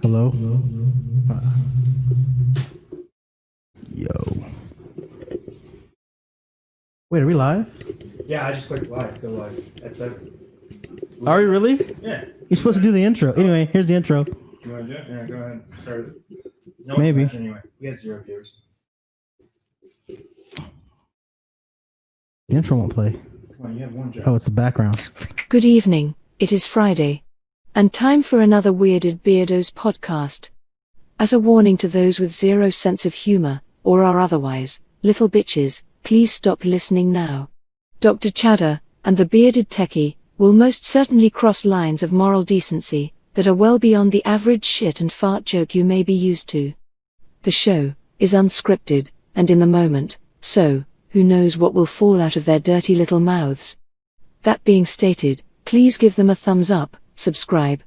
Hello? Yo. Wait, are we live? Yeah, I just clicked live. Go live. That's it. Are we really? Yeah. You're supposed to do the intro. Anyway, here's the intro. You want to do it? Yeah, go ahead. Start it. No Maybe. question anyway. We had 0 viewers. The intro won't play. Come on, you have one job. Oh, it's the background. Good evening, it is Friday. And time for another Wearded Beirdos podcast. As a warning to those with zero sense of humor, or are otherwise, little bitches, please stop listening now. Dr. Chadder, and the bearded techie, will most certainly cross lines of moral decency, that are well beyond the average shit and fart joke you may be used to. The show is unscripted, and in the moment, so, who knows what will fall out of their dirty little mouths. That being stated, please give them a thumbs up, subscribe,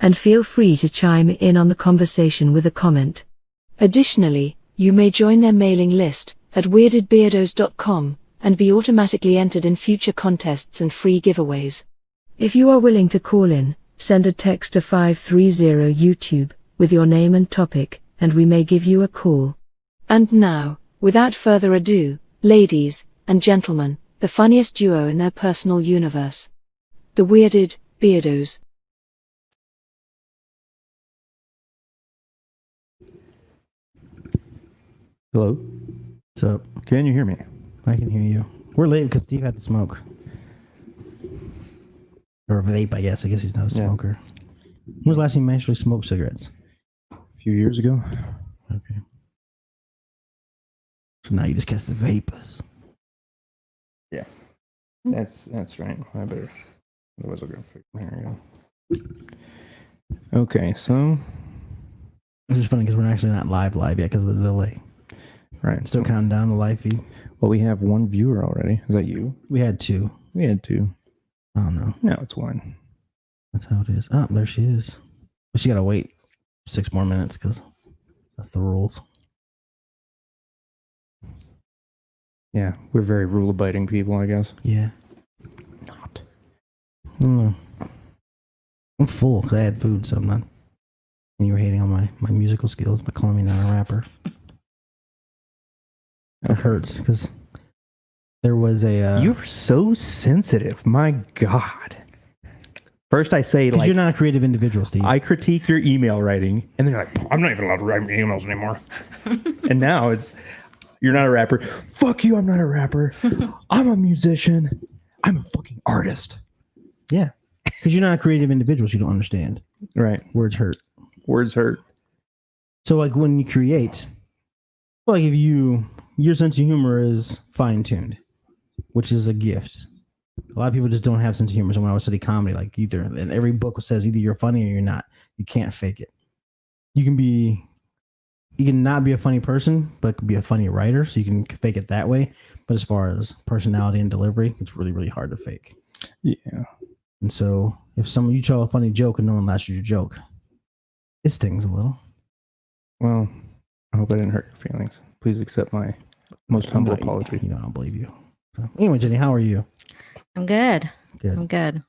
and feel free to chime in on the conversation with a comment. Additionally, you may join their mailing list at weirdedbeirdos.com and be automatically entered in future contests and free giveaways. If you are willing to call in, send a text to 530 YouTube with your name and topic, and we may give you a call. And now, without further ado, ladies and gentlemen, the funniest duo in their personal universe, the Wearded Beirdos. Hello? What's up? Can you hear me? I can hear you. We're late because Steve had to smoke. Or vape, I guess. I guess he's not a smoker. When was the last time you actually smoked cigarettes? A few years ago. Okay. So now you just catch the vapors. Yeah. That's right. I better. Otherwise, I'll go fix here. We go. Okay, so. It's just funny because we're actually not live yet because of the delay. Right. Still counting down the live feed. Well, we have one viewer already. Is that you? We had two. We had 2. I don't know. No, it's 1. That's how it is. Oh, there she is. But she got to wait 6 more minutes because that's the rules. Yeah, we're very rule-abiding people, I guess. Yeah. Not. I don't know. I'm full because I had food, so I'm not. And you were hating on my musical skills by calling me not a rapper. It hurts because there was a. You're so sensitive. My God. First, I say like you're not a creative individual, Steve. I critique your email writing, and they're like, "I'm not even allowed to write emails anymore." And now it's, "You're not a rapper." Fuck you! I'm not a rapper. I'm a musician. I'm a fucking artist. Yeah, because you're not a creative individual, so you don't understand. Right. Words hurt. Words hurt. So, like when you create, like if your sense of humor is fine-tuned, which is a gift. A lot of people just don't have sense of humor. So when I was studying comedy, like and every book says either you're funny or you're not. You can't fake it. You can not be a funny person, but be a funny writer. So you can fake it that way. But as far as personality and delivery, it's really, really hard to fake. Yeah. And so if you tell a funny joke and no one laughs at your joke, it stings a little. Well, I hope I didn't hurt your feelings. Please accept my most humble apology. I don't believe you. So, anyway, Jenny, how are you? I'm good. Good. I'm good.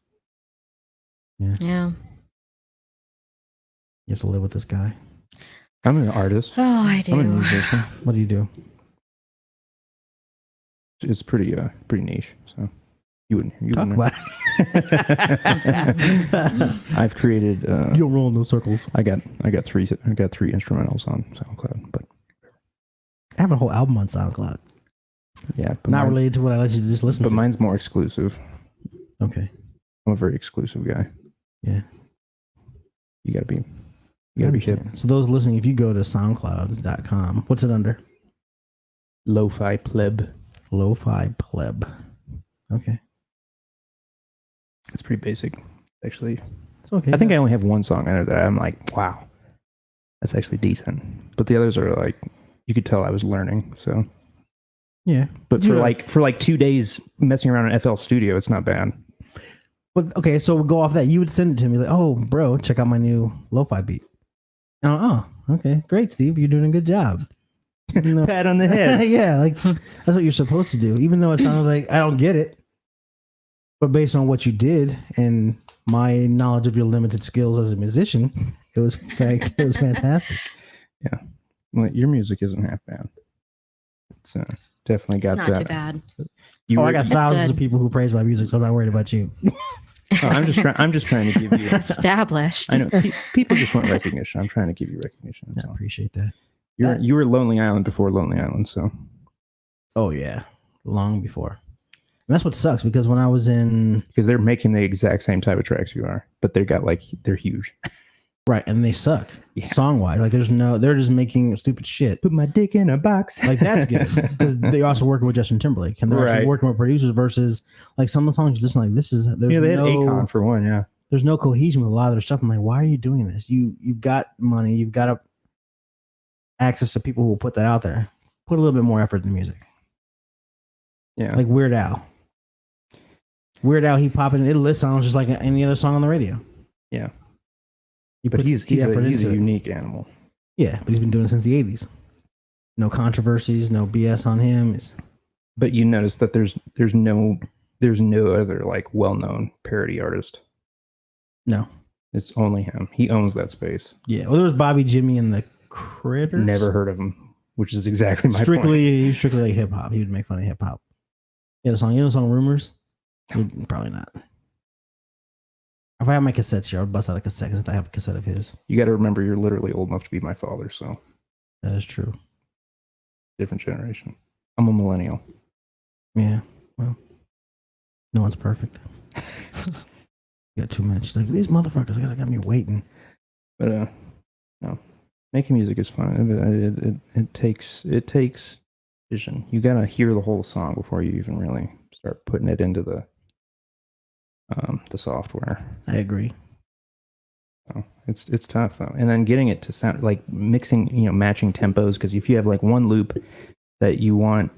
Yeah. You have to live with this guy. I'm an artist. Oh, I I'm a do. musician. What do you do? It's pretty niche. So you wouldn't Talk know. about it. I've created. You don't roll in those circles. I got 3 instrumentals on SoundCloud, but I have a whole album on SoundCloud. yeah, but Not related to what I let you just listen But to. mine's more exclusive. Okay. I'm a very exclusive guy. Yeah. You gotta be hip. So those listening, if you go to soundcloud.com, what's it under? Lo-fi pleb. Lo-fi pleb. Okay. It's pretty basic, actually. It's okay. I think I only have one song under that I'm like, wow, that's actually decent. But the others are like, you could tell I was learning. So yeah. But for like 2 days messing around in FL Studio, it's not bad. But okay, so we'll go off that. You would send it to me like, oh, bro, check out my new lo-fi beat. Oh, okay, great, Steve. You're doing a good job. Pat on the head. Yeah, like that's what you're supposed to do. Even though it sounds like I don't get it, but based on what you did and my knowledge of your limited skills as a musician, It was faked. It was fantastic. Yeah. Well, your music isn't half bad. It's definitely got It's not that. too bad. I got thousands good. of people who praise my music, so I'm not worried about you. I'm just trying to give you. Established. I know people just want recognition. I'm trying to give you recognition. I appreciate that. You were Lonely Island before Lonely Island, so. Oh yeah, long before. And that's what sucks because when I was in Because they're making the exact same type of tracks you are, but they're huge. right, and they suck Yeah. song wise. Like they're just making stupid shit. Put my dick in a box. Like that's good because they also working with Justin Timberlake and they're actually Right. working with producers versus like some of the songs you listen like this is there's Yeah, they had no Akon for one. Yeah. there's no cohesion with a lot of their stuff. I'm like, why are you doing this? You've got money, you've got access to people who will put that out there. Put a little bit more effort in the music. Yeah. Like Weird Al. Weird Al, he pop in, it'll sound just like any other song on the radio. Yeah. He But puts he's the a effort into it. unique animal. Yeah, but he's been doing it since the 80s. No controversies, no BS on him. But you notice that there's no other like well-known parody artist. No. It's only him. He owns that space. Yeah. Well, there was Bobby Jimmy and the Critters. Never heard of him, which is exactly my point. He's strictly like hip hop. He would make fun of hip hop. He had a song. You know the song Rumors? Probably not. If I have my cassettes here, I would bust out a cassette because I have a cassette of his. You got to remember, you're literally old enough to be my father, so That is true. different generation. I'm a millennial. Yeah. Well, no one's perfect. You got 2 minutes. She's like, these motherfuckers got me waiting. But no, making music is fun. It takes vision. You gotta hear the whole song before you even really start putting it into the software. I agree. So it's tough though, and then getting it to sound like mixing, matching tempos. Because if you have like one loop that you want,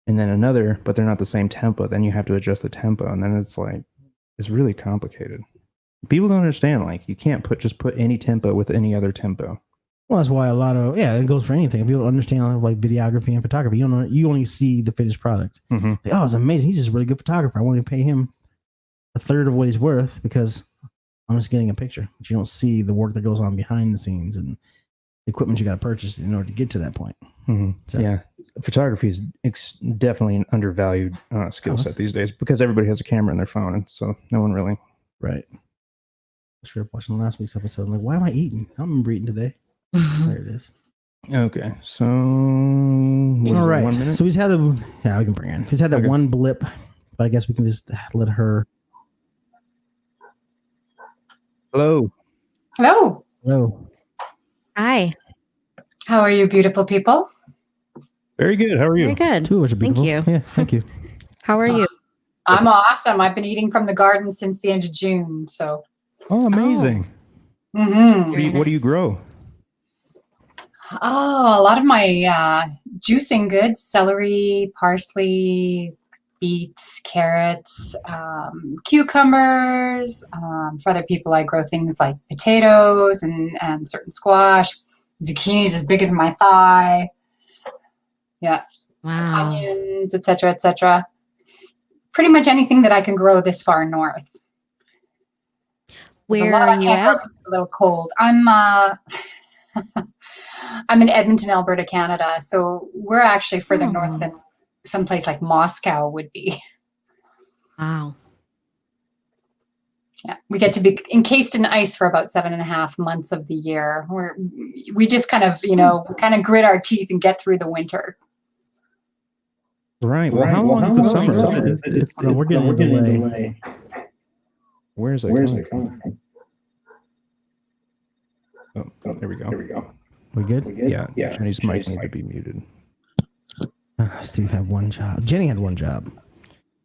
and then another, but they're not the same tempo, then you have to adjust the tempo, and then it's really complicated. People don't understand. Like you can't just put any tempo with any other tempo. Well, that's why it goes for anything. If you don't understand like videography and photography, you only see the finished product. Mm-hmm. Like, oh, it's amazing. He's just a really good photographer. I want to pay him a third of what he's worth because I'm just getting a picture. But you don't see the work that goes on behind the scenes and the equipment you got to purchase in order to get to that point. Mm-hmm. So, yeah, photography is definitely an undervalued skill set these days because everybody has a camera in their phone, and so no one really. Right. I was watching last week's episode. I'm like, why am I eating? I don't remember eating today. There it is. Okay, so All right. 1 minute. So he's had we can bring in. He's had that one blip, but I guess we can just let her. Hello. Hello. Hello. Hi. How are you, beautiful people? Very good. How are you? Very good. Two of us are Thank beautiful. you. Yeah, thank you. How are you? I'm awesome. I've been eating from the garden since the end of June. So, Oh, amazing. mhm. What do you grow? Oh, a lot of my juicing goods: celery, parsley, beets, carrots, cucumbers. For other people, I grow things like potatoes and certain squash, zucchinis as big as my thigh. Yeah. Wow. Onions, etc., etc. Pretty much anything that I can grow this far north. Where A lot are I you can't grow at? 'cause it's a little cold. I'm in Edmonton, Alberta, Canada. So we're actually further north than someplace like Moscow would be. Wow. Yeah, we get to be encased in ice for about 7.5 months of the year. We just kind of, grit our teeth and get through the winter. Right. Well, how long is the summer? We're getting a delay. Where's it coming from? Oh, there we go. We good? Yeah. Jenny's mic needs to be muted. Steve had one job. Jenny had one job.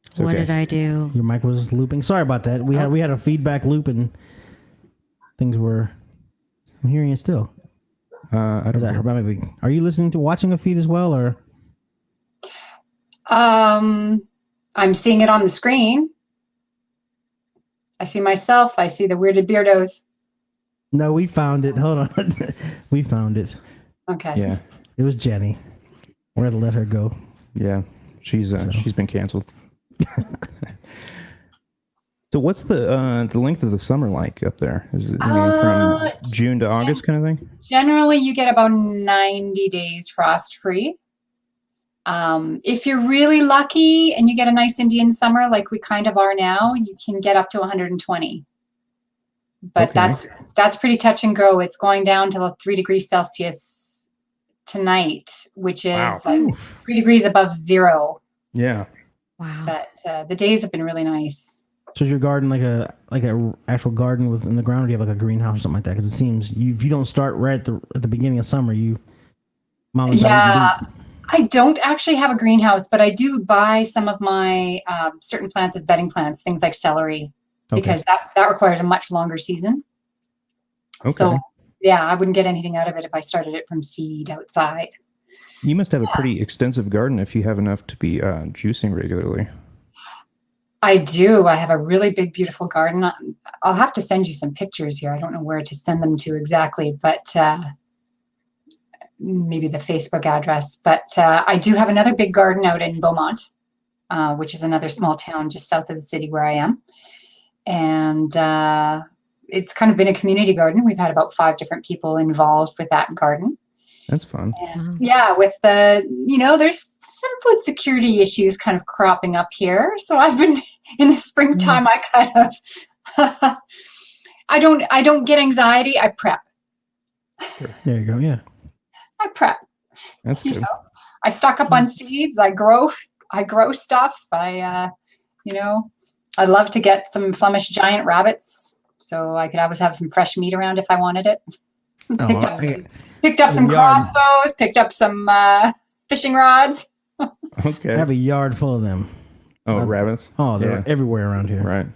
It's What okay. did I do? Your mic was looping. Sorry about that. We had a feedback loop and things were. I'm hearing it still. I don't know. Are you watching a feed as well, or? I'm seeing it on the screen. I see myself. I see the Wearded Beirdos. No, we found it. Hold on. We found it. Okay. Yeah. It was Jenny. We're going to let her go. Yeah. She's been canceled. So what's the length of the summer like up there? Is it from June to August kind of thing? Generally, you get about 90 days frost free. If you're really lucky and you get a nice Indian summer like we kind of are now, you can get up to 120. But Okay. that's pretty touch and go. It's going down to 3 degrees Celsius tonight, which is Wow. like 3 degrees above zero. Yeah. Wow. But the days have been really nice. So is your garden like a actual garden in the ground, or do you have like a greenhouse or something like that? Because it seems if you don't start right at the beginning of summer, Yeah, I don't actually have a greenhouse, but I do buy some of my certain plants as bedding plants, things like celery, because that requires a much longer season. Okay. So yeah, I wouldn't get anything out of it if I started it from seed outside. You must have a pretty extensive garden if you have enough to be juicing regularly. I do. I have a really big, beautiful garden. I'll have to send you some pictures here. I don't know where to send them to exactly, but maybe the Facebook address. But I do have another big garden out in Beaumont, which is another small town just south of the city where I am. And it's kind of been a community garden. We've had about 5 different people involved with that garden. That's fun. And yeah, with there's some food security issues kind of cropping up here. So I've been in the springtime. I kind of I don't get anxiety. I prep. There you go. Yeah. I prep. That's good. I stock up on seeds. I grow stuff. I love to get some Flemish giant rabbits, so I could always have some fresh meat around if I wanted it. Picked up some crossbows, picked up some fishing rods. Okay. I have a yard full of them. Oh, rabbits? Oh, they're everywhere around here. Right.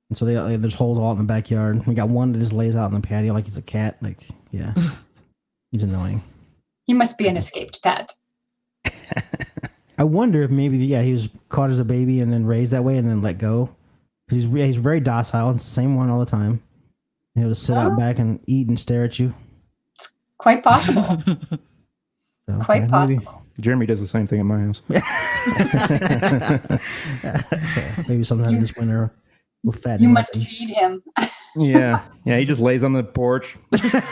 And so there's holes all in the backyard. We got one that just lays out in the patio like he's a cat. Like, yeah. He's annoying. He must be an escaped pet. I wonder if maybe, he was caught as a baby and then raised that way and then let go. Because he's very docile. It's the same one all the time. And he'll just sit out back and eat and stare at you. Quite possible. So, Quite possible. Jeremy does the same thing at my house. Maybe sometime this winter we'll fatten You him must up. feed him. Yeah. He just lays on the porch,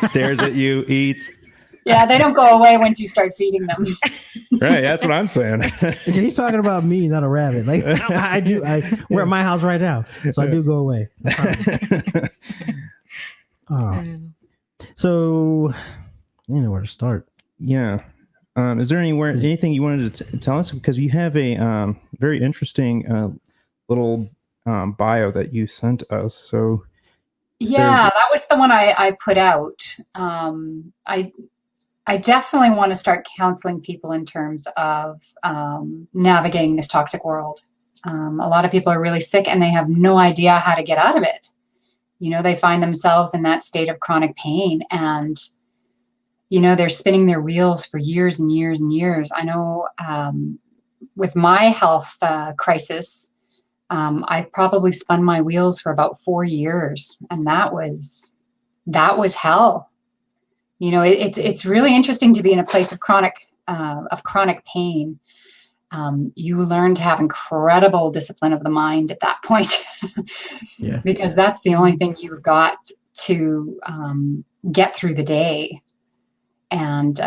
stares at you, eats. Yeah, they don't go away once you start feeding them. Right, that's what I'm saying. He's talking about me, not a rabbit. Like we're at my house right now, so I do go away. So I don't know where to start. Yeah. Is there anything you wanted to tell us? Because you have a very interesting little bio that you sent us. So yeah, that was the one I put out. I definitely want to start counseling people in terms of navigating this toxic world. A lot of people are really sick and they have no idea how to get out of it. They find themselves in that state of chronic pain and, they're spinning their wheels for years and years and years. I know with my health crisis, I probably spun my wheels for about 4 years, and that was hell. It's really interesting to be in a place of chronic pain. You learn to have incredible discipline of the mind at that point, because that's the only thing you've got to get through the day, and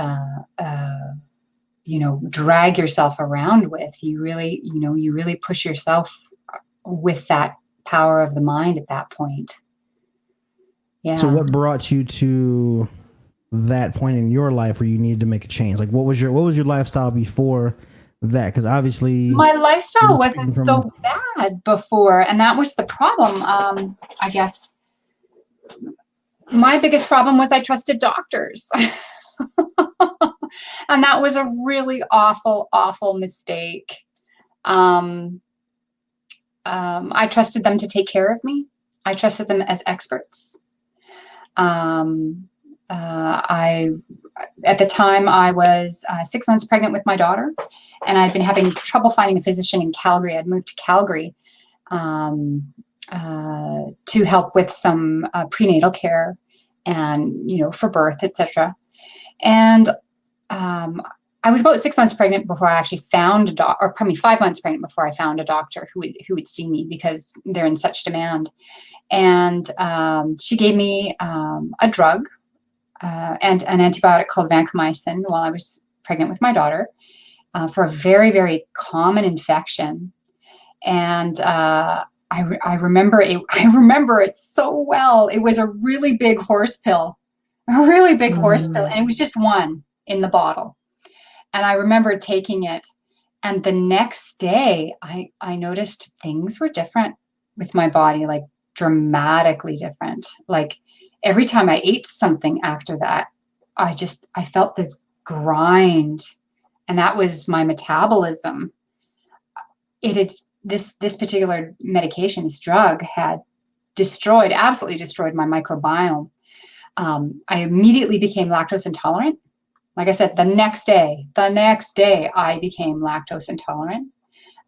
drag yourself around with. You really push yourself with that power of the mind at that point. Yeah. So what brought you to that point in your life where you needed to make a change? Like what was your lifestyle before that? Because obviously my lifestyle wasn't so bad before, and that was the problem. I guess my biggest problem was I trusted doctors. And that was a really awful mistake. I trusted them to take care of me. I trusted them as experts. At the time I was 6 months pregnant with my daughter, and I'd been having trouble finding a physician in Calgary. I'd moved to Calgary to help with some prenatal care and, for birth, etc. And I was about 6 months pregnant before I actually found a doctor, or pardon me, 5 months pregnant before I found a doctor who would see me because they're in such demand. And she gave me a drug and an antibiotic called Vancomycin while I was pregnant with my daughter for a very, very common infection. And I remember it. I remember it so well. It was a really big horse pill, and it was just one in the bottle. And I remember taking it, and the next day I noticed things were different with my body, like dramatically different. Like every time I ate something after that, I felt this grind, and that was my metabolism. This particular medication, this drug, had absolutely destroyed my microbiome. I immediately became lactose intolerant. Like I said, the next day, I became lactose intolerant.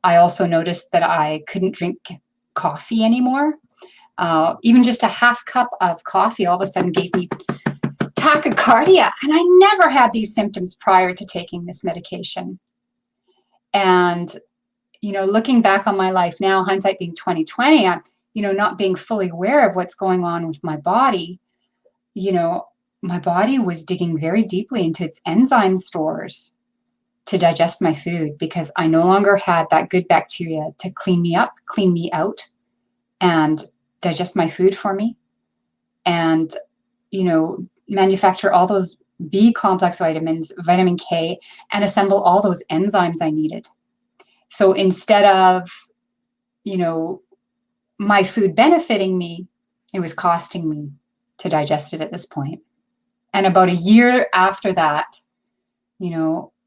I also noticed that I couldn't drink coffee anymore. Even just a half cup of coffee all of a sudden gave me tachycardia. And I never had these symptoms prior to taking this medication. And, looking back on my life now, hindsight being 2020, I'm, not being fully aware of what's going on with my body, my body was digging very deeply into its enzyme stores to digest my food because I no longer had that good bacteria to clean me up, clean me out, and digest my food for me. And, manufacture all those B complex vitamins, vitamin K, and assemble all those enzymes I needed. So instead of, my food benefiting me, it was costing me to digest it at this point. And about a year after that,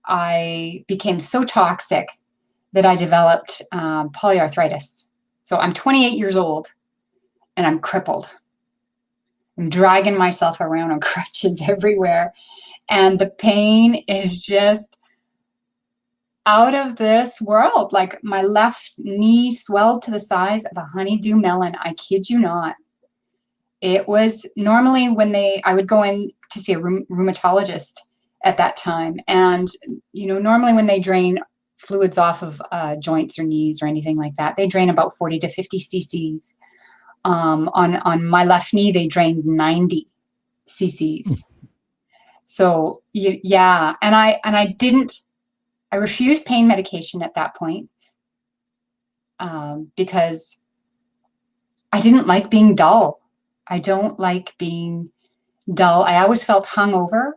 I became so toxic that I developed polyarthritis. So I'm 28 years old and I'm crippled. I'm dragging myself around on crutches everywhere. And the pain is just out of this world. Like my left knee swelled to the size of a honeydew melon. I kid you not. It was normally when I would go in to see a rheumatologist at that time. And, normally when they drain fluids off of joints or knees or anything like that, they drain about 40 to 50 cc's. On my left knee, they drained 90 cc's. So yeah. And I refused pain medication at that point because I didn't like being dull. I don't like being dull. I always felt hungover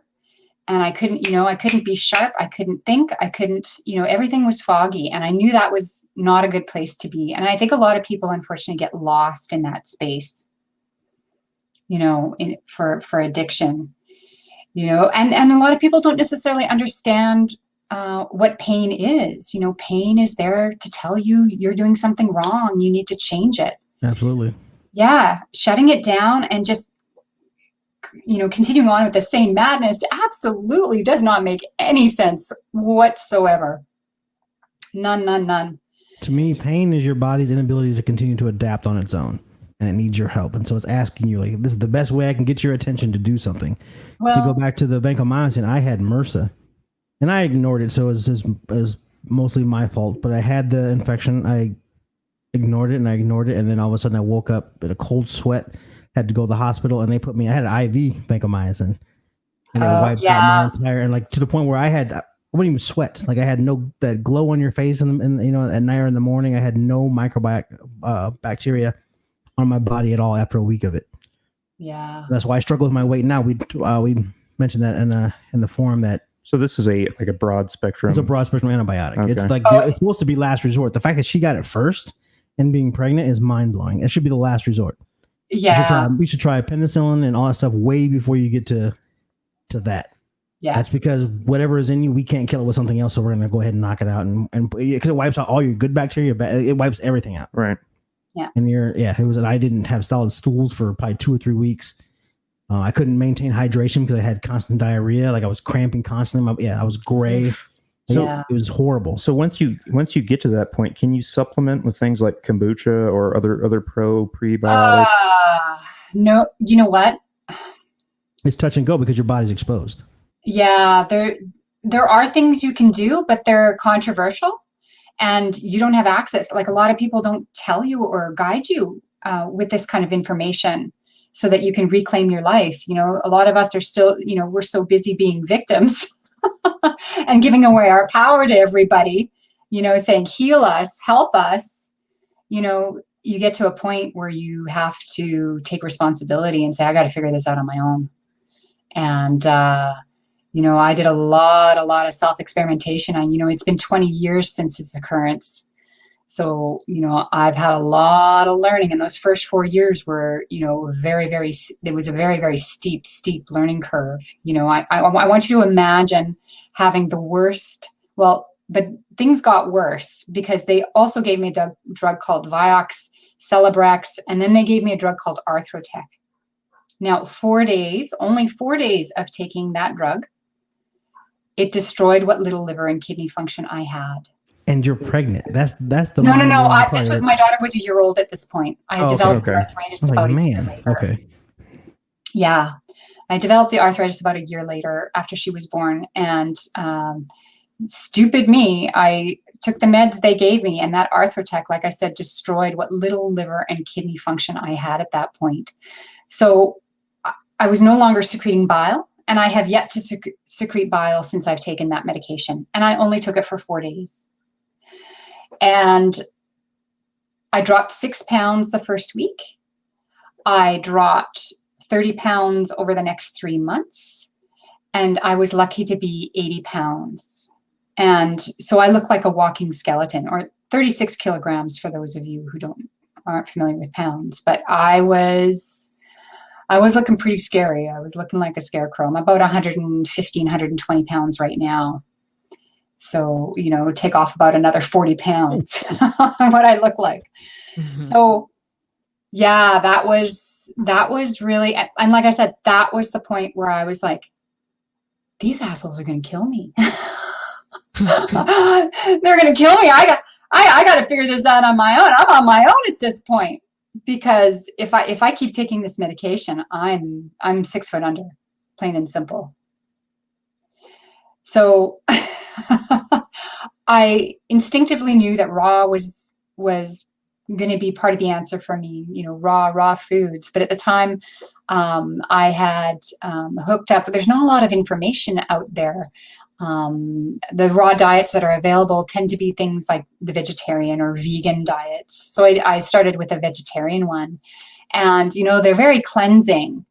and I couldn't be sharp. I couldn't think. I couldn't, everything was foggy. And I knew that was not a good place to be. And I think a lot of people, unfortunately, get lost in that space, for addiction, and a lot of people don't necessarily understand what pain is. Pain is there to tell you you're doing something wrong. You need to change it. Absolutely. Yeah. Shutting it down and just, continuing on with the same madness absolutely does not make any sense whatsoever. None. To me, pain is your body's inability to continue to adapt on its own, and it needs your help. And so it's asking you, like, this is the best way I can get your attention to do something. Well, to go back to the vancomycin, I had MRSA, and I ignored it, so it was mostly my fault. But I had the infection, I ignored it, and then all of a sudden I woke up in a cold sweat, had to go to the hospital, and they put me. I had an IV vancomycin, and it wiped out my entire, and like to the point where I wouldn't even sweat. Like I had that glow on your face, and at night or in the morning, I had no bacteria on my body at all after a week of it. Yeah, that's why I struggle with my weight now. We mentioned that in the forum that. So this is a broad spectrum. It's a broad spectrum antibiotic. Okay. It's like it's supposed to be last resort. The fact that she got it first and being pregnant is mind blowing. It should be the last resort. Yeah, we should try penicillin and all that stuff way before you get to that. Yeah, that's because whatever is in you, we can't kill it with something else. So we're gonna go ahead and knock it out, and because it wipes out all your good bacteria, it wipes everything out. Right. Yeah. And I didn't have solid stools for probably 2 or 3 weeks. I couldn't maintain hydration because I had constant diarrhea. Like I was cramping constantly. I was gray. So it was horrible. So once you get to that point, can you supplement with things like kombucha or other prebiotics? No, you know what? It's touch and go because your body's exposed. Yeah, there are things you can do, but they're controversial and you don't have access. Like a lot of people don't tell you or guide you with this kind of information so that you can reclaim your life. You know, a lot of us are still, you know, we're so busy being victims and giving away our power to everybody, you know, saying, heal us, help us. You know, you get to a point where you have to take responsibility and say, I got to figure this out on my own. And, you know, I did a lot of self-experimentation. And, you know, it's been 20 years since its occurrence. So, you know, I've had a lot of learning, and those first 4 years were, you know, it was a very steep learning curve. You know, I want you to imagine having the worst, but things got worse because they also gave me a drug called Vioxx, Celebrex, and then they gave me a drug called Arthrotec. Now, only 4 days of taking that drug, it destroyed what little liver and kidney function I had. And you're pregnant. That's the No. My daughter was a year old at this point. I had developed arthritis about a year later. Okay. Yeah, I developed the arthritis about a year later after she was born, and stupid me, I took the meds they gave me, and that Arthrotec, like I said, destroyed what little liver and kidney function I had at that point. So I was no longer secreting bile, and I have yet to secrete bile since I've taken that medication, and I only took it for 4 days. And I dropped 6 pounds the first week. I dropped 30 pounds over the next 3 months. And I was lucky to be 80 pounds. And so I look like a walking skeleton, or 36 kilograms for those of you who aren't familiar with pounds. But I was looking pretty scary. I was looking like a scarecrow. I'm about 115, 120 pounds right now. So, you know, take off about another 40 pounds on what I look like. Mm-hmm. So, yeah, that was really, and like I said, that was the point where I was like, these assholes are going to kill me. They're going to kill me. I got to figure this out on my own. I'm on my own at this point, because if I keep taking this medication, I'm 6 foot under, plain and simple. So I instinctively knew that raw was going to be part of the answer for me, you know, raw foods. But at the time, I had hooked up, but there's not a lot of information out there. The raw diets that are available tend to be things like the vegetarian or vegan diets. So I started with a vegetarian one, and, you know, they're very cleansing,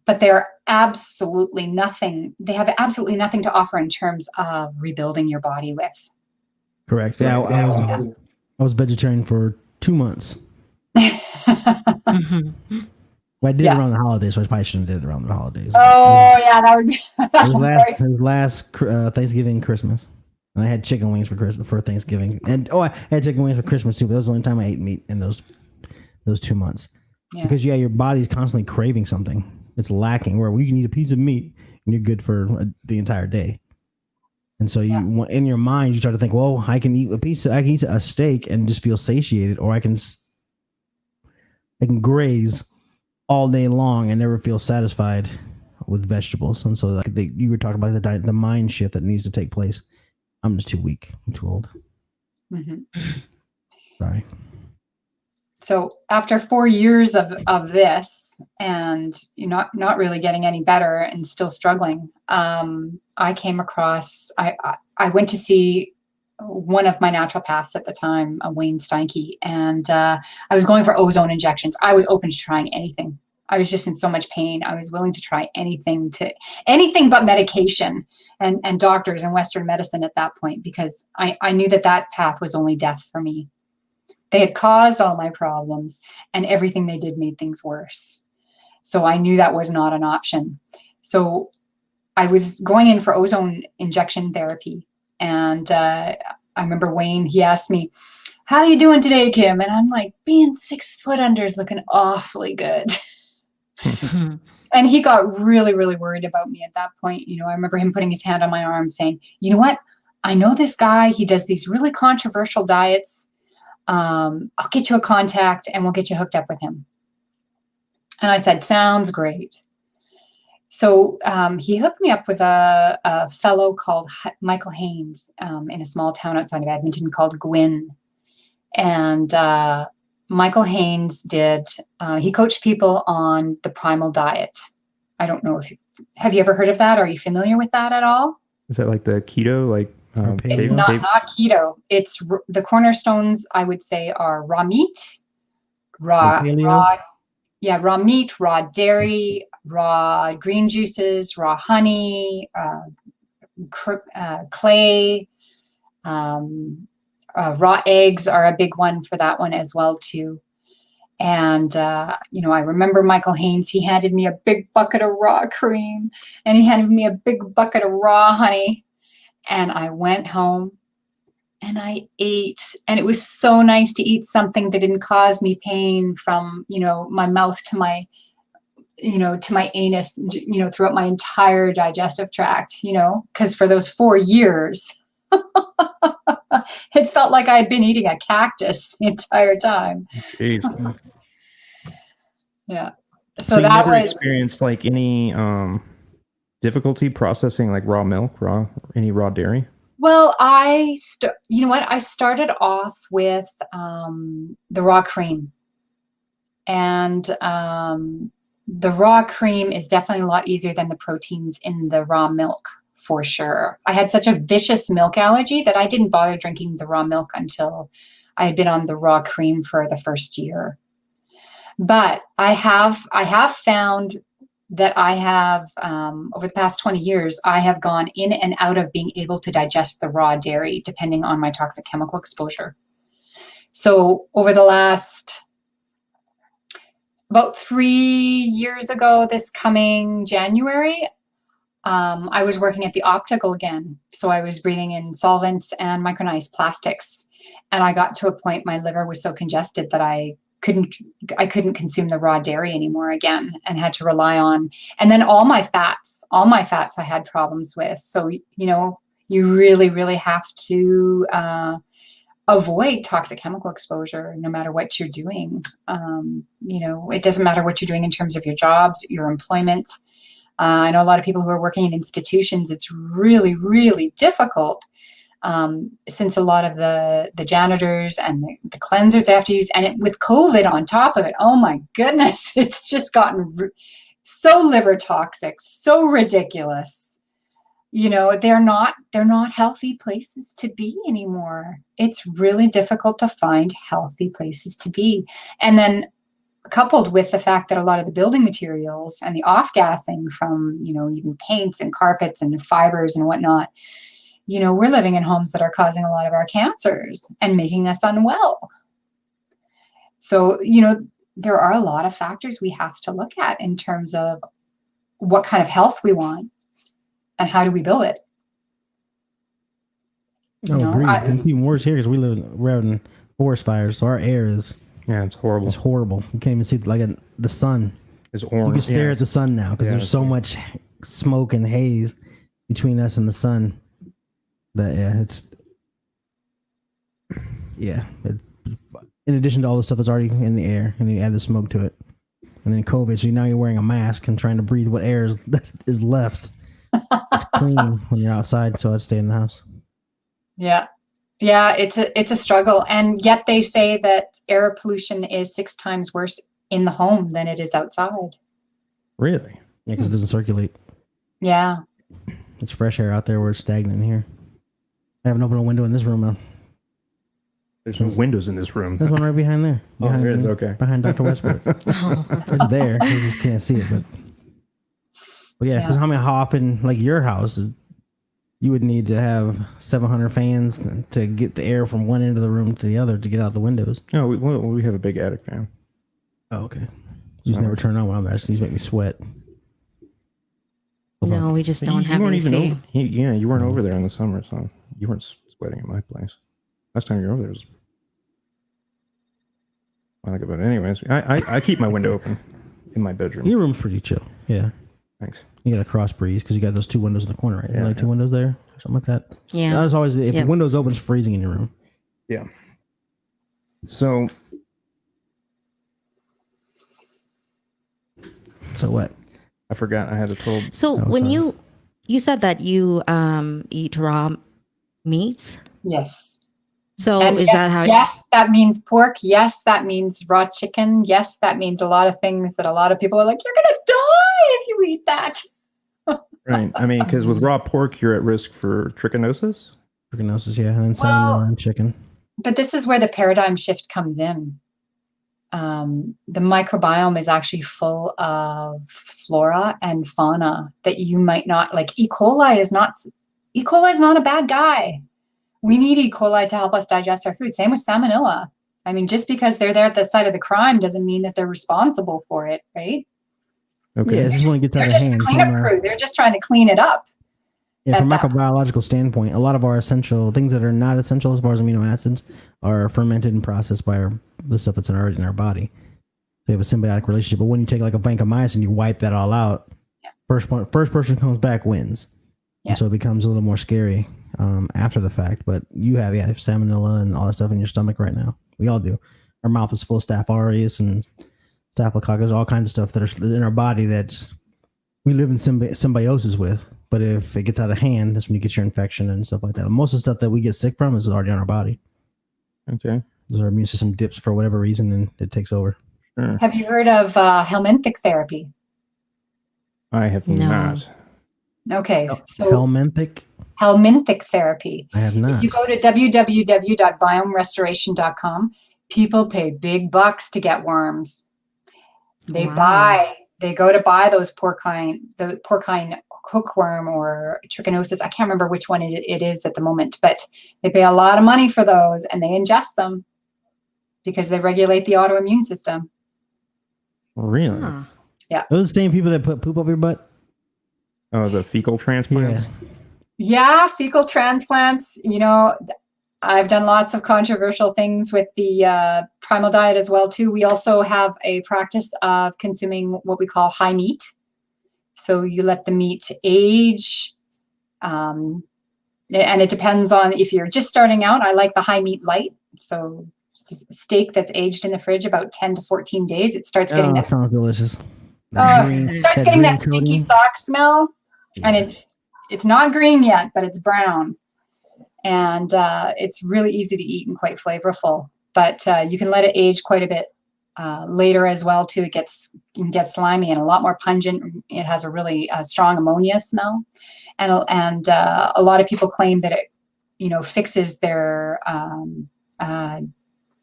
but they're absolutely nothing. They have absolutely nothing to offer in terms of rebuilding your body with. Correct. Yeah, I was vegetarian for 2 months. Mm-hmm. Well, I did it around the holidays, so I probably shouldn't have did it around the holidays. Oh, yeah, that would be. It was last Thanksgiving, Christmas, and I had chicken wings for Thanksgiving, and I had chicken wings for Christmas too. But that was the only time I ate meat in those 2 months, because your body's constantly craving something. It's lacking, where you need a piece of meat and you're good for the entire day. And so in your mind, you try to think, well, I can eat a steak and just feel satiated, or I can graze all day long and never feel satisfied with vegetables. And so you were talking about the mind shift that needs to take place. I'm just too weak. I'm too old. Mm-hmm. Sorry. So after 4 years of this, and not really getting any better and still struggling, I came across, I went to see one of my naturopaths at the time, Wayne Steinke, and I was going for ozone injections. I was open to trying anything. I was just in so much pain. I was willing to try anything but medication and doctors and Western medicine at that point, because I knew that path was only death for me. They had caused all my problems, and everything they did made things worse. So I knew that was not an option. So I was going in for ozone injection therapy. And I remember Wayne, he asked me, "How you doing today, Kim?" And I'm like, being 6 foot under is looking awfully good. And he got really, really worried about me at that point. You know, I remember him putting his hand on my arm saying, "You know what? I know this guy. He does these really controversial diets. I'll get you a contact and we'll get you hooked up with him." And I said, "Sounds great." So he hooked me up with a fellow called Michael Haynes in a small town outside of Edmonton called Gwyn. And Michael Haynes he coached people on the Primal diet. I don't know have you ever heard of that? Are you familiar with that at all? Is that like the keto, like It's Paleo? not keto. It's the cornerstones, I would say, are raw meat, raw meat, raw dairy, raw green juices, raw honey, clay, raw eggs are a big one for that one as well too. And I remember Michael Haynes, he handed me a big bucket of raw cream and he handed me a big bucket of raw honey, and I went home and I ate, and it was so nice to eat something that didn't cause me pain from, my mouth to my anus, throughout my entire digestive tract, because for those 4 years, it felt like I had been eating a cactus the entire time. Jeez. Yeah. So you that never was experienced like any difficulty processing like raw milk, any raw dairy? well, I started off with the raw cream, and the raw cream is definitely a lot easier than the proteins in the raw milk, for sure. I had such a vicious milk allergy that I didn't bother drinking the raw milk until I had been on the raw cream for the first year. But I have found that I have, over the past 20 years, I have gone in and out of being able to digest the raw dairy, depending on my toxic chemical exposure. So over the last, about 3 years ago, this coming January, I was working at the optical again. So I was breathing in solvents and micronized plastics. And I got to a point, my liver was so congested that I couldn't consume the raw dairy anymore again, and had to rely on, and then all my fats I had problems with. So, you really, really have to avoid toxic chemical exposure no matter what you're doing. It doesn't matter what you're doing in terms of your jobs, your employment. I know a lot of people who are working in institutions, it's really, really difficult. Since a lot of the janitors and the cleansers they have to use, and with COVID on top of it, oh my goodness, it's just gotten so liver toxic, so ridiculous. They're not healthy places to be anymore. It's really difficult to find healthy places to be. And then coupled with the fact that a lot of the building materials and the off-gassing from, even paints and carpets and fibers and whatnot, we're living in homes that are causing a lot of our cancers and making us unwell. So, there are a lot of factors we have to look at in terms of what kind of health we want and how do we build it. Agree. It's even worse here because we're having forest fires, so our air is it's horrible. It's horrible. You can't even see the sun. It's orange. You can stare at the sun now because there's so weird. much smoke and haze between us and the sun. That in addition to all the stuff that's already in the air, and then you add the smoke to it, and then COVID. So now you're wearing a mask and trying to breathe what air is left. It's clean when you're outside, so I'd stay in the house. Yeah, it's a struggle, and yet they say that air pollution is 6 times worse in the home than it is outside. Really? Yeah, because it doesn't circulate. Yeah, it's fresh air out there where it's stagnant here. I haven't opened a window in this room. There's no windows in this room. There's one right behind there. Behind, there is. Okay. Behind Dr. Westbrook. It's there. You just can't see it. But yeah, because how often, like your house, you would need to have 700 fans to get the air from one end of the room to the other to get out the windows. No, we have a big attic fan. Oh, okay. You just never turn it on when I'm there. You just make me sweat. No, we just don't have weren't AC. Even you weren't over there in the summer, so you weren't sweating at my place. Last time you were over there was a while ago. But anyways, I keep my window open in my bedroom. Your room's pretty chill. Yeah. Thanks. You got a cross breeze because you got those 2 windows in the corner, right? Yeah, Like 2 windows there, something like that. Yeah. That was always if the window's open, it's freezing in your room. Yeah. So what? I forgot I had a total. So Oh, when sorry. you said that you eat raw meats, Yes. so And is yes, that how? yes, that means pork. Yes, that means raw chicken. Yes, that means a lot of things that a lot of people are like, you're going to die if you eat that. Right. I mean, because with raw pork, you're at risk for trichinosis. Trichinosis, yeah, and then Well- salmonella and chicken. But this is where the paradigm shift comes in. The microbiome is actually full of flora and fauna that you might not like. E. coli is not a bad guy. We need E. coli to help us digest our food. Same with salmonella. I mean, just because they're there at the site of the crime doesn't mean that they're responsible for it, right? Okay. Yeah, this is when it gets They're out of just the hand. cleanup from a- crew. They're just trying to clean it up. Yeah, from a at that microbiological standpoint, a lot of our essential things that are not essential as far as amino acids are fermented and processed by the stuff that's already in our body. They have a symbiotic relationship. But when you take like a vancomycin, you wipe that all out. Yeah. First person comes back wins. Yeah. And so it becomes a little more scary after the fact. But you have salmonella and all that stuff in your stomach right now. We all do. Our mouth is full of Staph aureus and Staphylococcus, all kinds of stuff that are in our body that we live in symbiosis with. But if it gets out of hand, that's when you get your infection and stuff like that. Most of the stuff that we get sick from is already on our body. Okay. Our immune system dips for whatever reason and it takes over. Sure. Have you heard of helminthic therapy? I have No. not. Okay, so Helminthic? helminthic therapy. I have If not. you go to www.biomerestoration.com, people pay big bucks to get worms. They Wow. go to buy those porcine hookworm or trichinosis. I can't remember which one it is at the moment, but they pay a lot of money for those and they ingest them because they regulate the autoimmune system. Really? Huh. Those are the same people that put poop up your butt? Oh, the fecal transplants? Yeah, fecal transplants. You know, I've done lots of controversial things with the Primal diet as well too. We also have a practice of consuming what we call high meat. So you let the meat age, and it depends on if you're just starting out. I like the high meat light. So steak that's aged in the fridge about 10 to 14 days, it starts getting That sounds delicious. it starts getting that sticky coating. stock smell, and Yeah. it's not green yet, but it's brown, and it's really easy to eat and quite flavorful. But you can let it age quite a bit later as well too. It can get slimy and a lot more pungent. It has a really strong ammonia smell, and a lot of people claim that it, fixes their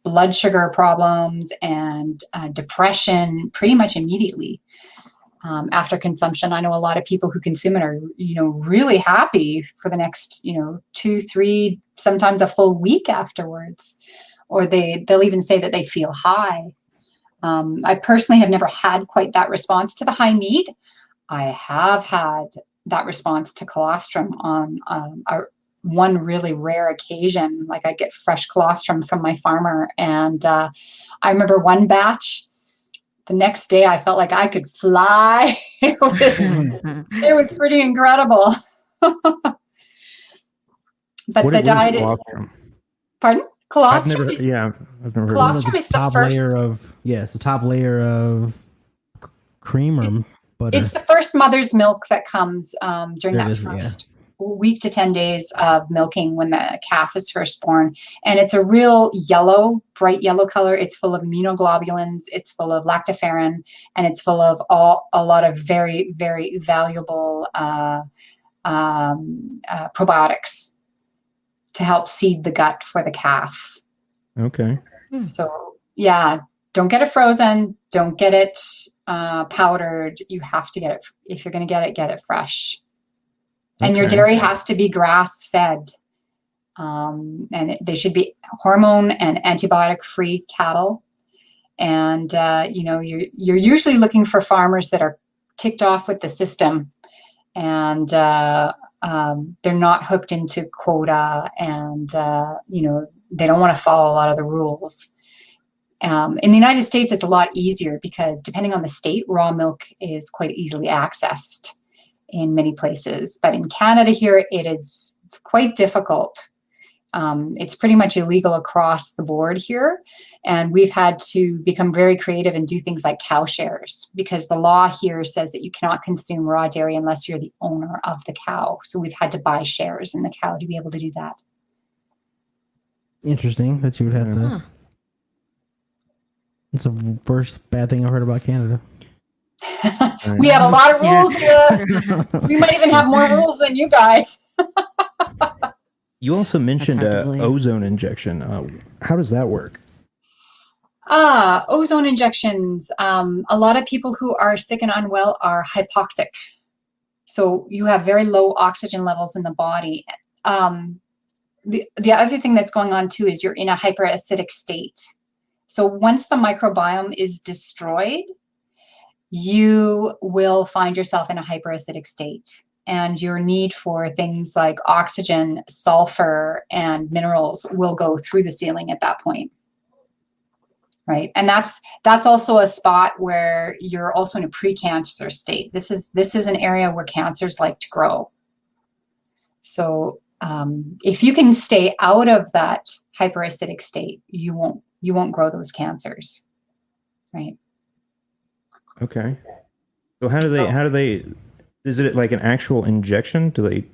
blood sugar problems and depression pretty much immediately after consumption. I know a lot of people who consume it are, really happy for the next, 2, 3, sometimes a full week afterwards, or they'll even say that they feel high. I personally have never had quite that response to the high meat. I have had that response to colostrum on one really rare occasion. Like I get fresh colostrum from my farmer, and I remember one batch. The next day, I felt like I could fly. It was pretty incredible. But What the is diet. colostrum? Pardon? I've Colostrum. never heard of Colostrum it. is the first. It's the top layer of cream or butter. It's the first mother's milk that comes during There it that is, first week to 10 days of milking when the calf is first born. And it's a real bright yellow color. It's full of immunoglobulins. It's full of lactoferrin, and it's full of a lot of very, very valuable probiotics to help seed the gut for the calf. Okay. So yeah, don't get it frozen. Don't get it powdered. You have to get it. If you're going to get it fresh. And your Okay. dairy has to be grass fed. And they should be hormone and antibiotic free cattle. And, you're usually looking for farmers that are ticked off with the system, and they're not hooked into quota, and, they don't want to follow a lot of the rules. In the United States, it's a lot easier because depending on the state, raw milk is quite easily accessed in many places. But in Canada here, it is quite difficult. It's pretty much illegal across the board here. And we've had to become very creative and do things like cow shares, because the law here says that you cannot consume raw dairy unless you're the owner of the cow. So we've had to buy shares in the cow to be able to do that. Interesting that you would have to. Huh. It's the first bad thing I've heard about Canada. We have a lot of rules here. We might even have more rules than you guys. You also mentioned hard to believe. ozone injection. How does that work? Ozone injections. A lot of people who are sick and unwell are hypoxic. So you have very low oxygen levels in the body. The other thing that's going on too is you're in a hyperacidic state. So once the microbiome is destroyed, you will find yourself in a hyperacidic state. And your need for things like oxygen, sulfur, and minerals will go through the ceiling at that point. Right. And that's also a spot where you're also in a precancer state. This is an area where cancers like to grow. So if you can stay out of that hyperacidic state, you won't grow those cancers. Right. Okay. So how do they is it like an actual injection? Do they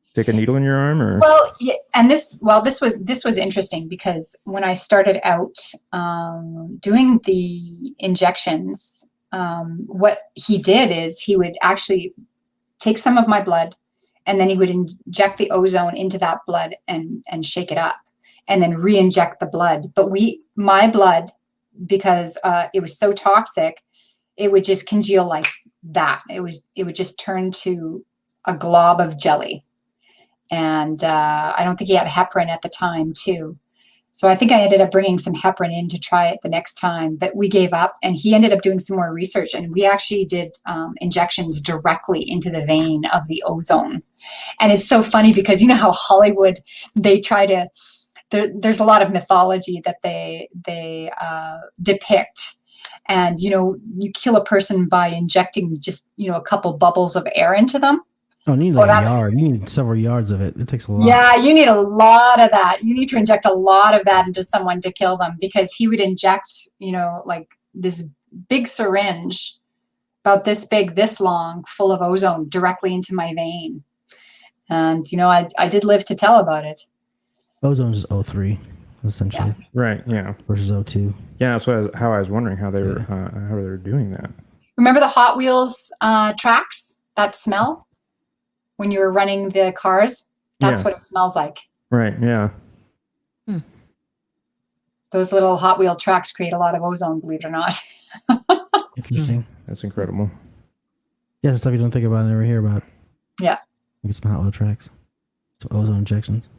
stick a needle in your arm, or? Well, yeah, and this was interesting, because when I started out doing the injections, what he did is he would actually take some of my blood, and then he would inject the ozone into that blood and shake it up, and then re-inject the blood. But my blood, because it was so toxic, it would just congeal like that. It would just turn to a glob of jelly. And I don't think he had heparin at the time too. So I think I ended up bringing some heparin in to try it the next time, but we gave up, and he ended up doing some more research, and we actually did injections directly into the vein of the ozone. And it's so funny because you know how Hollywood, they try to, there's a lot of mythology that they depict. And, you kill a person by injecting just, a couple bubbles of air into them. Oh, you need like a yard. You need several yards of it. It takes a lot. Yeah, you need a lot of that. You need to inject a lot of that into someone to kill them, because he would inject, like this big syringe, about this big, this long, full of ozone directly into my vein. And, I did live to tell about it. Ozone's is O3, essentially. Yeah. Right, yeah. Versus O2. Yeah, that's how I was wondering how they were doing that. Remember the Hot Wheels tracks? That smell? When you were running the cars? That's what it smells like. Right, yeah. Those little Hot Wheel tracks create a lot of ozone, believe it or not. Interesting. That's incredible. Yeah, the stuff you don't think about and never hear about. Yeah. Get some Hot Wheel tracks. Some ozone injections.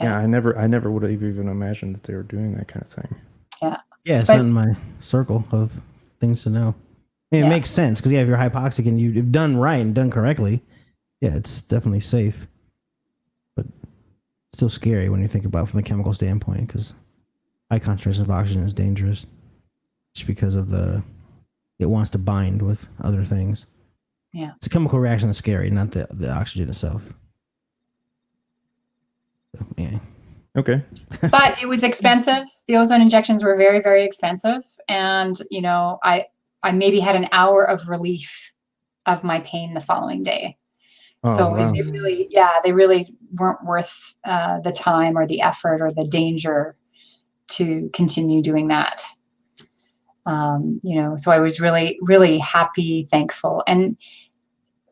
Yeah, I never would have even imagined that they were doing that kind of thing. Yeah. Yeah, it's not in my circle of things to know. I mean, it makes sense, because if you're hypoxic and you've done right and done correctly, yeah, it's definitely safe. But it's still scary when you think about it from the chemical standpoint, because high concentration of oxygen is dangerous just because of it wants to bind with other things. Yeah. It's a chemical reaction that's scary, not the oxygen itself. So, yeah. Okay. But it was expensive. The ozone injections were very, very expensive. And, I maybe had an hour of relief of my pain the following day. Oh, So wow. they really weren't worth the time or the effort or the danger to continue doing that. So I was really, really happy, thankful. And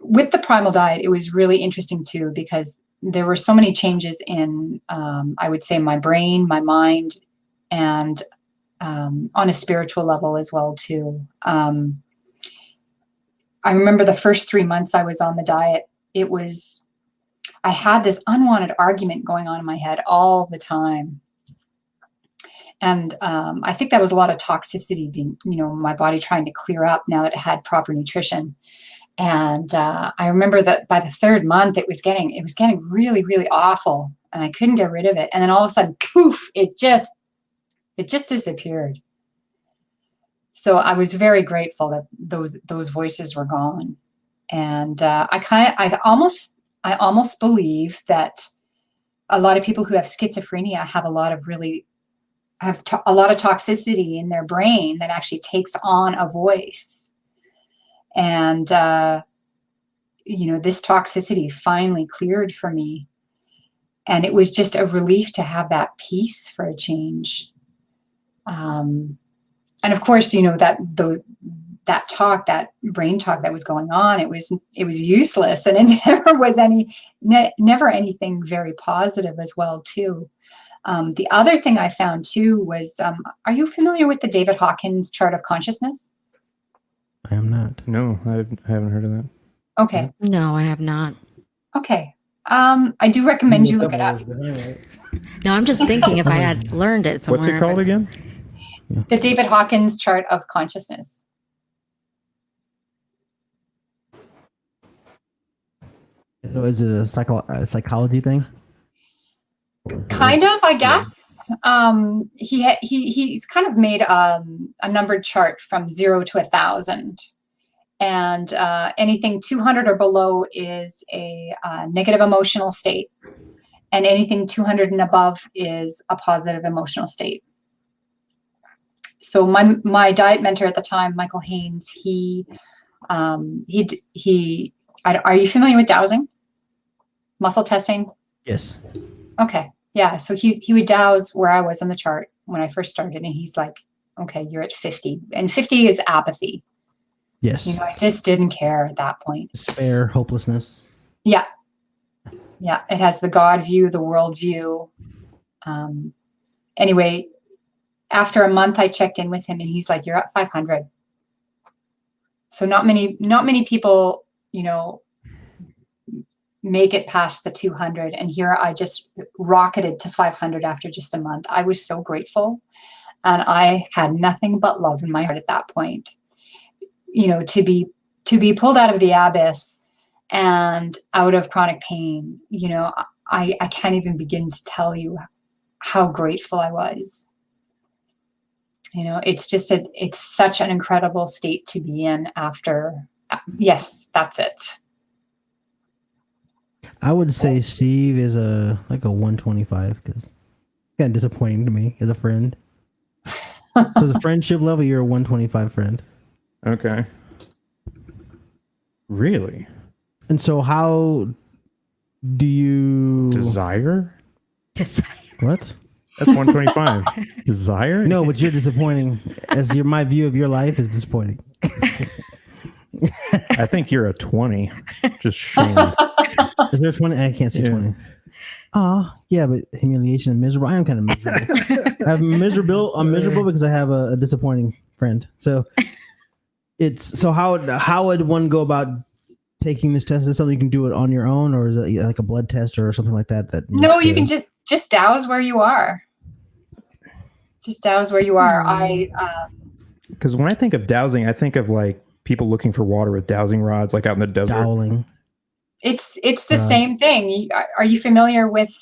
with the Primal diet, it was really interesting too, because there were so many changes in, I would say, my brain, my mind, and on a spiritual level as well too. I remember the first 3 months I was on the diet, I had this unwanted argument going on in my head all the time. And I think that was a lot of toxicity being, my body trying to clear up now that it had proper nutrition. And I remember that by the 3rd month, it was getting really, really awful, and I couldn't get rid of it. And then all of a sudden, poof, it just disappeared. So I was very grateful that those voices were gone. And I almost believe that a lot of people who have schizophrenia have a lot of a lot of toxicity in their brain that actually takes on a voice. And, this toxicity finally cleared for me. And it was just a relief to have that peace for a change. And of course, that brain talk that was going on, it was useless, and it never was never anything very positive as well too. The other thing I found too was, are you familiar with the David Hawkins chart of consciousness? I am not. No, I haven't heard of that. Okay. No, I have not. Okay. I do recommend you look it up. No, I'm just thinking if I had learned it somewhere. What's it called again? The David Hawkins chart of consciousness. So is it a psychology thing? Kind of, I guess. He's kind of made a numbered chart from 0 to 1,000, and anything 200 or below is a negative emotional state, and anything 200 and above is a positive emotional state. So my diet mentor at the time, Michael Haynes, are you familiar with dowsing? Muscle testing? Yes. Okay. Yeah. So he would douse where I was on the chart when I first started, and he's like, okay, you're at 50. And 50 is apathy. Yes. I just didn't care at that point. Despair, hopelessness. Yeah. Yeah. It has the God view, the world view. Anyway, after a month, I checked in with him, and he's like, you're at 500. So not many people, make it past the 200. And here I just rocketed to 500 after just a month. I was so grateful. And I had nothing but love in my heart at that point. To be pulled out of the abyss and out of chronic pain, I can't even begin to tell you how grateful I was. It's such an incredible state to be in after. Yes, that's it. I would say Steve is a 125 because kind of disappointing to me as a friend. So as a friendship level, you're a 125 friend. Okay. Really? And so how do you desire? What? That's 125. Desire? No, but you're disappointing. My view of your life is disappointing. I think you're a 20. Just shame. Is there a 20? I can't see 20. Oh, yeah, but humiliation and miserable. I am kind of miserable. I'm miserable because I have a disappointing friend. So how would one go about taking this test? Is it something you can do it on your own, or is it like a blood test or something like that? No, you can just douse where you are. Just douse where you are. Because when I think of dowsing, I think of like people looking for water with dowsing rods, like out in the desert. Dowling. It's the same thing. Are you familiar with?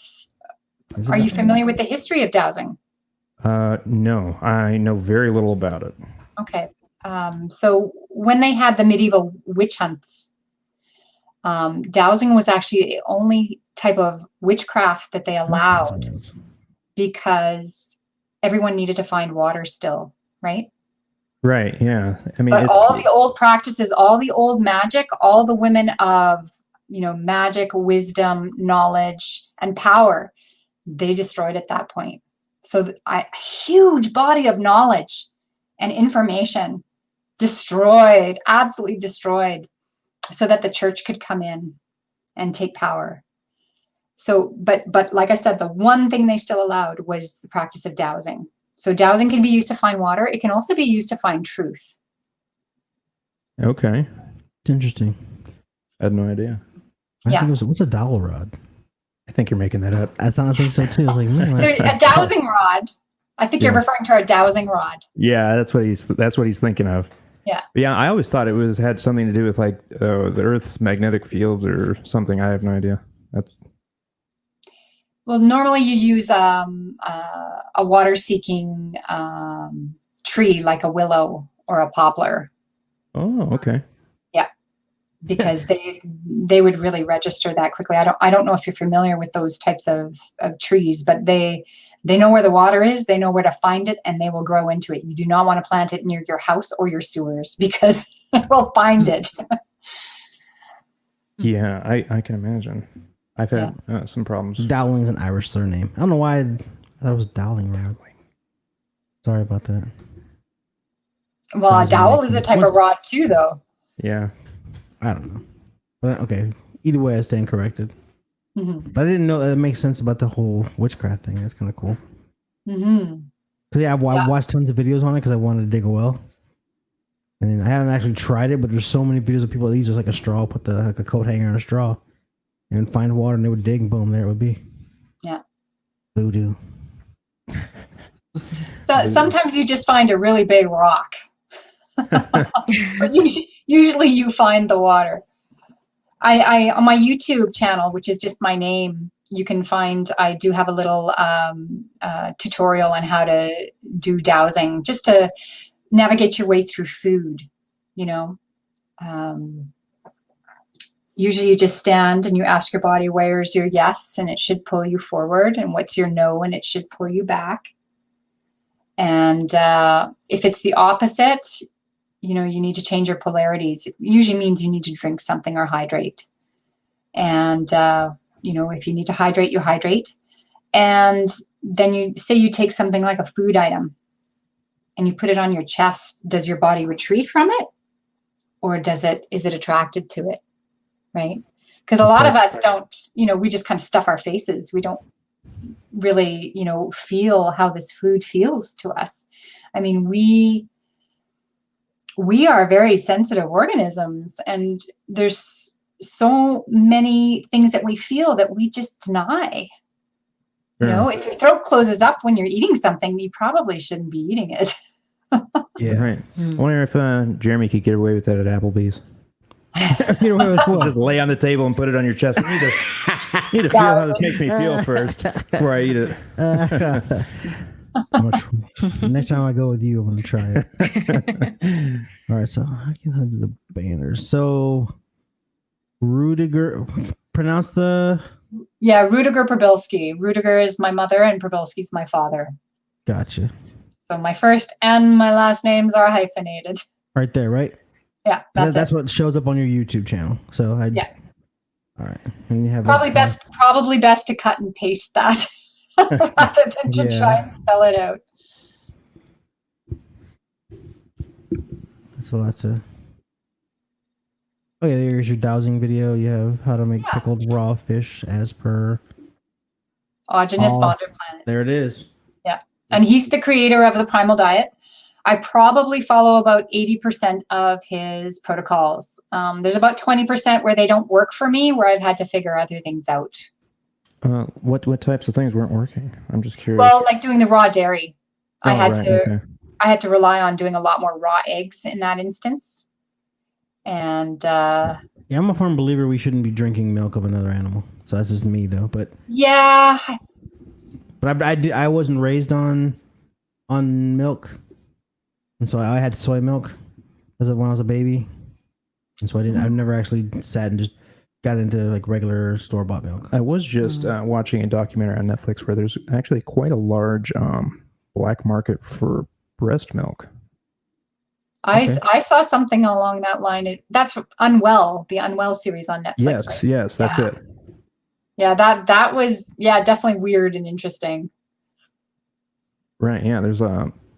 Are you familiar with the history of dowsing? No, I know very little about it. Okay. So when they had the medieval witch hunts, dowsing was actually the only type of witchcraft that they allowed because everyone needed to find water still, right? Right, yeah. I mean, but all the old practices, all the old magic, all the women of, magic, wisdom, knowledge, and power, they destroyed at that point. So a huge body of knowledge and information destroyed, absolutely destroyed, so that the church could come in and take power. So, but like I said, the one thing they still allowed was the practice of dowsing. So dowsing can be used to find water. It can also be used to find truth. Okay. It's interesting. I had no idea. What's a dowel rod? I think you're making that up. I think so too. I was like, man, a dowsing rod. I think you're referring to a dowsing rod. Yeah, that's what he's thinking of. Yeah. But yeah, I always thought it had something to do with like the Earth's magnetic fields or something. I have no idea. Well, normally you use a water-seeking tree like a willow or a poplar. Oh, okay. because they would really register that quickly. I don't know if you're familiar with those types of trees, but they know where the water is, they know where to find it, and they will grow into it. You do not want to plant it near your house or your sewers because it will find it. Yeah, I can imagine. I've had some problems. Dowling's an Irish surname. I don't know why I thought it was Dowling. Rod. Sorry about that. Well, a Dowsing dowel makes is a sense. type of rod too, though. Yeah. I don't know. But okay. Either way, I stand corrected. Mm-hmm. But I didn't know that makes sense about the whole witchcraft thing. That's kind of cool. Mm-hmm. Because I watched tons of videos on it because I wanted to dig a well. And then I haven't actually tried it, but there's so many videos of people that use just like a straw, put like a coat hanger on a straw, and find water, and they would dig, and boom, there it would be. Yeah. Voodoo. So sometimes you just find a really big rock. But usually you find the water. I on my YouTube channel, which is just my name, you can find, I do have a little tutorial on how to do dowsing, just to navigate your way through food, you know. Usually you just stand and you ask your body, where's your yes, and it should pull you forward, and what's your no, and it should pull you back. And if it's the opposite, you know, you need to change your polarities. It usually means you need to drink something or hydrate. And, you know, if you need to hydrate, you hydrate. And then you say you take something like a food item and you put it on your chest. Does your body retreat from it? Or is it attracted to it? Right? Because a lot of us don't, you know, we just kind of stuff our faces. We don't really, you know, feel how this food feels to us. I mean, we are very sensitive organisms, and there's so many things that we feel that we just deny. You know, if your throat closes up when you're eating something, you probably shouldn't be eating it. Yeah. Right. I wonder if Jeremy could get away with that at Applebee's. Just lay on the table and put it on your chest. You need to feel how this makes me feel first before I eat it. Next time I go with you, I'm going to try it. All right, so I can do the banners. So, Rudiger, pronounce the... Yeah, Rudiger-Prybylski. Rudiger is my mother and Prybylski is my father. Gotcha. So my first and my last names are hyphenated. Right there, right? Yeah, that's what shows up on your YouTube channel. So yeah. All right, and you have probably best to cut and paste that rather than to try and spell it out. That's a lot to. Oh yeah, there's your dowsing video. You have how to make pickled raw fish as per Aajonus Vonderplanitz. There it is. Yeah, and he's the creator of the Primal diet. I probably follow about 80% of his protocols. There's about 20% where they don't work for me, where I've had to figure other things out. What types of things weren't working? I'm just curious. Well, like doing the raw dairy, I had to rely on doing a lot more raw eggs in that instance. And yeah, I'm a firm believer we shouldn't be drinking milk of another animal. So that's just me, though. But yeah, but I wasn't raised on milk. And so I had soy milk when I was a baby. And so I've never actually sat and just got into like regular store-bought milk. I was just watching a documentary on Netflix where there's actually quite a large black market for breast milk. I saw something along that line. That's Unwell, the Unwell series on Netflix. Yes, right? Yes, that's it. Yeah, that was definitely weird and interesting. Right, yeah, there's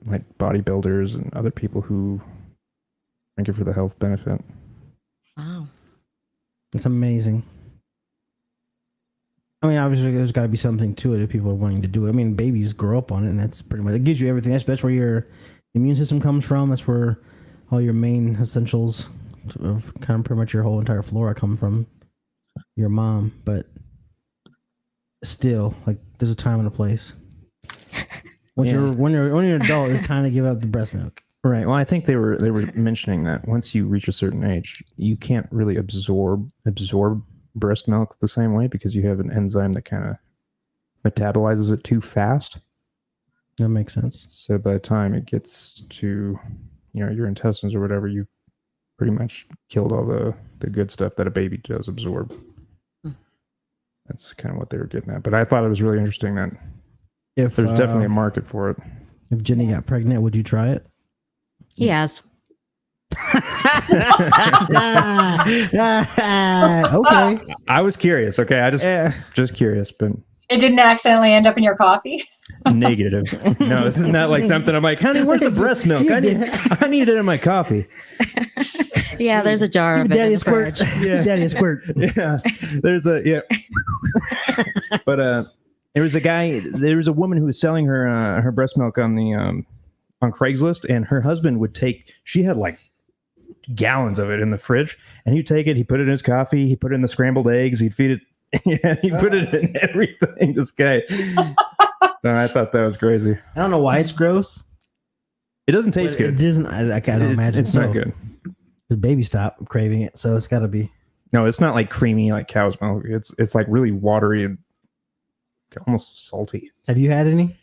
like bodybuilders and other people who drink it for the health benefit. Wow. It's amazing. I mean, obviously, there's got to be something to it if people are wanting to do it. I mean, babies grow up on it, and that's pretty much, it gives you everything. That's where your immune system comes from. That's where all your main essentials of kind of pretty much your whole entire flora come from your mom. But still, like, there's a time and a place. When you're an adult, it's time to give up the breast milk. Right. Well, I think they were mentioning that once you reach a certain age, you can't really absorb breast milk the same way because you have an enzyme that kind of metabolizes it too fast. That makes sense. So by the time it gets to, your intestines or whatever, you pretty much killed all the good stuff that a baby does absorb. That's kind of what they were getting at. But I thought it was really interesting that If there's definitely a market for it. if Jenny got pregnant, would you try it? Yes. Okay. I was curious. Okay, I just curious, but It didn't accidentally end up in your coffee. negative. No, this is not like something I'm like, honey, where's the breast milk? I need it in my coffee. Yeah, there's a jar of it in Daddy the squirt. fridge. Yeah. Daddy squirt. Yeah, but there was a woman who was selling her breast milk on the on Craigslist, and her husband she had like gallons of it in the fridge, and he'd take it, he put it in his coffee, he put it in the scrambled eggs, he'd feed it. Yeah, he put it in everything. This guy. So I thought that was crazy. I don't know why it's gross. It doesn't taste It good. doesn't. I can't imagine. It's not good. His baby stopped craving it, so it's got to be. No, it's not like creamy like cow's milk. It's like really watery and almost salty. Have you had any?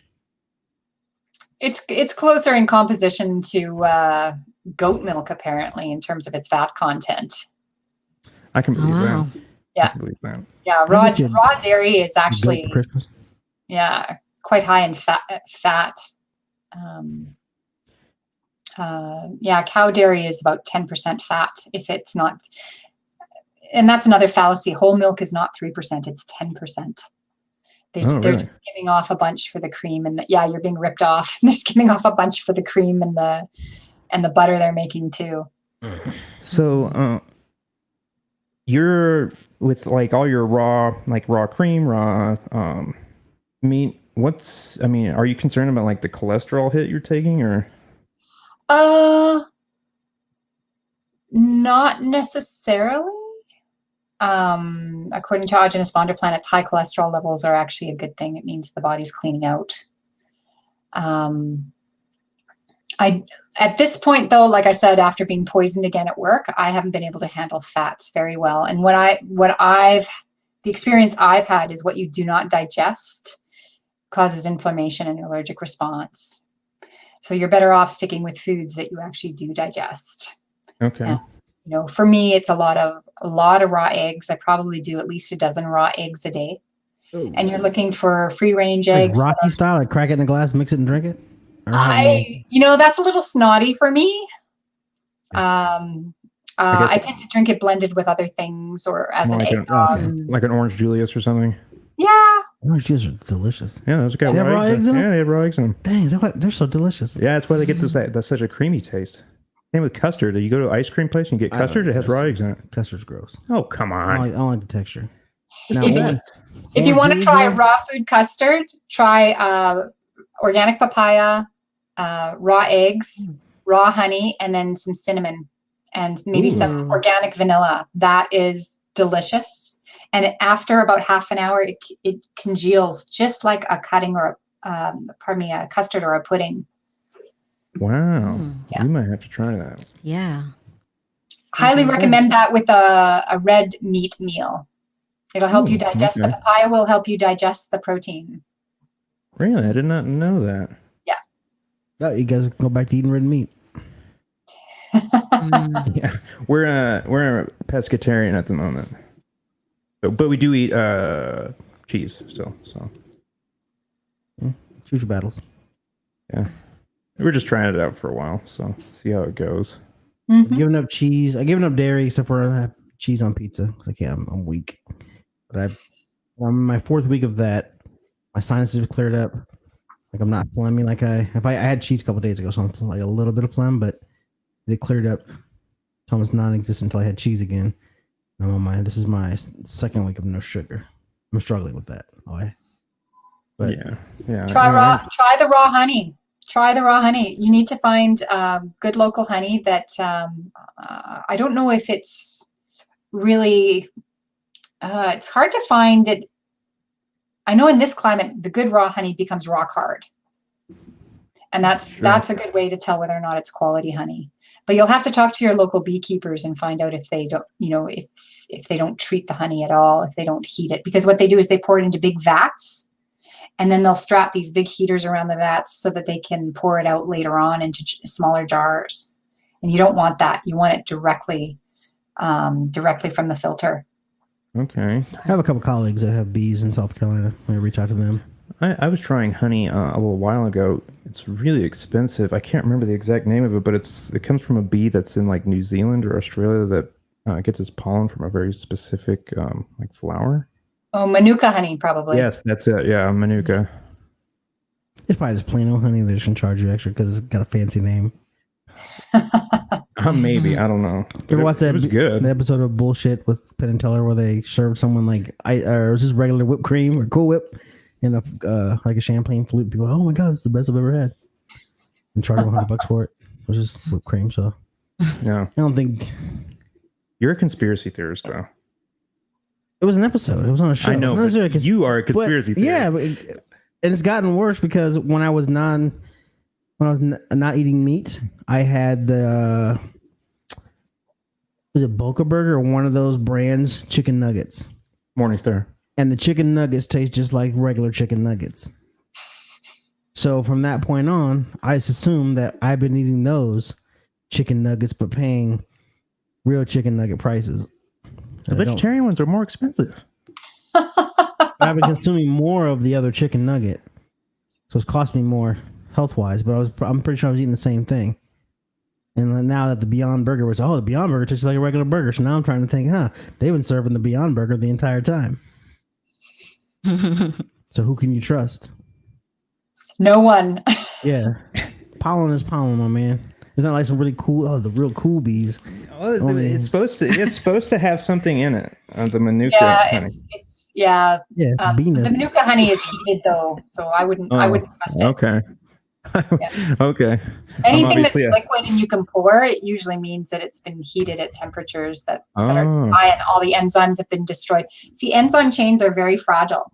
It's closer in composition to goat milk, apparently, in terms of its fat content. I can believe Wow. that. Yeah. I can believe that. Yeah, How much did- raw dairy is Goat actually for Christmas? quite high in fat. Cow dairy is about 10% fat if it's not, and that's another fallacy. Whole milk is not 3%; it's 10%. They're really? just giving off a bunch for the cream, and you're being ripped off. They're just giving off a bunch for the cream and the butter they're making too. So, you're with like all your raw cream, raw meat. Are you concerned about like the cholesterol hit you're taking, or? Not necessarily. According to Aajonus Vonderplanitz, high cholesterol levels are actually a good thing. It means the body's cleaning out. At this point, though, like I said, after being poisoned again at work, I haven't been able to handle fats very well. And the experience I've had is what you do not digest causes inflammation and allergic response. So you're better off sticking with foods that you actually do digest. Okay. For me, it's a lot of raw eggs. I probably do at least a dozen raw eggs a day. Ooh. And you're looking for free range Like eggs. Rocky style, like crack it in a glass, mix it, and drink it. Or how do That's a little snotty for me. I tend to drink it blended with other things or as More an like egg. like an orange Julius or something. Yeah. Orange juice are delicious. Yeah, those got They have raw eggs in them? Yeah, they have raw eggs in them. Dang, is that what? They're so delicious. Yeah, that's why they get that's such a creamy taste. Same with custard. You go to an ice cream place and you get I don't custard, it like has raw custard. eggs in it. Custard's gross. Oh, come on. I don't like the texture. Now, If you want to orange try juice, raw food custard, try organic papaya, raw eggs, raw honey, and then some cinnamon and maybe some organic vanilla. That is delicious. And after about half an hour, it congeals just like a cutting or a custard or a pudding. Wow. Yeah. You might have to try that. Yeah. Highly recommend that with a red meat meal. It'll help you digest. okay. The papaya will help you digest the protein. Really? I did not know that. Oh, you guys can go back to eating red meat. Yeah. We're a pescatarian at the moment. But we do eat cheese still, so Choose your battles. yeah. We're just trying it out for a while, so see how it goes. I've given up cheese. I've given up dairy except for I have cheese on pizza. It's like, yeah, I'm weak. But I'm in my 4th week of that. My sinuses have cleared up. Like I'm not phlegmy like I had cheese a couple days ago, so I'm like a little bit of phlegm, but it cleared up. It's almost non-existent until I had cheese again. And this is my 2nd week of no sugar. I'm struggling with that. But yeah. Try the raw honey. Try the raw honey. You need to find good local honey that I don't know if it's really. It's hard to find it. I know in this climate, the good raw honey becomes rock hard, and that's a good way to tell whether or not it's quality honey. But you'll have to talk to your local beekeepers and find out if they don't, if they don't treat the honey at all, if they don't heat it, because what they do is they pour it into big vats. And then they'll strap these big heaters around the vats so that they can pour it out later on into smaller jars. And you don't want that. You want it directly from the filter. Okay. I have a couple colleagues that have bees in South Carolina. I reach out to them. I was trying honey a little while ago. It's really expensive. I can't remember the exact name of it, but it comes from a bee that's in like New Zealand or Australia that gets its pollen from a very specific like flower. Oh, Manuka honey, probably. Yes, that's it. Yeah, Manuka. It's probably just plain old honey. They're just gonna charge you extra because it's got a fancy name. Maybe, I don't know. You ever watch that? It was good. The episode of Bullshit with Penn and Teller where they served someone like or it was just regular whipped cream or Cool Whip in a like a champagne flute. People, oh my god, it's the best I've ever had, and charge them $100 for it. It was just whipped cream. So Yeah, I don't think you're a conspiracy theorist, though. it was an episode. It was on a show. I know. Not necessarily But you are a conspiracy theorist. Yeah, and it's gotten worse because when I was not eating meat, I had the was it Boca Burger or one of those brands chicken nuggets, Morningstar. and the chicken nuggets taste just like regular chicken nuggets. So from that point on, I just assumed that I've been eating those chicken nuggets, but paying real chicken nugget prices. The vegetarian ones are more expensive. I've been consuming more of the other chicken nugget, so it's cost me more health wise. But I'm pretty sure I was eating the same thing. And then now that the Beyond Burger was, the Beyond Burger tastes like a regular burger. So now I'm trying to think, they've been serving the Beyond Burger the entire time. So who can you trust? No one. Yeah, pollen is pollen, my man. It's not like some really cool. The real cool bees. It's supposed to have something in it. The Manuka honey. Yeah, bee the nest. Manuka honey is heated though, so I wouldn't trust it. Okay. Yeah. Okay. Anything that's obviously liquid and you can pour, it usually means that it's been heated at temperatures that are high and all the enzymes have been destroyed. See, enzyme chains are very fragile.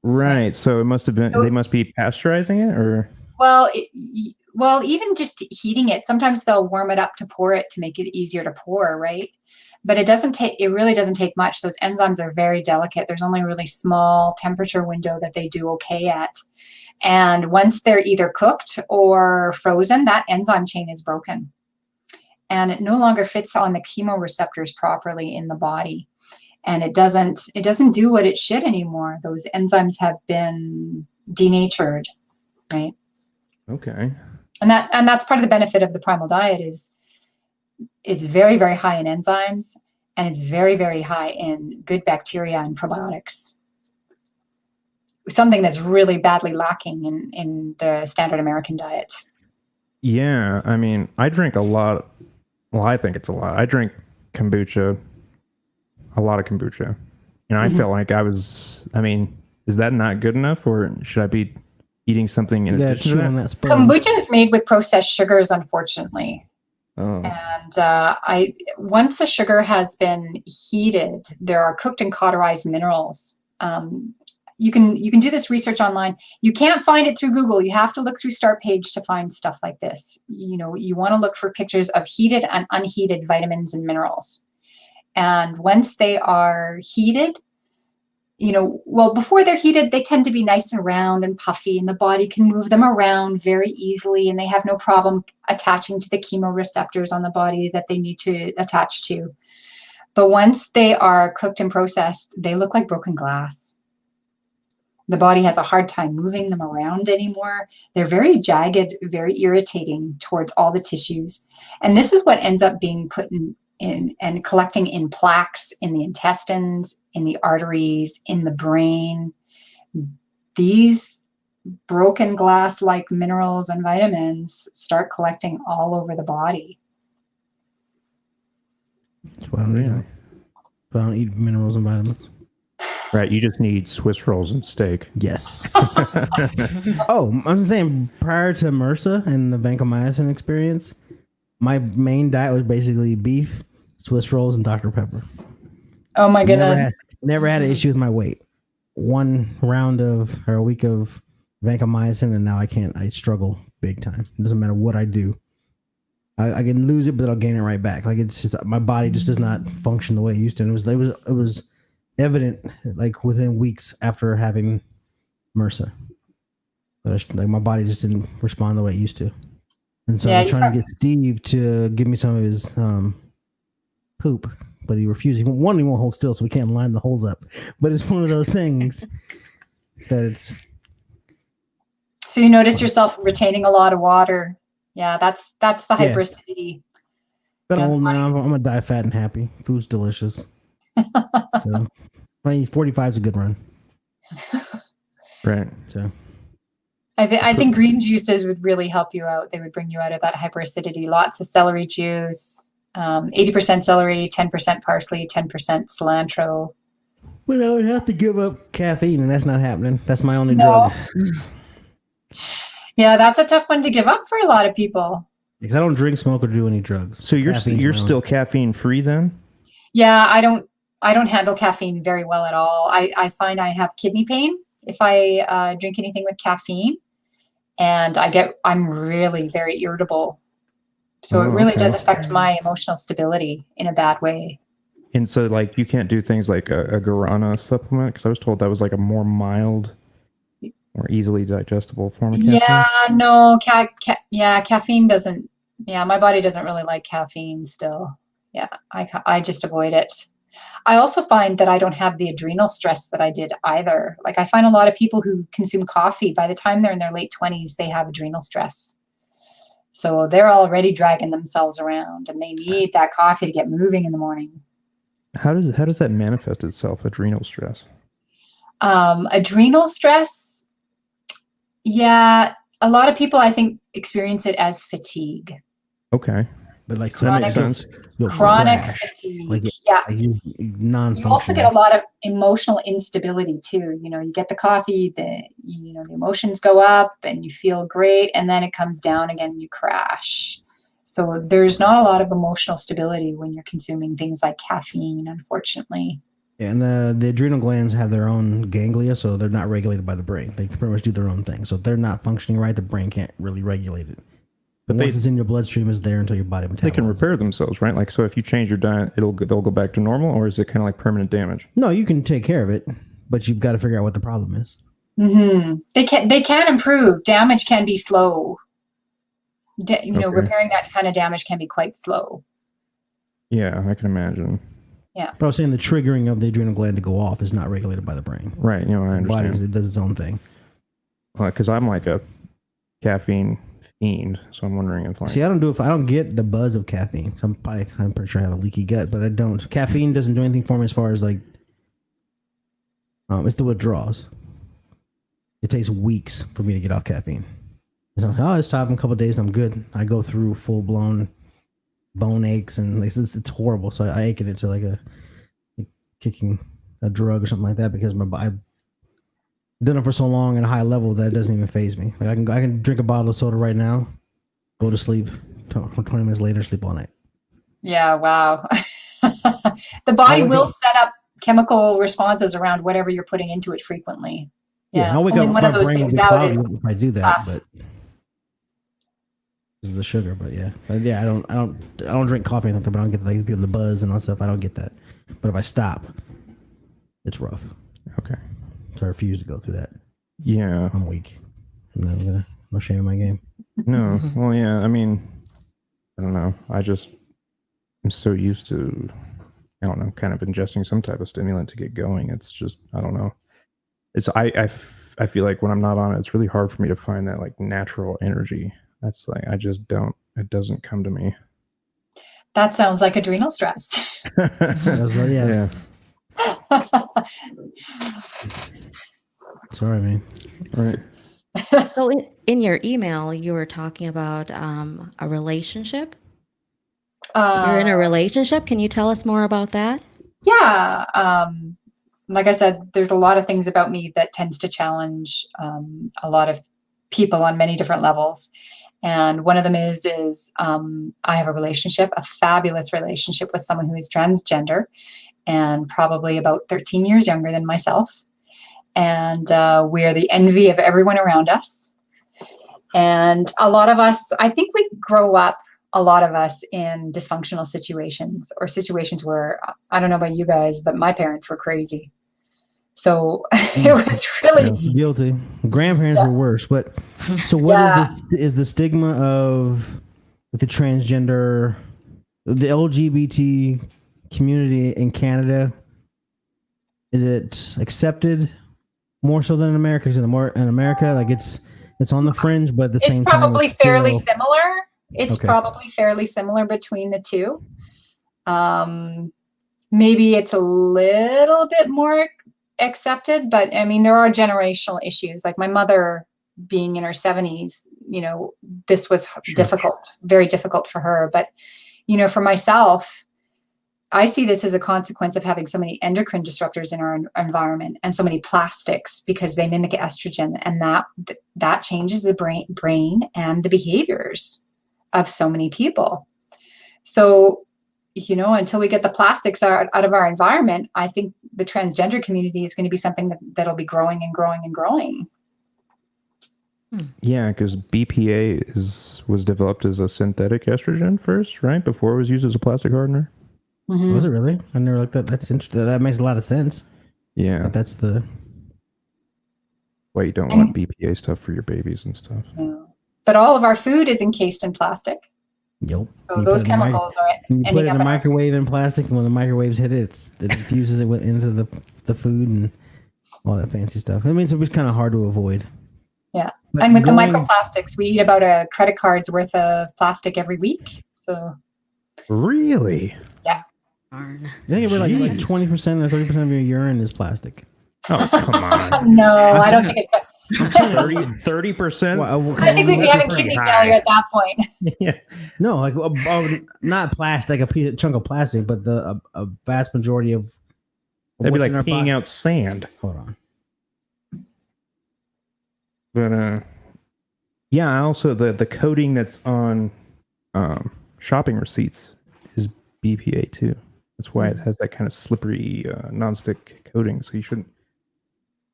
Right. So it must have been. They must be pasteurizing it, or. Well, even just heating it, sometimes they'll warm it up to pour it to make it easier to pour, right? But it really doesn't take much. Those enzymes are very delicate. There's only a really small temperature window that they do okay at. And once they're either cooked or frozen, that enzyme chain is broken. And it no longer fits on the chemoreceptors properly in the body. And it doesn't do what it should anymore. Those enzymes have been denatured, right? Okay. And that's part of the benefit of the Primal diet is it's very, very high in enzymes and it's very, very high in good bacteria and probiotics. Something that's really badly lacking in the standard American diet. Yeah, I mean, I drink a lot. Well, I think it's a lot. I drink kombucha, a lot of kombucha. I felt like is that not good enough, or should I be eating something in addition to that? Kombucha is made with processed sugars, unfortunately. Oh. And once a sugar has been heated, there are cooked and cauterized minerals. You can do this research online. You can't find it through Google. You have to look through Start Page to find stuff like this. You want to look for pictures of heated and unheated vitamins and minerals. And once they are heated, before they're heated, they tend to be nice and round and puffy, and the body can move them around very easily, and they have no problem attaching to the chemoreceptors on the body that they need to attach to. But once they are cooked and processed, they look like broken glass. The body has a hard time moving them around anymore. They're very jagged, very irritating towards all the tissues. And this is what ends up being put in and collecting in plaques in the intestines, in the arteries, in the brain. These broken glass-like minerals and vitamins start collecting all over the body. That's why I don't eat them. But I don't eat minerals and vitamins. Right, you just need Swiss rolls and steak. Yes. I'm saying prior to MRSA and the vancomycin experience, my main diet was basically beef, Swiss rolls, and Dr. Pepper. Oh my goodness. Never had an issue with my weight. One round or a week of vancomycin, and now I struggle big time. It doesn't matter what I do. I can lose it, but I'll gain it right back. Like, it's just, my body just does not function the way it used to. And it was evident like within weeks after having MRSA. But my body just didn't respond the way it used to. And so Yeah, I'm trying to get Steve to give me some of his poop, but he refused. He won't hold still, so we can't line the holes up. But it's one of those things that it's. So you notice yourself retaining a lot of water. Yeah, that's the Yeah. hyperacidity. Been Yeah, old now. I'm gonna die fat and happy. Food's delicious. So, 45 is a good run. Right. So, I think green juices would really help you out. They would bring you out of that hyperacidity. Lots of celery juice, 80% celery, 10% parsley, 10% cilantro. but I would have to give up caffeine, and that's not happening. That's my only No. drug. Yeah, that's a tough one to give up for a lot of people. Because I don't drink, smoke, or do any drugs. So you're Caffeine's my still only- caffeine free then? Yeah, I don't handle caffeine very well at all. I find I have kidney pain if I drink anything with caffeine, and I'm really very irritable. So it really does affect my emotional stability in a bad way. And so, like, you can't do things like a guarana supplement? Because I was told that was like a more mild, more easily digestible form of caffeine. Yeah, no, caffeine doesn't. Yeah, my body doesn't really like caffeine still. Yeah, I just avoid it. I also find that I don't have the adrenal stress that I did either. Like, I find a lot of people who consume coffee, by the time they're in their late 20s, they have adrenal stress. So they're already dragging themselves around, and they need that coffee to get moving in the morning. How does that manifest itself, adrenal stress? Adrenal stress, yeah, a lot of people, I think, experience it as fatigue. Okay. But like, So that makes sense. Chronic crash. fatigue. Like, Yeah. Like you You also get a lot of emotional instability too. You know, you get the coffee, the emotions go up and you feel great, and then it comes down again and you crash. So there's not a lot of emotional stability when you're consuming things like caffeine, unfortunately. And the adrenal glands have their own ganglia, so they're not regulated by the brain. They can pretty much do their own thing. So if they're not functioning right, the brain can't really regulate it. But once it's in your bloodstream, it's there until your body metabolizes. They can repair themselves, right? Like, so if you change your diet, they'll go back to normal, or is it kind of like permanent damage? No, you can take care of it, but you've got to figure out what the problem is. Mm-hmm. They can improve. Damage can be slow. Repairing that kind of damage can be quite slow. Yeah, I can imagine. Yeah. But I was saying the triggering of the adrenal gland to go off is not regulated by the brain. Right. I understand. The body, it does its own thing. Because I'm like a caffeine fiend, so I'm wondering if like. See, I don't get the buzz of caffeine. So I'm pretty sure I have a leaky gut, but I don't. Caffeine doesn't do anything for me as far as like. It's the withdrawals. It takes weeks for me to get off caffeine. It's not like, I stop in a couple of days and I'm good. I go through full blown bone aches and like it's horrible. So I ache it into like kicking a drug or something like that because I've done it for so long at a high level that it doesn't even faze me. Like I can drink a bottle of soda right now, go to sleep, 20 minutes later, sleep all night. Yeah, wow. The body will set up chemical responses around whatever you're putting into it frequently. Yeah, I'll wake only up, one my of those brain will things be out cloudy is if I do that, but because of the sugar. But yeah, I don't drink coffee or anything, but I don't get like the buzz and all that stuff. I don't get that. But if I stop, it's rough. Okay. So I refuse to go through that. Yeah. I'm weak. No shame in my game. No. Well, yeah. I mean, I don't know. I'm so used to, I don't know, kind of ingesting some type of stimulant to get going. It's just, I don't know. I feel like when I'm not on it, it's really hard for me to find that like natural energy. That's like, I just don't, it doesn't come to me. That sounds like adrenal stress. Yeah. Sorry, man. Right. So in your email, you were talking about a relationship. You're in a relationship. Can you tell us more about that? Yeah. Like I said, there's a lot of things about me that tends to challenge a lot of people on many different levels. And one of them is I have a fabulous relationship with someone who is transgender and probably about 13 years younger than myself. And we are the envy of everyone around us. And a lot of us, I think we grow up, a lot of us, in dysfunctional situations or situations where, I don't know about you guys, but my parents were crazy. So it was really guilty. Grandparents were worse, but so what is the stigma of the transgender, the LGBT community in Canada? Is it accepted more so than in America? Is it more in America, like it's on the fringe, but at the same time, probably it's fairly still... similar. It's probably fairly similar between the two. Maybe it's a little bit more accepted, but I mean, there are generational issues. Like my mother being in her 70s, you know, this was difficult, very difficult for her. But, you know, for myself, I see this as a consequence of having so many endocrine disruptors in our environment and so many plastics, because they mimic estrogen, and that changes the brain and the behaviors of so many people. So, you know, until we get the plastics out of our environment, I think the transgender community is going to be something that'll be growing and growing and growing. Yeah, because BPA was developed as a synthetic estrogen first, right? Before it was used as a plastic hardener. Mm-hmm. Was it really? I never looked at that. That's interesting. That makes a lot of sense. Yeah. But that's the... Why you don't want BPA stuff for your babies and stuff. Yeah. But all of our food is encased in plastic. Yep. So those chemicals are you ending put it in up the microwave in plastic, and when the microwaves hit it, it infuses it into the food and all that fancy stuff. I mean, so it was kind of hard to avoid. Yeah. But and with the microplastics, we eat about a credit card's worth of plastic every week. So really? Yeah. Darn. I think it was like 20% or 30% of your urine is plastic. Oh, come on. No, I don't think it's 30%? Well, I think we'd be having kidney failure at that point. Yeah. No, like not plastic, like a chunk of plastic, but a vast majority of that'd be like peeing peeing out sand. Hold on. But yeah, also the coating that's on shopping receipts is BPA too. That's why it has that kind of slippery nonstick coating, so you shouldn't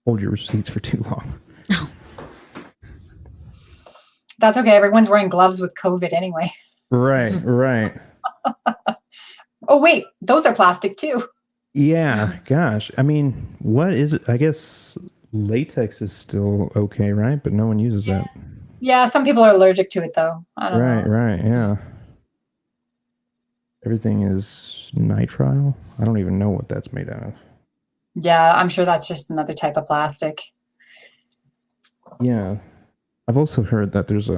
hold your receipts for too long. That's okay. Everyone's wearing gloves with COVID anyway. Right. Oh, wait. Those are plastic too. Yeah, gosh. I mean, what is it? I guess latex is still okay, right? But no one uses that. Yeah, some people are allergic to it though. I don't know. Right, yeah. Everything is nitrile. I don't even know what that's made out of. Yeah, I'm sure that's just another type of plastic. Yeah. I've also heard that there's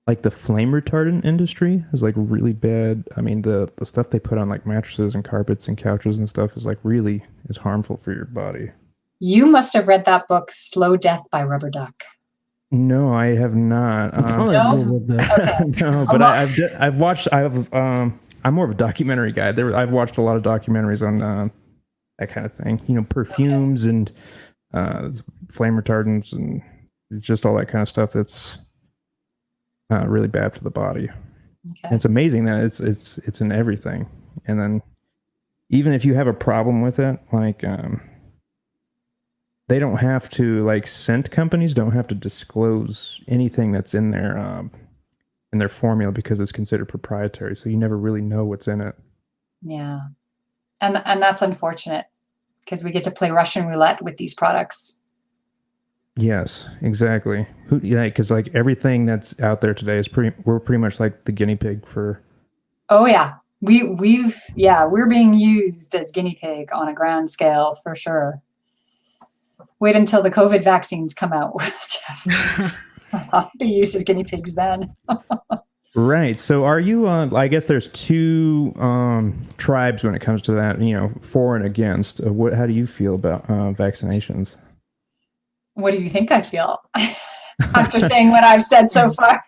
like the flame retardant industry is like really bad. I mean, the stuff they put on like mattresses and carpets and couches and stuff is like really is harmful for your body. You must have read that book, Slow Death by Rubber Duck. No, I have not. No? Okay. No, but I've watched. I'm more of a documentary guy. I've watched a lot of documentaries on that kind of thing. You know, perfumes and flame retardants and just all that kind of stuff. That's really bad for the body. Okay. And it's amazing that it's in everything. And then even if you have a problem with it, like they don't have to, like, scent companies don't have to disclose anything that's in their formula because it's considered proprietary. So you never really know what's in it. Yeah. And that's unfortunate because we get to play Russian roulette with these products. Yes, exactly. Because like everything that's out there today is we're pretty much like the guinea pig for. Oh yeah, we're being used as guinea pig on a grand scale for sure. Wait until the COVID vaccines come out. I'll be used as guinea pigs then. Right. So are you I guess there's two tribes when it comes to that, you know, for and against. How do you feel about vaccinations? What do you think I feel after saying what I've said so far?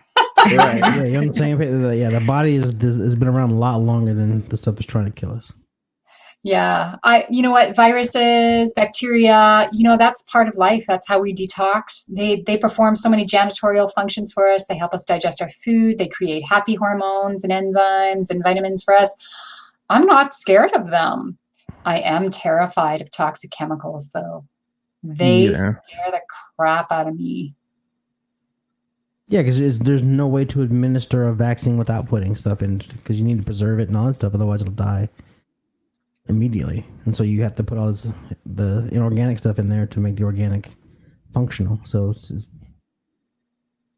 Right. Yeah, you're on the same page. Yeah, the body has been around a lot longer than the stuff that's trying to kill us. Yeah. You know what? Viruses, bacteria, you know, that's part of life. That's how we detox. They perform so many janitorial functions for us. They help us digest our food. They create happy hormones and enzymes and vitamins for us. I'm not scared of them. I am terrified of toxic chemicals, though. They scare the crap out of me. Yeah, because there's no way to administer a vaccine without putting stuff in, because you need to preserve it and all that stuff. Otherwise, it'll die. immediately, and so you have to put all the inorganic stuff in there to make the organic functional. So it's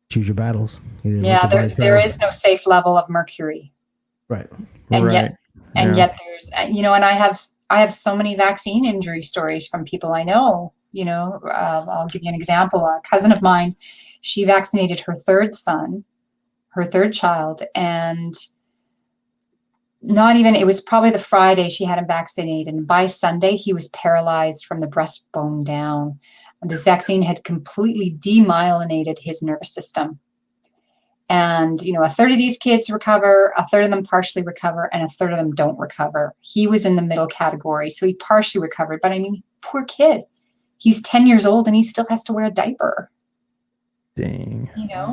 choose your battles. Either Yeah, there is no safe level of mercury. Right. And Right. yet there's, and I have so many vaccine injury stories from people I know. I'll give you an example. A cousin of mine, she vaccinated her third child, and it was probably the Friday she had him vaccinated, and by Sunday he was paralyzed from the breastbone down. And this vaccine had completely demyelinated his nervous system. And, a third of these kids recover, a third of them partially recover, and a third of them don't recover. He was in the middle category, so he partially recovered. But poor kid. He's 10 years old and he still has to wear a diaper. Dang.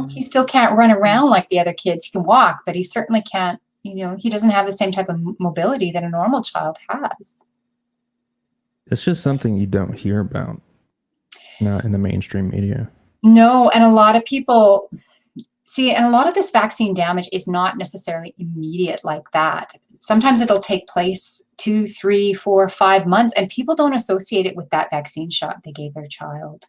He still can't run around like the other kids. He can walk, but he certainly can't, he doesn't have the same type of mobility that a normal child has. It's just something you don't hear about, not in the mainstream media. No, and a lot of people... See, and a lot of this vaccine damage is not necessarily immediate like that. Sometimes it'll take place 2, 3, 4, 5 months, and people don't associate it with that vaccine shot they gave their child.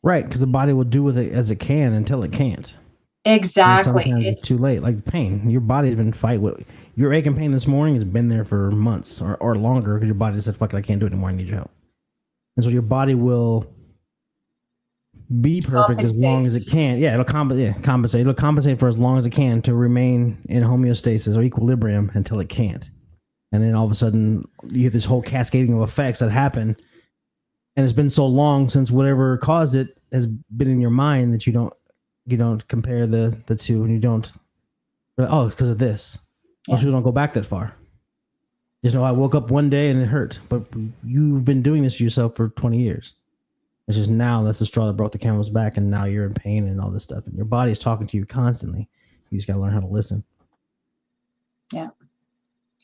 Right, because the body will do with it as it can until it can't. Exactly. Sometimes it's too late. Like the pain, your body's been fighting with your ache and pain this morning has been there for months or longer because your body said, "Fuck it, I can't do it anymore. I need your help." And so your body will be perfect as long as it can. Yeah, it'll compensate. It'll compensate for as long as it can to remain in homeostasis or equilibrium until it can't. And then all of a sudden, you get this whole cascading of effects that happen. And it's been so long since whatever caused it has been in your mind that you don't compare the two, and you don't. Oh, it's because of this. Most people don't go back that far. I woke up one day and it hurt, but you've been doing this to yourself for 20 years. It's just now that's the straw that broke the camel's back, and now you're in pain and all this stuff, and your body is talking to you constantly. You just got to learn how to listen. Yeah.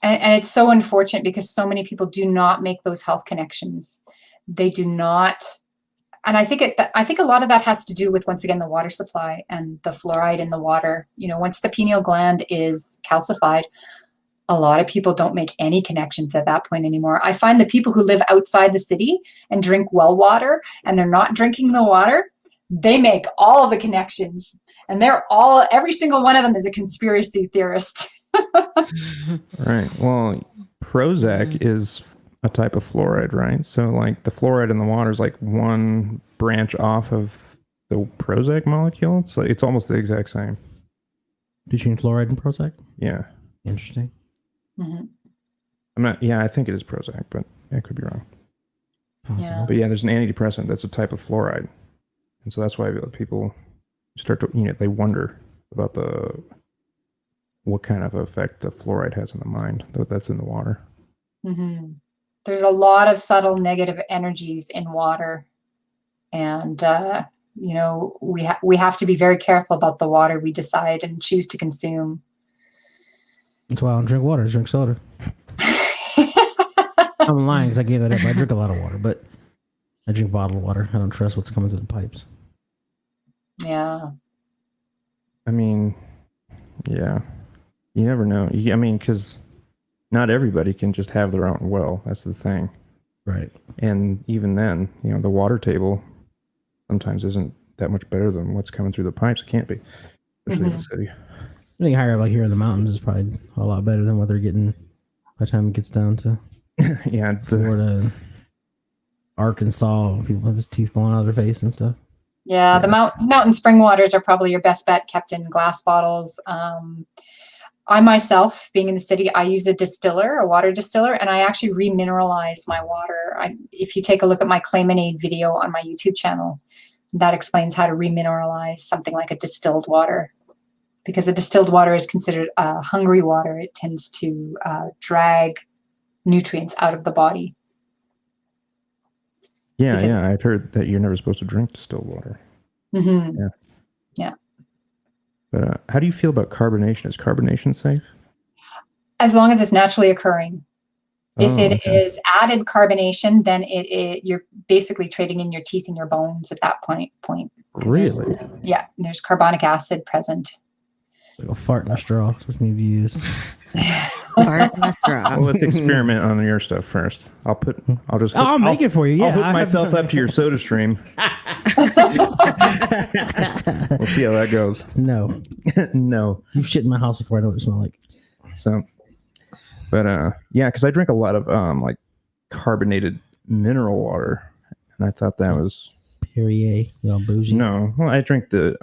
And it's so unfortunate because so many people do not make those health connections. They do not. And I think a lot of that has to do with, once again, the water supply and the fluoride in the water. Once the pineal gland is calcified, a lot of people don't make any connections at that point anymore. I find the people who live outside the city and drink well water and they're not drinking the water, they make all the connections, and every single one of them is a conspiracy theorist. Right. Well, Prozac is a type of fluoride, right? So like the fluoride in the water is like one branch off of the Prozac molecule. So it's almost the exact same. Between fluoride and Prozac? Yeah. Interesting. Mm-hmm. I think it is Prozac, but I could be wrong. Yeah. But yeah, there's an antidepressant that's a type of fluoride. And so that's why people start to, they wonder about what kind of effect the fluoride has on the mind that's in the water. Mm-hmm. There's a lot of subtle negative energies in water. And, we have to be very careful about the water we decide and choose to consume. That's why I don't drink water. I drink soda. I'm lying because I gave that up. I drink a lot of water, but I drink bottled water. I don't trust what's coming through the pipes. Yeah. Yeah. You never know. Because not everybody can just have their own well. That's the thing. Right. And even then, the water table sometimes isn't that much better than what's coming through the pipes. It can't be, especially in the city. I think higher up, like here in the mountains, is probably a lot better than what they're getting by the time it gets down to Florida, Arkansas. People have just teeth falling out of their face and stuff. Yeah, the mountain spring waters are probably your best bet, kept in glass bottles. I myself, being in the city, I use a water distiller, and I actually remineralize my water. If you take a look at my Claiminade video on my YouTube channel, that explains how to remineralize something like a distilled water. Because a distilled water is considered hungry water. It tends to drag nutrients out of the body. Yeah, I'd heard that you're never supposed to drink distilled water. Mm-hmm. Yeah. But how do you feel about carbonation? Is carbonation safe? As long as it's naturally occurring. If it is added carbonation, then you're basically trading in your teeth and your bones at that point. Really? There's carbonic acid present. Like a fart in a straw. That's what you need to use. Fart in a straw. Well, let's experiment on your stuff first. I'll make it for you. Yeah, I'll hook I have myself no- up to your soda stream. We'll see how that goes. No, No. you've shit in my house before. I know what it smells like. So, but yeah, because I drink a lot of like carbonated mineral water, and I thought that was Perrier, bougie. no. Well, I drink the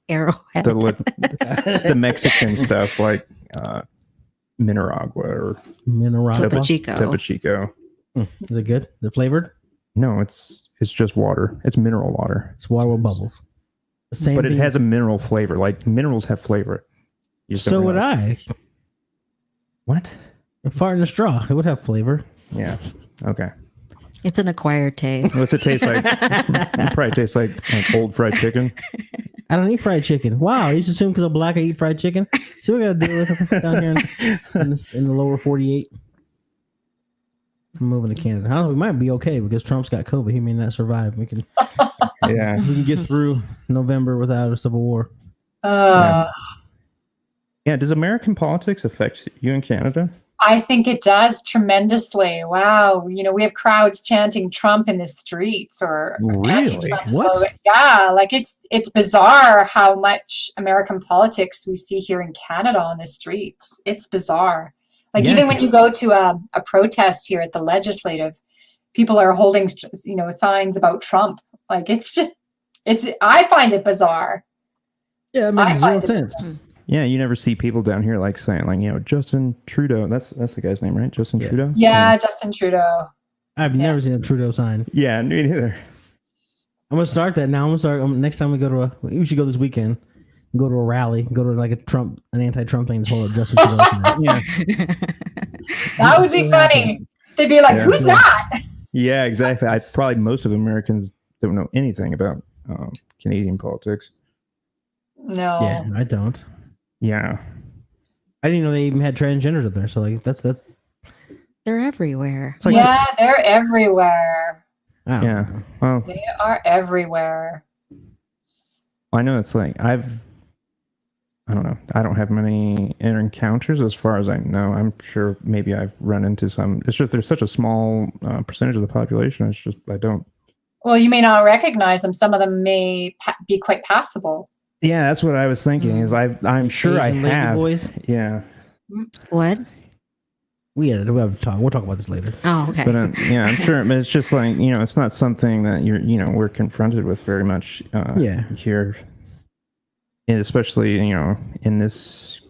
Arrowhead. the Mexican stuff like Mineragua or Mineral. Topo Chico. Topo Chico. Is it good? Is it flavored? No, it's just water. It's mineral water. It's water with bubbles. The same But it thing- has a mineral flavor. Like minerals have flavor. You just So don't would realize. I. What? A fart in a straw. It would have flavor. Yeah. Okay. It's an acquired taste. What's it taste like? It probably tastes like old fried chicken. I don't eat fried chicken. Wow, you just assume because I'm black I eat fried chicken? See what we got to deal with down here in the lower 48. I'm moving to Canada. I don't know. We might be okay because Trump's got COVID. He may not survive. We can get through November without a civil war. Yeah. Does American politics affect you in Canada? I think it does tremendously. Wow. We have crowds chanting Trump in the streets or Really? anti-Trump What? slogan. Yeah, like it's bizarre how much American politics we see here in Canada on the streets. It's bizarre. Like Yeah. even when you go to a protest here at the legislative, people are holding signs about Trump. Like I find it bizarre. Yeah, it I makes find zero it sense. Yeah, you never see people down here like saying like Justin Trudeau. That's the guy's name, right? Justin Yeah. Trudeau. Yeah, Justin Trudeau. I've never seen a Trudeau sign. Yeah, me neither. I'm gonna start that now. I'm gonna start next time we go to we should go this weekend. Go to a rally. Go to like an anti-Trump thing. And hold up Justin Trudeau sign. Yeah, That would be funny. They'd be like, Yeah. "Who's that?" Yeah, exactly. Probably most of Americans don't know anything about Canadian politics. No. yeah, I don't. Yeah. I didn't know they even had transgenders up there. So like that's They're everywhere. it's like Yeah, they're everywhere. I don't Yeah. know. Well, They are everywhere. I know it's like I don't know. I don't have many encounters as far as I know. I'm sure maybe I've run into some. It's just there's such a small percentage of the population. It's just I don't. Well, you may not recognize them. Some of them may be quite passable. Yeah, that's what I was thinking. Is I'm sure I Asian lady have. boys. Yeah, What? We'll have to talk. We'll talk about this later. Oh, okay. but yeah, I'm sure. But it's just like it's not something that we're confronted with very much. Here, and especially in this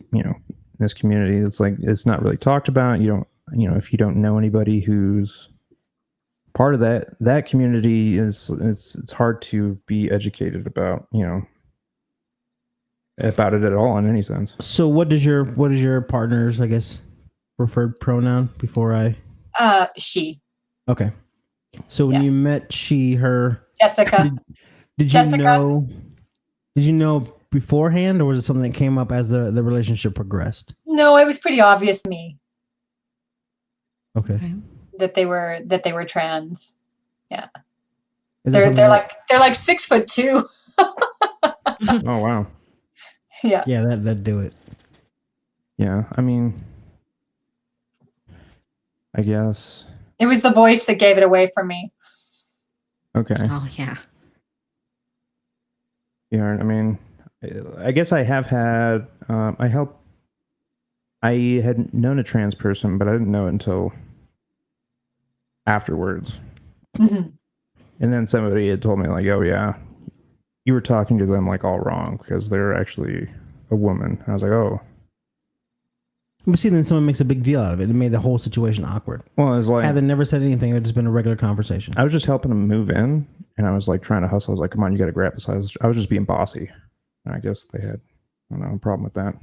this community, it's like it's not really talked about. You don't if you don't know anybody who's part of that community, it's hard to be educated about about it at all in any sense. So what is your partner's, I guess, preferred pronoun before I? She. Okay. So when you met her, Jessica. did you Jessica. know? Did you know beforehand, or was it something that came up as the relationship progressed? No, it was pretty obvious to me Okay. that they were trans. Yeah. Is it They're something like 6'2". Oh wow. Yeah. yeah, that'd do it. Yeah, I mean, I guess. It was the voice that gave it away for me. Okay. Oh, yeah. Yeah, I mean, I guess I have had. I had known a trans person, but I didn't know it until afterwards. Mhm. And then somebody had told me, like, "Oh yeah, you were talking to them like all wrong because they're actually a woman." And I was like, "Oh." But see, then someone makes a big deal out of it. It made the whole situation awkward. Well, it was like Had they never said anything, it would just been a regular conversation. I was just helping them move in, and I was like trying to hustle. I was like, "Come on, you got to grab this." I was just being bossy. And I guess they had, I don't know, a problem with that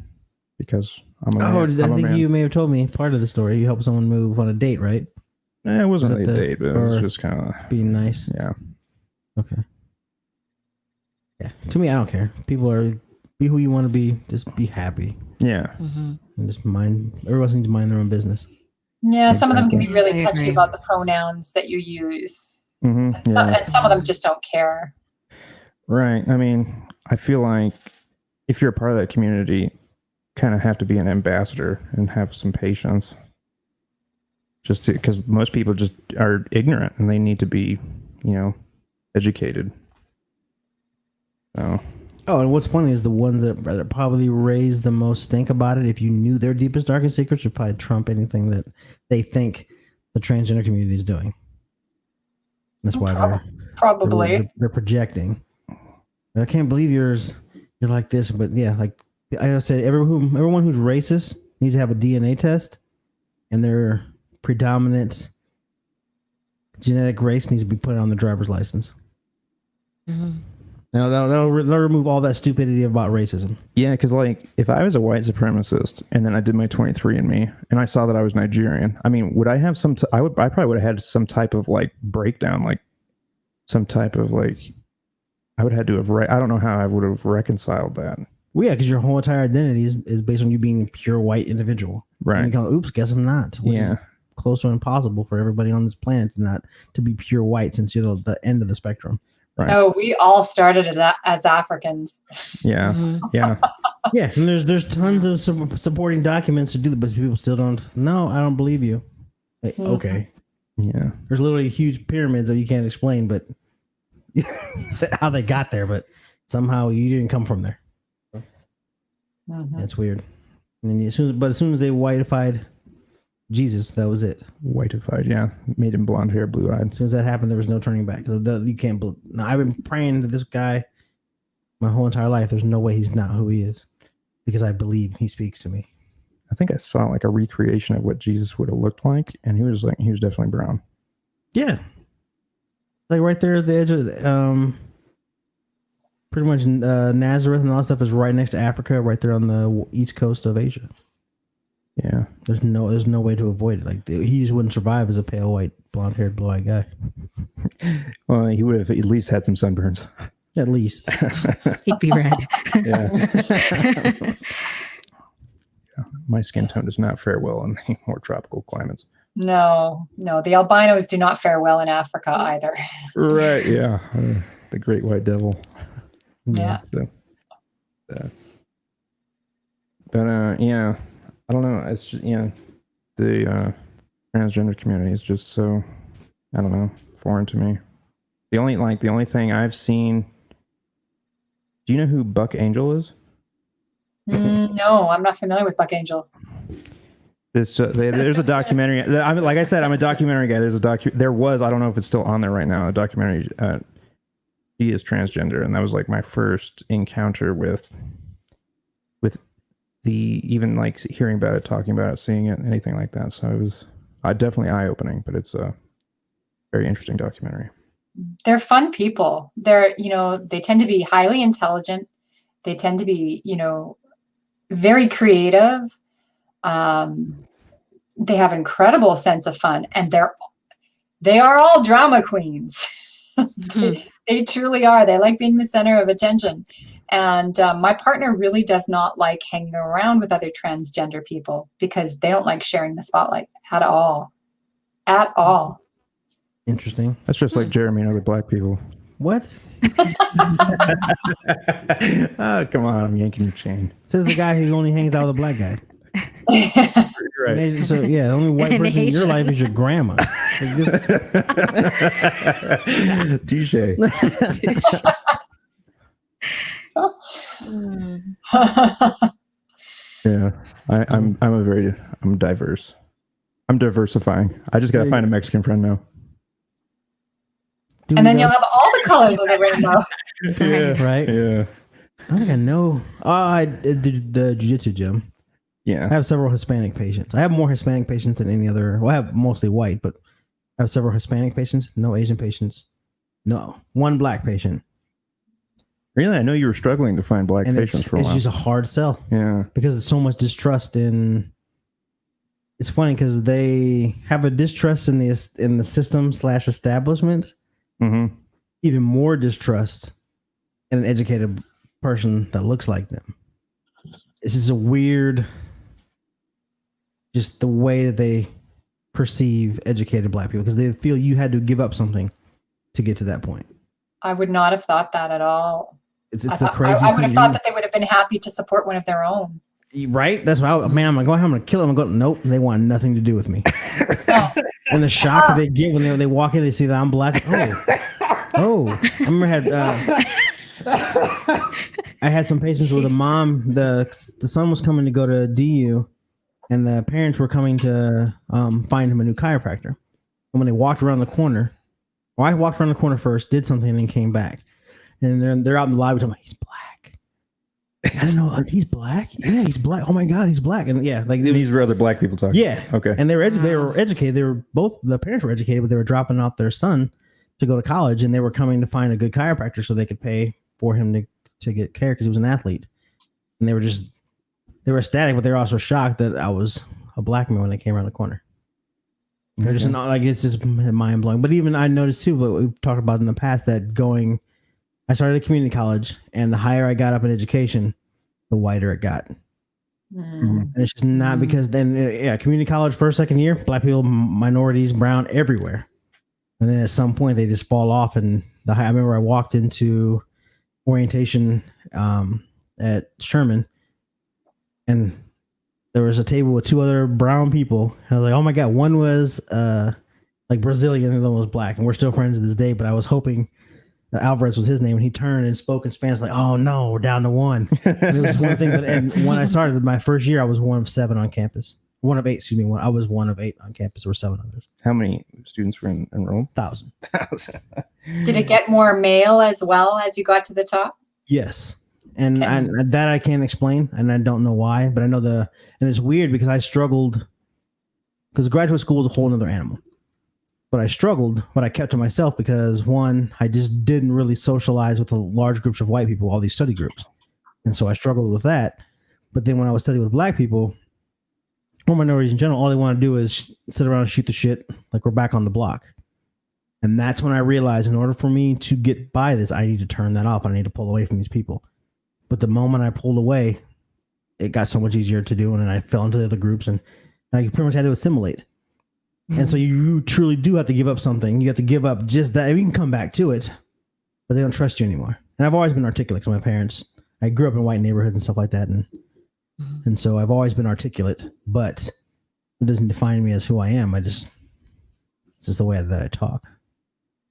because I'm a man. Oh, I I'm a think man. you may have told me part of the story. You helped someone move on a date, right? It wasn't Was a that the- date, but it was or- just kind of Being nice. yeah. Okay. Yeah. To me, I don't care. People be who you want to be. Just be happy. Yeah. Mm-hmm. And just mind. Everyone needs to mind their own business. Yeah, some of them can be really I touchy agree. about the pronouns that you use. Mm-hmm. And Yeah. and some of them just don't care. Right. I mean, I feel like if you're a part of that community, kind of have to be an ambassador and have some patience. Just because most people just are ignorant and they need to be, educated. So. Oh, and what's funny is the ones that probably raise the most stink about it, if you knew their deepest, darkest secrets, would probably trump anything that they think the transgender community is doing. That's why they're projecting. I can't believe you're like this, but yeah, like I said, everyone who's racist needs to have a DNA test, and their predominant genetic race needs to be put on the driver's license. Mm-hmm. Now they'll remove all that stupidity about racism. Yeah, because like if I was a white supremacist and then I did my 23andMe and I saw that I was Nigerian, I mean, would I have I probably would have had some type of like breakdown, like some type of like, I would have had to have, I don't know how I would have reconciled that. Well, yeah, because your whole entire identity is based on you being a pure white individual. Right. And you go, oops, guess I'm not. Which is close to impossible for everybody on this planet to be pure white, since you're the end of the spectrum. Right. Oh, we all started as Africans. Yeah, yeah, yeah. And there's tons of supporting documents to do that, but people still don't. No, I don't believe you. Like, okay, yeah. There's literally huge pyramids that you can't explain, but how they got there. But somehow you didn't come from there. That's weird. And then as soon as they whiteified Jesus, that was it. Whiteified, yeah. Made him blonde hair, blue eyed. As soon as that happened, there was no turning back. You can't believe. Now, I've been praying to this guy my whole entire life. There's no way he's not who he is, because I believe he speaks to me. I think I saw like a recreation of what Jesus would have looked like, and he was definitely brown. Yeah, like right there at the edge of pretty much Nazareth and all that stuff is right next to Africa, right there on the east coast of Asia. Yeah, there's no way to avoid it. Like he just wouldn't survive as a pale white, blonde-haired, blue-eyed guy. Well, he would have at least had some sunburns. At least he'd be red. Yeah. My skin tone does not fare well in the more tropical climates. No, the albinos do not fare well in Africa either. Right? Yeah, the great white devil. Yeah. But yeah. I don't know. It's just, the transgender community is just so, I don't know, foreign to me. The only thing I've seen. Do you know who Buck Angel is? No, I'm not familiar with Buck Angel. There's a documentary. Like I said, I'm a documentary guy. There was, I don't know if it's still on there right now, a documentary. He is transgender, and that was like my first encounter with even like hearing about it, talking about it, seeing it, anything like that. So it was definitely eye-opening, but it's a very interesting documentary. They're fun people. They tend to be highly intelligent. They tend to be, very creative. They have incredible sense of fun, and they are all drama queens. They truly are. They like being the center of attention. And my partner really does not like hanging around with other transgender people because they don't like sharing the spotlight at all. At all. Interesting. That's just like Jeremy and other black people. What? Oh, come on. I'm yanking your chain. Says the guy who only hangs out with a black guy. Right. So, yeah, the only white person in your life is your grandma. Touche. Yeah, I'm diverse. I'm diversifying. I just gotta find a Mexican friend now. And then you'll have all the colors of the rainbow. Yeah, right. Yeah. I don't think I know. I did the jiu-jitsu gym. Yeah. I have several Hispanic patients. I have more Hispanic patients than any other. Well, I have mostly white, but I have several Hispanic patients. No Asian patients. No, one black patient. Really? I know you were struggling to find black patients for a while. It's just a hard sell. Yeah. Because there's so much distrust in. It's funny because they have a distrust in the system / establishment. Mm-hmm. Even more distrust in an educated person that looks like them. This is a weird, just the way that they perceive educated black people, because they feel you had to give up something to get to that point. I would not have thought that at all. It's the crazy. I would have thought that they would have been happy to support one of their own. Right? That's what I'm like, I'm gonna kill him. I'm going, nope, they want nothing to do with me. And the shock that they get when they walk in, they see that I'm black. Oh, I remember I had some patients with a mom. The son was coming to go to DU, and the parents were coming to find him a new chiropractor. And when they walked around the corner, I walked around the corner first, did something, and then came back. And then they're out in the lobby talking about, he's black. I don't know. Like, he's black? Yeah, he's black. Oh my God, he's black. And yeah, like these were other black people talking. Yeah. Okay. And they were educated. They were both, the parents were educated, but they were dropping off their son to go to college, and they were coming to find a good chiropractor so they could pay for him to get care because he was an athlete. And they were ecstatic, but they were also shocked that I was a black man when they came around the corner. They're just not like, it's just mind blowing. But even I noticed too, what we've talked about in the past, that I started at community college, and the higher I got up in education, the whiter it got. And it's just not because then, community college, first, second year, black people, minorities, brown, everywhere. And then at some point they just fall off. And I remember I walked into orientation at Sherman, and there was a table with two other brown people. And I was like, oh my God, one was like Brazilian, and the other one was black. And we're still friends to this day, but I was hoping Alvarez was his name, and he turned and spoke in Spanish like, oh no, we're down to one. And it was one thing, and when I started my first year, I was one of 7 on campus. One of 8, excuse me. I was one of 8 on campus. There were 7 others. How many students were enrolled? 1,000. Did it get more male as well as you got to the top? Yes. And that I can't explain, and I don't know why, but I know and it's weird because I struggled, because graduate school is a whole other animal. But I struggled, but I kept to myself because, one, I just didn't really socialize with the large groups of white people, all these study groups. And so I struggled with that. But then when I was studying with black people, or minorities in general, all they want to do is sit around and shoot the shit like we're back on the block. And that's when I realized, in order for me to get by this, I need to turn that off. I need to pull away from these people. But the moment I pulled away, it got so much easier to do. And then I fell into the other groups, and I pretty much had to assimilate. And so you truly do have to give up something. You have to give up just that. You can come back to it, but they don't trust you anymore. And I've always been articulate. So my parents, I grew up in white neighborhoods and stuff like that. And so I've always been articulate, but it doesn't define me as who I am. It's just the way that I talk.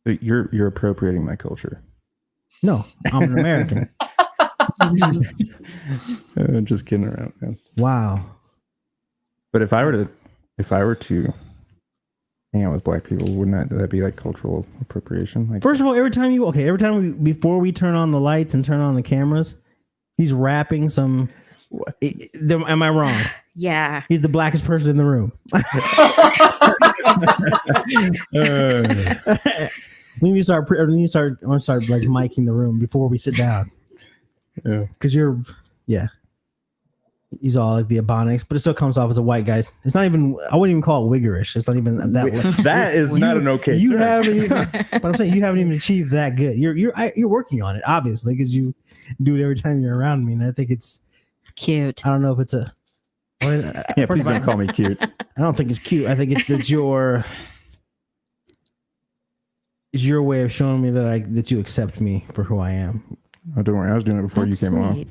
But you're appropriating my culture. No, I'm an American. Just kidding around, man. Wow. But if I were to hang out with black people, wouldn't that be like cultural appropriation? Like, first of all, before we turn on the lights and turn on the cameras, he's rapping some. Am I wrong? Yeah. He's the blackest person in the room. We need to start like miking the room before we sit down. Yeah. Because he's all like the Ebonics, but it still comes off as a white guy. It's not even, I wouldn't even call it wiggerish. It's not even that. That is not an okay You term. haven't even, but I'm saying you haven't even achieved that good. You're working on it, obviously, because you do it every time you're around me. And I think it's cute. I don't know if it's a. Please don't call me cute. I don't think it's cute. I think it's your way of showing me that you accept me for who I am. Oh, don't worry. I was doing it before That's you came on.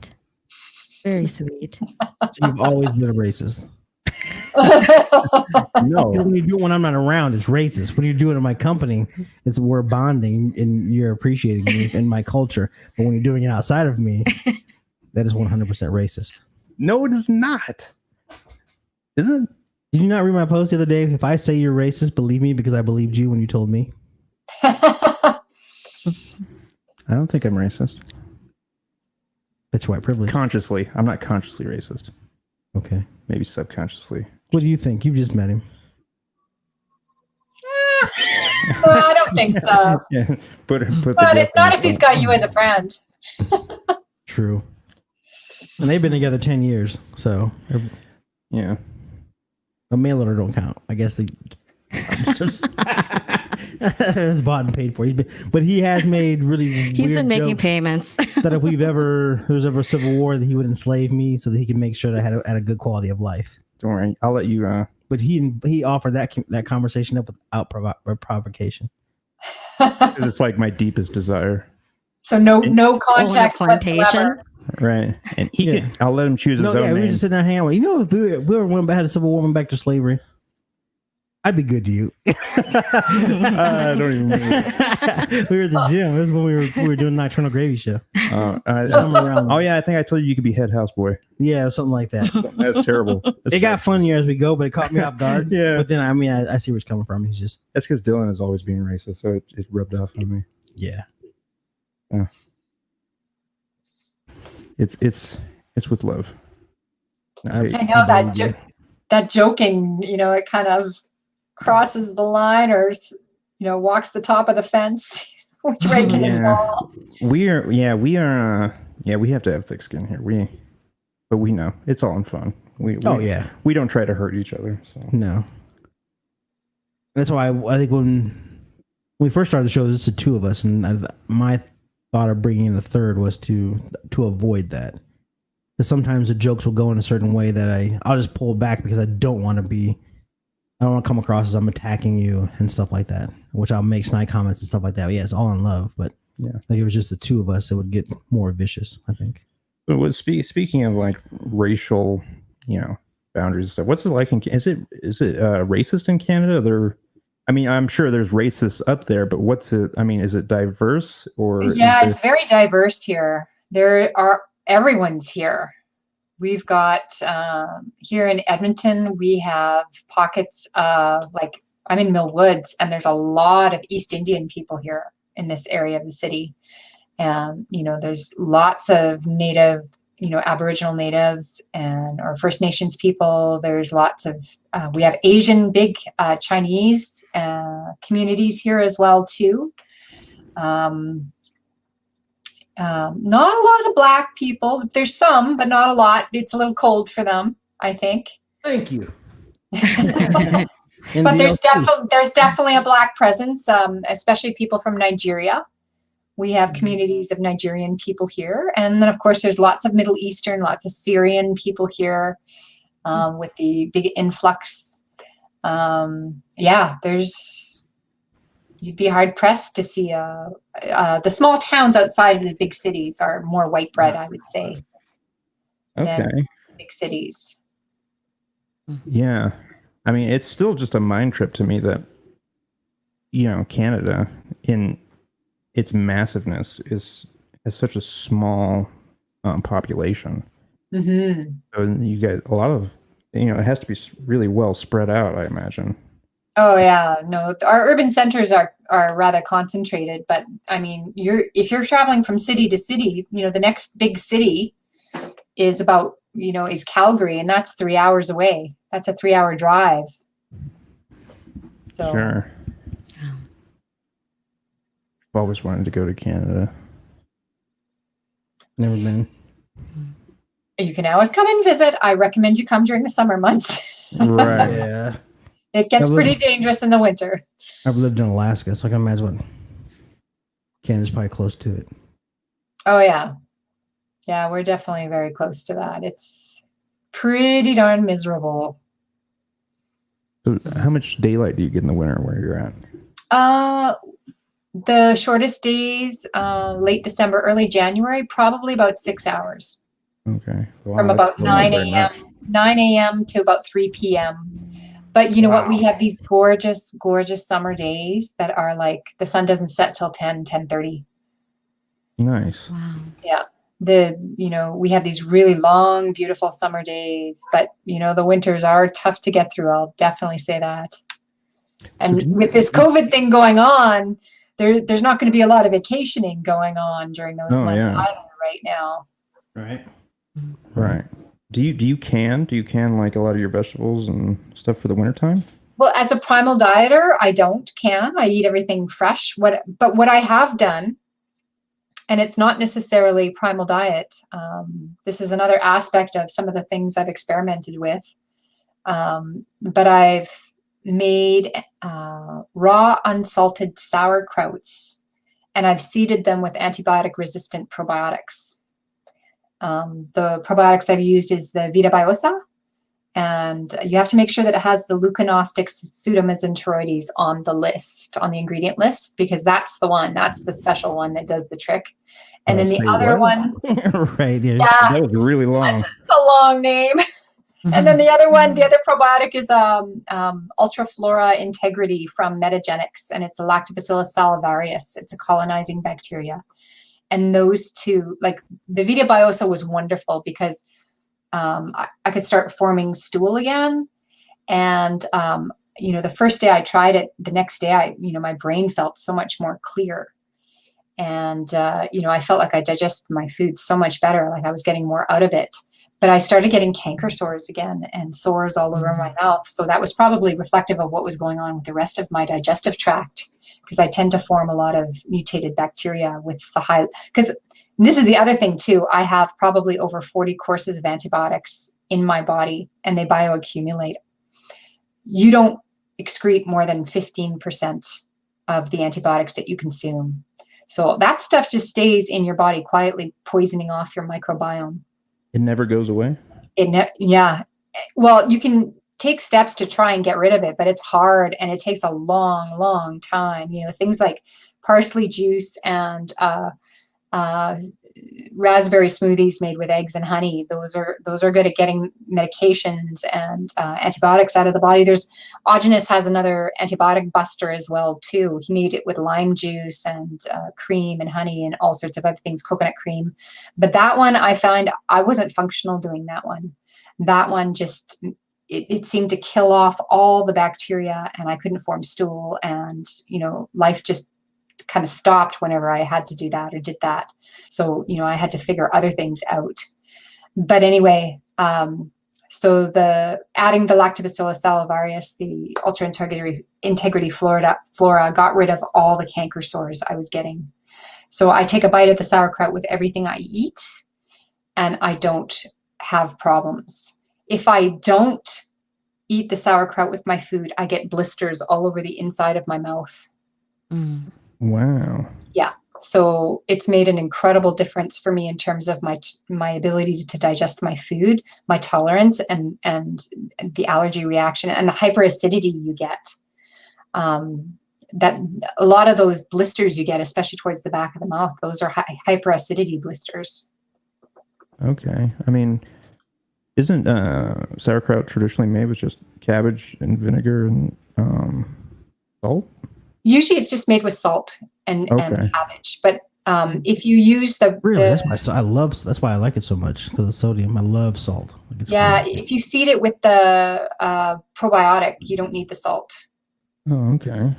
Very sweet. You've always been a racist. No, when you do it when I'm not around, it's racist. When you do it in my company, we're bonding and you're appreciating me and my culture. But when you're doing it outside of me, that is 100% racist. No, it is not. Is it? Did you not read my post the other day? If I say you're racist, believe me because I believed you when you told me. I don't think I'm racist. That's white privilege. Consciously. I'm not consciously racist. Okay. Maybe subconsciously. What do you think? You've just met him. Well, I don't think so. Yeah. But not if he's got you as a friend. True. And they've been together 10 years, so yeah. A mail order don't count. I guess it was bought and paid for. But he has made really. He's been making jokes payments. that if there's ever a civil war, that he would enslave me so that he could make sure that I had a good quality of life. Don't worry, I'll let you. But he offered that conversation up without provocation. It's like my deepest desire. So no context whatsoever. Right. And he Yeah. could, I'll let him choose his No, own yeah, we were name. just sitting there hanging out. You know, if we were went back, had a civil war, went back to slavery, I'd be good to you. I don't even remember. We were at the gym. This is when we were doing the Nocturnal Gravy Show. Somewhere around Oh yeah, I think I told you could be head houseboy. yeah, something like that. That's terrible. It got funnier as we go, but it caught me off guard. Yeah. But then I see where it's coming from. He's just That's because Dylan is always being racist, so it rubbed off on me. yeah. It's with love. I know that joking, it kind of crosses the line or, walks the top of the fence with raking and ball. We have to have thick skin here. But we know it's all in fun. We don't try to hurt each other. So. No. That's why I think when we first started the show, there's the two of us, and my thought of bringing in a third was to avoid that. Because sometimes the jokes will go in a certain way that I'll just pull back because I don't want to come across as I'm attacking you and stuff like that, which I'll make snide comments and stuff like that. But yeah, it's all in love, but yeah, like it was just the two of us, it would get more vicious, I think. But speaking of like racial, boundaries and stuff, what's it like is it racist in Canada? I'm sure there's racists up there, but is it diverse or? Yeah, it's very diverse here. Everyone's here. We've got here in Edmonton, we have pockets of I'm in Mill Woods, and there's a lot of East Indian people here in this area of the city. And, there's lots of native, Aboriginal natives or First Nations people. There's lots of, we have Asian, big Chinese communities here as well, too. Not a lot of Black people. There's some, but not a lot. It's a little cold for them, I think. Thank you. But there's definitely a Black presence, especially people from Nigeria. We have communities of Nigerian people here. And then, of course, there's lots of Middle Eastern, lots of Syrian people here with the big influx. You'd be hard pressed to see the small towns outside of the big cities are more white bread, I would say, than big cities. Yeah. It's still just a mind trip to me that, Canada in its massiveness has such a small population. Mm-hmm. So you get a lot of, it has to be really well spread out, I imagine. Oh yeah, no, our urban centers are rather concentrated, but if you're traveling from city to city, the next big city is is Calgary, and that's 3 hours away. That's a 3-hour drive. So sure. I've always wanted to go to Canada. Never been. You can always come and visit. I recommend you come during the summer months. Right. Yeah. It gets pretty dangerous in the winter. I've lived in Alaska, so I can imagine what Canada's probably close to it. Oh, yeah. Yeah, we're definitely very close to that. It's pretty darn miserable. So how much daylight do you get in the winter where you're at? The shortest days, late December, early January, probably about 6 hours. Okay. Wow, from about 9 a.m. to about 3 p.m. But you know what? We have these gorgeous, gorgeous summer days that are like the sun doesn't set till 10:30. Nice. Wow. Yeah. We have these really long, beautiful summer days, but the winters are tough to get through. I'll definitely say that. And with this COVID thing going on, there's not going to be a lot of vacationing going on during those months either right now. Right. Right. Do you can like a lot of your vegetables and stuff for the wintertime? Well, as a primal dieter, I don't can. I eat everything fresh. But what I have done, and it's not necessarily primal diet, this is another aspect of some of the things I've experimented with. But I've made raw unsalted sauerkrauts, and I've seeded them with antibiotic-resistant probiotics. The probiotics I've used is the Vita Biosa And you have to make sure that it has the leuconostics pseudomesenteroides on the list, on the ingredient list, because that's the special one that does the trick. And then the other one, right? Yeah. That was really long. it's a long name. And then the other one, the other probiotic is Ultraflora Integrity from Metagenics, and it's a Lactobacillus salivarius. It's a colonizing bacteria. And those two, like the Vita Biosa was wonderful because I could start forming stool again. And, the first day I tried it, the next day, my brain felt so much more clear. And, I felt like I digested my food so much better, like I was getting more out of it. But I started getting canker sores again and sores all over my mouth. So that was probably reflective of what was going on with the rest of my digestive tract, because I tend to form a lot of mutated bacteria with the high, because this is the other thing too. I have probably over 40 courses of antibiotics in my body, and they bioaccumulate. You don't excrete more than 15% of the antibiotics that you consume. So that stuff just stays in your body quietly, poisoning off your microbiome. It never goes away? Yeah. Well, you can take steps to try and get rid of it, but it's hard and it takes a long, long time. Things like parsley juice and raspberry smoothies made with eggs and honey. Those are good at getting medications and antibiotics out of the body. Aajonus has another antibiotic buster as well too. He made it with lime juice and cream and honey and all sorts of other things, coconut cream. But that one, I found I wasn't functional doing that one. That one just, it seemed to kill off all the bacteria, and I couldn't form stool, and life just kind of stopped whenever I had to do that or did that. So, I had to figure other things out. But anyway, so adding the Lactobacillus salivarius, the Ultra Integrity Flora got rid of all the canker sores I was getting. So I take a bite of the sauerkraut with everything I eat, and I don't have problems. If I don't eat the sauerkraut with my food, I get blisters all over the inside of my mouth. Wow. Yeah. So it's made an incredible difference for me in terms of my ability to digest my food, my tolerance, and the allergy reaction and the hyperacidity you get. That a lot of those blisters you get, especially towards the back of the mouth, those are hyperacidity blisters. Okay. I mean, isn't sauerkraut traditionally made with just cabbage and vinegar and salt? Usually it's just made with salt and cabbage. But if you use that's why I like it so much, because of sodium. I love salt. If you seed it with the probiotic, you don't need the salt. Oh, okay.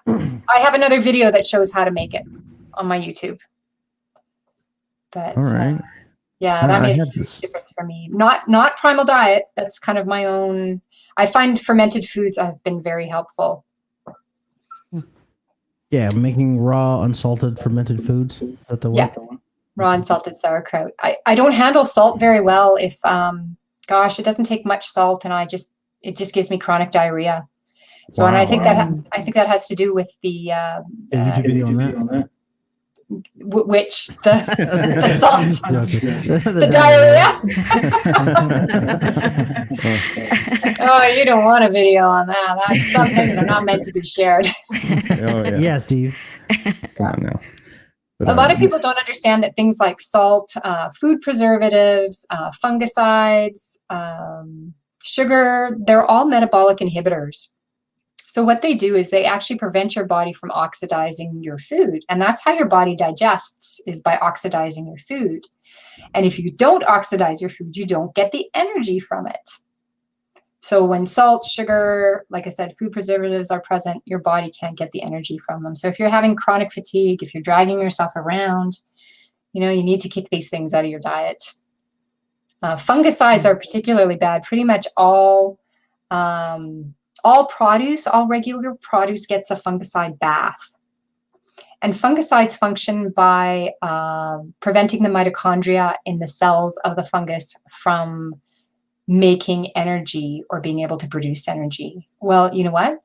Yeah. I have another video that shows how to make it on my YouTube. But all right. that made a huge difference for me. Not Primal Diet. That's kind of my own. I find fermented foods have been very helpful. Yeah, making raw, unsalted, fermented foods. Is that the one? Raw unsalted sauerkraut. I don't handle salt very well. If it doesn't take much salt, and it just gives me chronic diarrhea. So, wow. And I think that has to do with the YouTube video on that. Which the salt, the diarrhea. Oh, you don't want a video on that. Some things are not meant to be shared. Yeah, Steve. Come on now. A lot of people don't understand that things like salt, food preservatives, fungicides, sugar, they're all metabolic inhibitors. So what they do is they actually prevent your body from oxidizing your food. And that's how your body digests, is by oxidizing your food. And if you don't oxidize your food, you don't get the energy from it. So when salt, sugar, like I said, food preservatives are present, your body can't get the energy from them. So if you're having chronic fatigue, if you're dragging yourself around, you need to kick these things out of your diet. Fungicides are particularly bad. Pretty much all regular produce gets a fungicide bath. And fungicides function by preventing the mitochondria in the cells of the fungus from making energy or being able to produce energy. Well, you know what?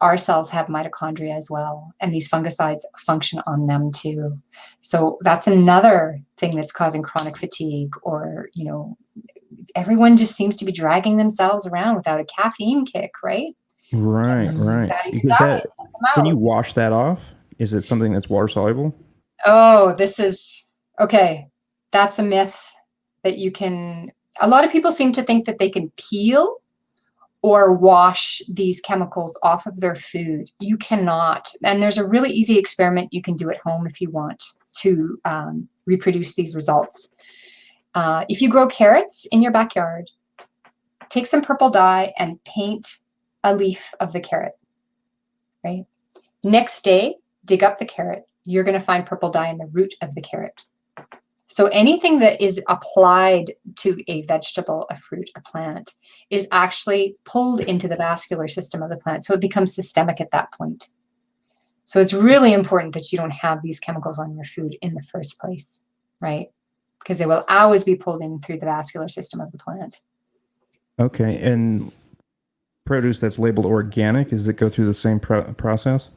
Our cells have mitochondria as well, and these fungicides function on them too. So that's another thing that's causing chronic fatigue or, everyone just seems to be dragging themselves around without a caffeine kick, right? Right. Out of your Because diet, let them can you out. wash that off? Is it something that's water soluble? Oh, this is okay. That's a myth that you can. A lot of people seem to think that they can peel or wash these chemicals off of their food. You cannot. And there's a really easy experiment you can do at home if you want to reproduce these results. If you grow carrots in your backyard, take some purple dye and paint a leaf of the carrot, right? Next day, dig up the carrot. You're going to find purple dye in the root of the carrot. So anything that is applied to a vegetable, a fruit, a plant is actually pulled into the vascular system of the plant. So it becomes systemic at that point. So it's really important that you don't have these chemicals on your food in the first place, right? Because they will always be pulled in through the vascular system of the plant. Okay. And produce that's labeled organic, does it go through the same process?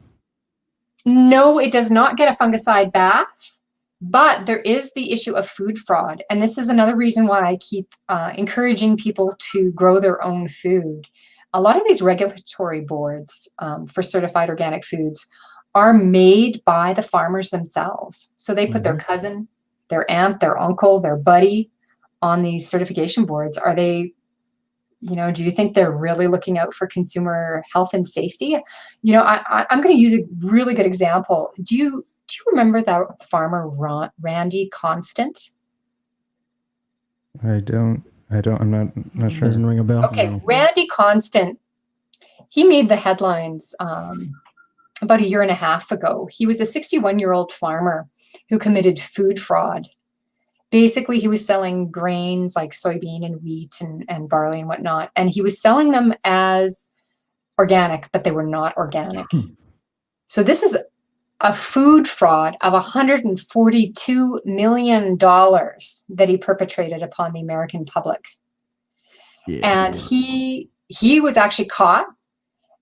No, it does not get a fungicide bath. But there is the issue of food fraud. And this is another reason why I keep encouraging people to grow their own food. A lot of these regulatory boards for certified organic foods are made by the farmers themselves. So they put their cousin, their aunt, their uncle, their buddy on these certification boards. Are they, do you think they're really looking out for consumer health and safety? I'm going to use a really good example. Do you remember that farmer Randy Constant? I'm not sure. Doesn't ring a bell. Okay, Randy Constant, he made the headlines about a year and a half ago. He was a 61-year-old farmer who committed food fraud. Basically, he was selling grains like soybean and wheat and barley and whatnot, and he was selling them as organic, but they were not organic. So this is a food fraud of $142 million that he perpetrated upon the American public. Yeah. And he was actually caught,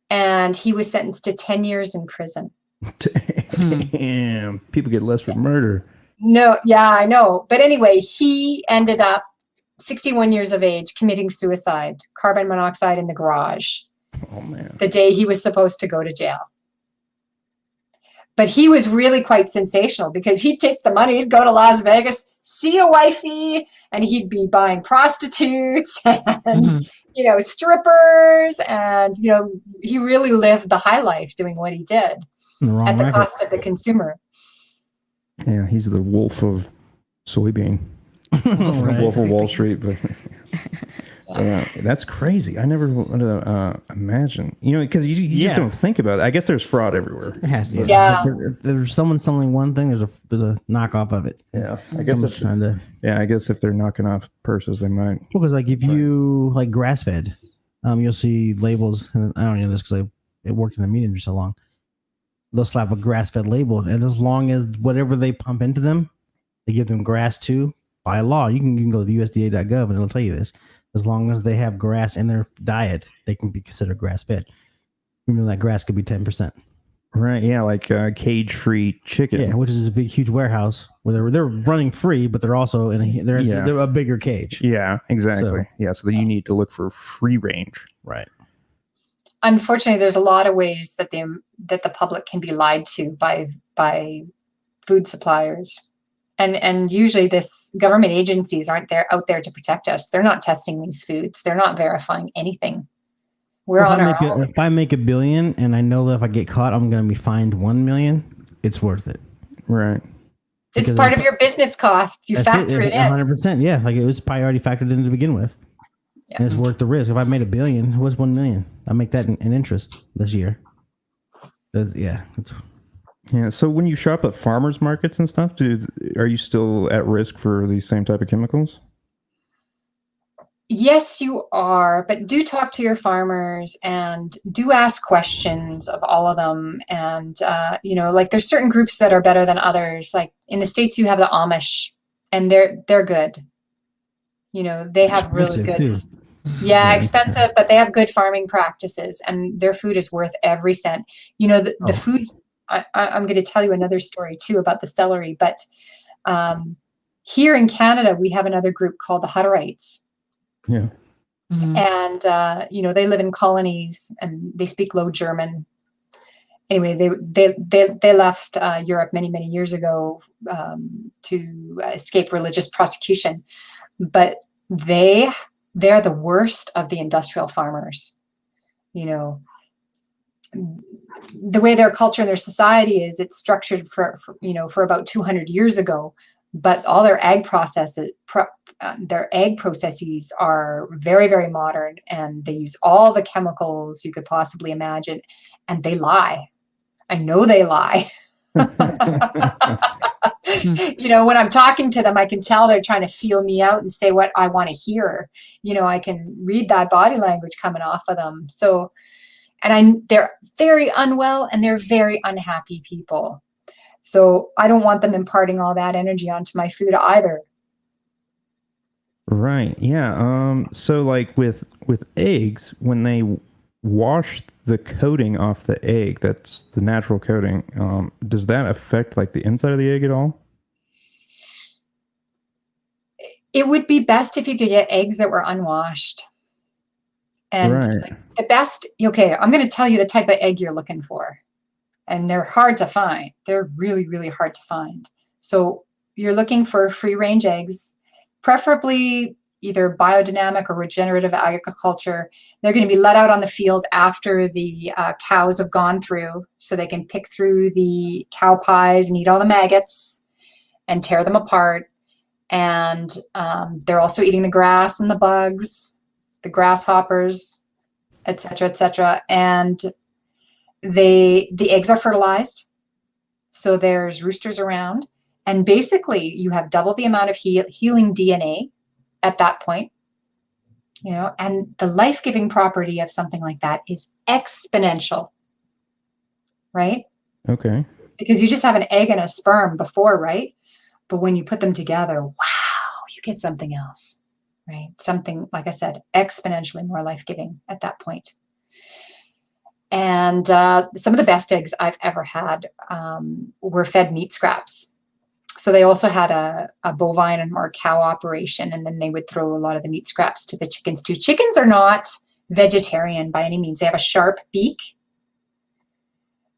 and he was sentenced to 10 years in prison. Damn, people get less for murder. No, yeah, I know. But anyway, he ended up 61 years of age committing suicide, carbon monoxide in the garage. Oh man. The day he was supposed to go to jail. But he was really quite sensational because he'd take the money, he'd go to Las Vegas, see a wifey, and he'd be buying prostitutes and, strippers. And, he really lived the high life doing what he did at the cost of the consumer. Yeah, he's the wolf of soybean. Wolf of Wall Street. But that's crazy. I never would imagine. Because you just don't think about it. I guess there's fraud everywhere. It has to. Yeah. There's someone selling one thing. There's a knockoff of it. Yeah. I guess if they're knocking off purses, they might. Because if you like grass fed, you'll see labels. And I don't know this because it worked in the meat industry so long. They'll slap a grass fed label, and as long as whatever they pump into them, they give them grass too. By law, you can go to the USDA.gov and it'll tell you this. As long as they have grass in their diet, they can be considered grass-fed. Even though that grass could be 10%. Right, yeah, like cage-free chicken. Yeah, which is a big, huge warehouse where they're running free, but they're also they're a bigger cage. Yeah, exactly. So you need to look for free range. Right. Unfortunately, there's a lot of ways that the public can be lied to by food suppliers. And usually this government agencies aren't out there to protect us. They're not testing these foods. They're not verifying anything. We're on our own. If I make $1 billion and I know that if I get caught, I'm going to be fined $1 million, it's worth it. Right. It's part of your business cost. You factor it in. 100%. Yeah. Like it was probably already factored in to begin with. Yeah. And it's worth the risk. If I made $1 billion, what's $1 million? I make that in interest this year. Yeah. So when you shop at farmers markets and stuff, are you still at risk for these same type of chemicals? Yes, you are. But do talk to your farmers and do ask questions of all of them. And, like there's certain groups that are better than others. Like in the States, you have the Amish and they're good. They have really good. Too. Yeah, expensive, but they have good farming practices and their food is worth every cent. The food. I'm going to tell you another story too about the celery, but here in Canada, we have another group called the Hutterites. Yeah. And they live in colonies and they speak Low German. Anyway, they left Europe many years ago to escape religious prosecution, but they're the worst of the industrial farmers. The way their culture and their society is, it's structured for about 200 years ago, but all their egg processes are very, very modern, and they use all the chemicals you could possibly imagine, and they lie. I know they lie. When I'm talking to them, I can tell they're trying to feel me out and say what I want to hear. I can read that body language coming off of them. So, they're very unwell and they're very unhappy people. So I don't want them imparting all that energy onto my food either. Right. Yeah. So like with eggs, when they wash the coating off the egg, that's the natural coating, does that affect like the inside of the egg at all? It would be best if you could get eggs that were unwashed. And the best, okay, I'm going to tell you the type of egg you're looking for. And they're hard to find. They're really, really hard to find. So you're looking for free range eggs, preferably either biodynamic or regenerative agriculture. They're going to be let out on the field after the cows have gone through, so they can pick through the cow pies and eat all the maggots and tear them apart. And they're also eating the grass and the bugs, the grasshoppers, et cetera, and the eggs are fertilized. So there's roosters around, and basically you have double the amount of healing DNA at that point, and the life-giving property of something like that is exponential, right? Okay. Because you just have an egg and a sperm before, right? But when you put them together, wow, you get something else, right? Something, like I said, exponentially more life-giving at that point. And some of the best eggs I've ever had were fed meat scraps. So they also had a bovine or cow operation, and then they would throw a lot of the meat scraps to the chickens too. Chickens are not vegetarian by any means. They have a sharp beak.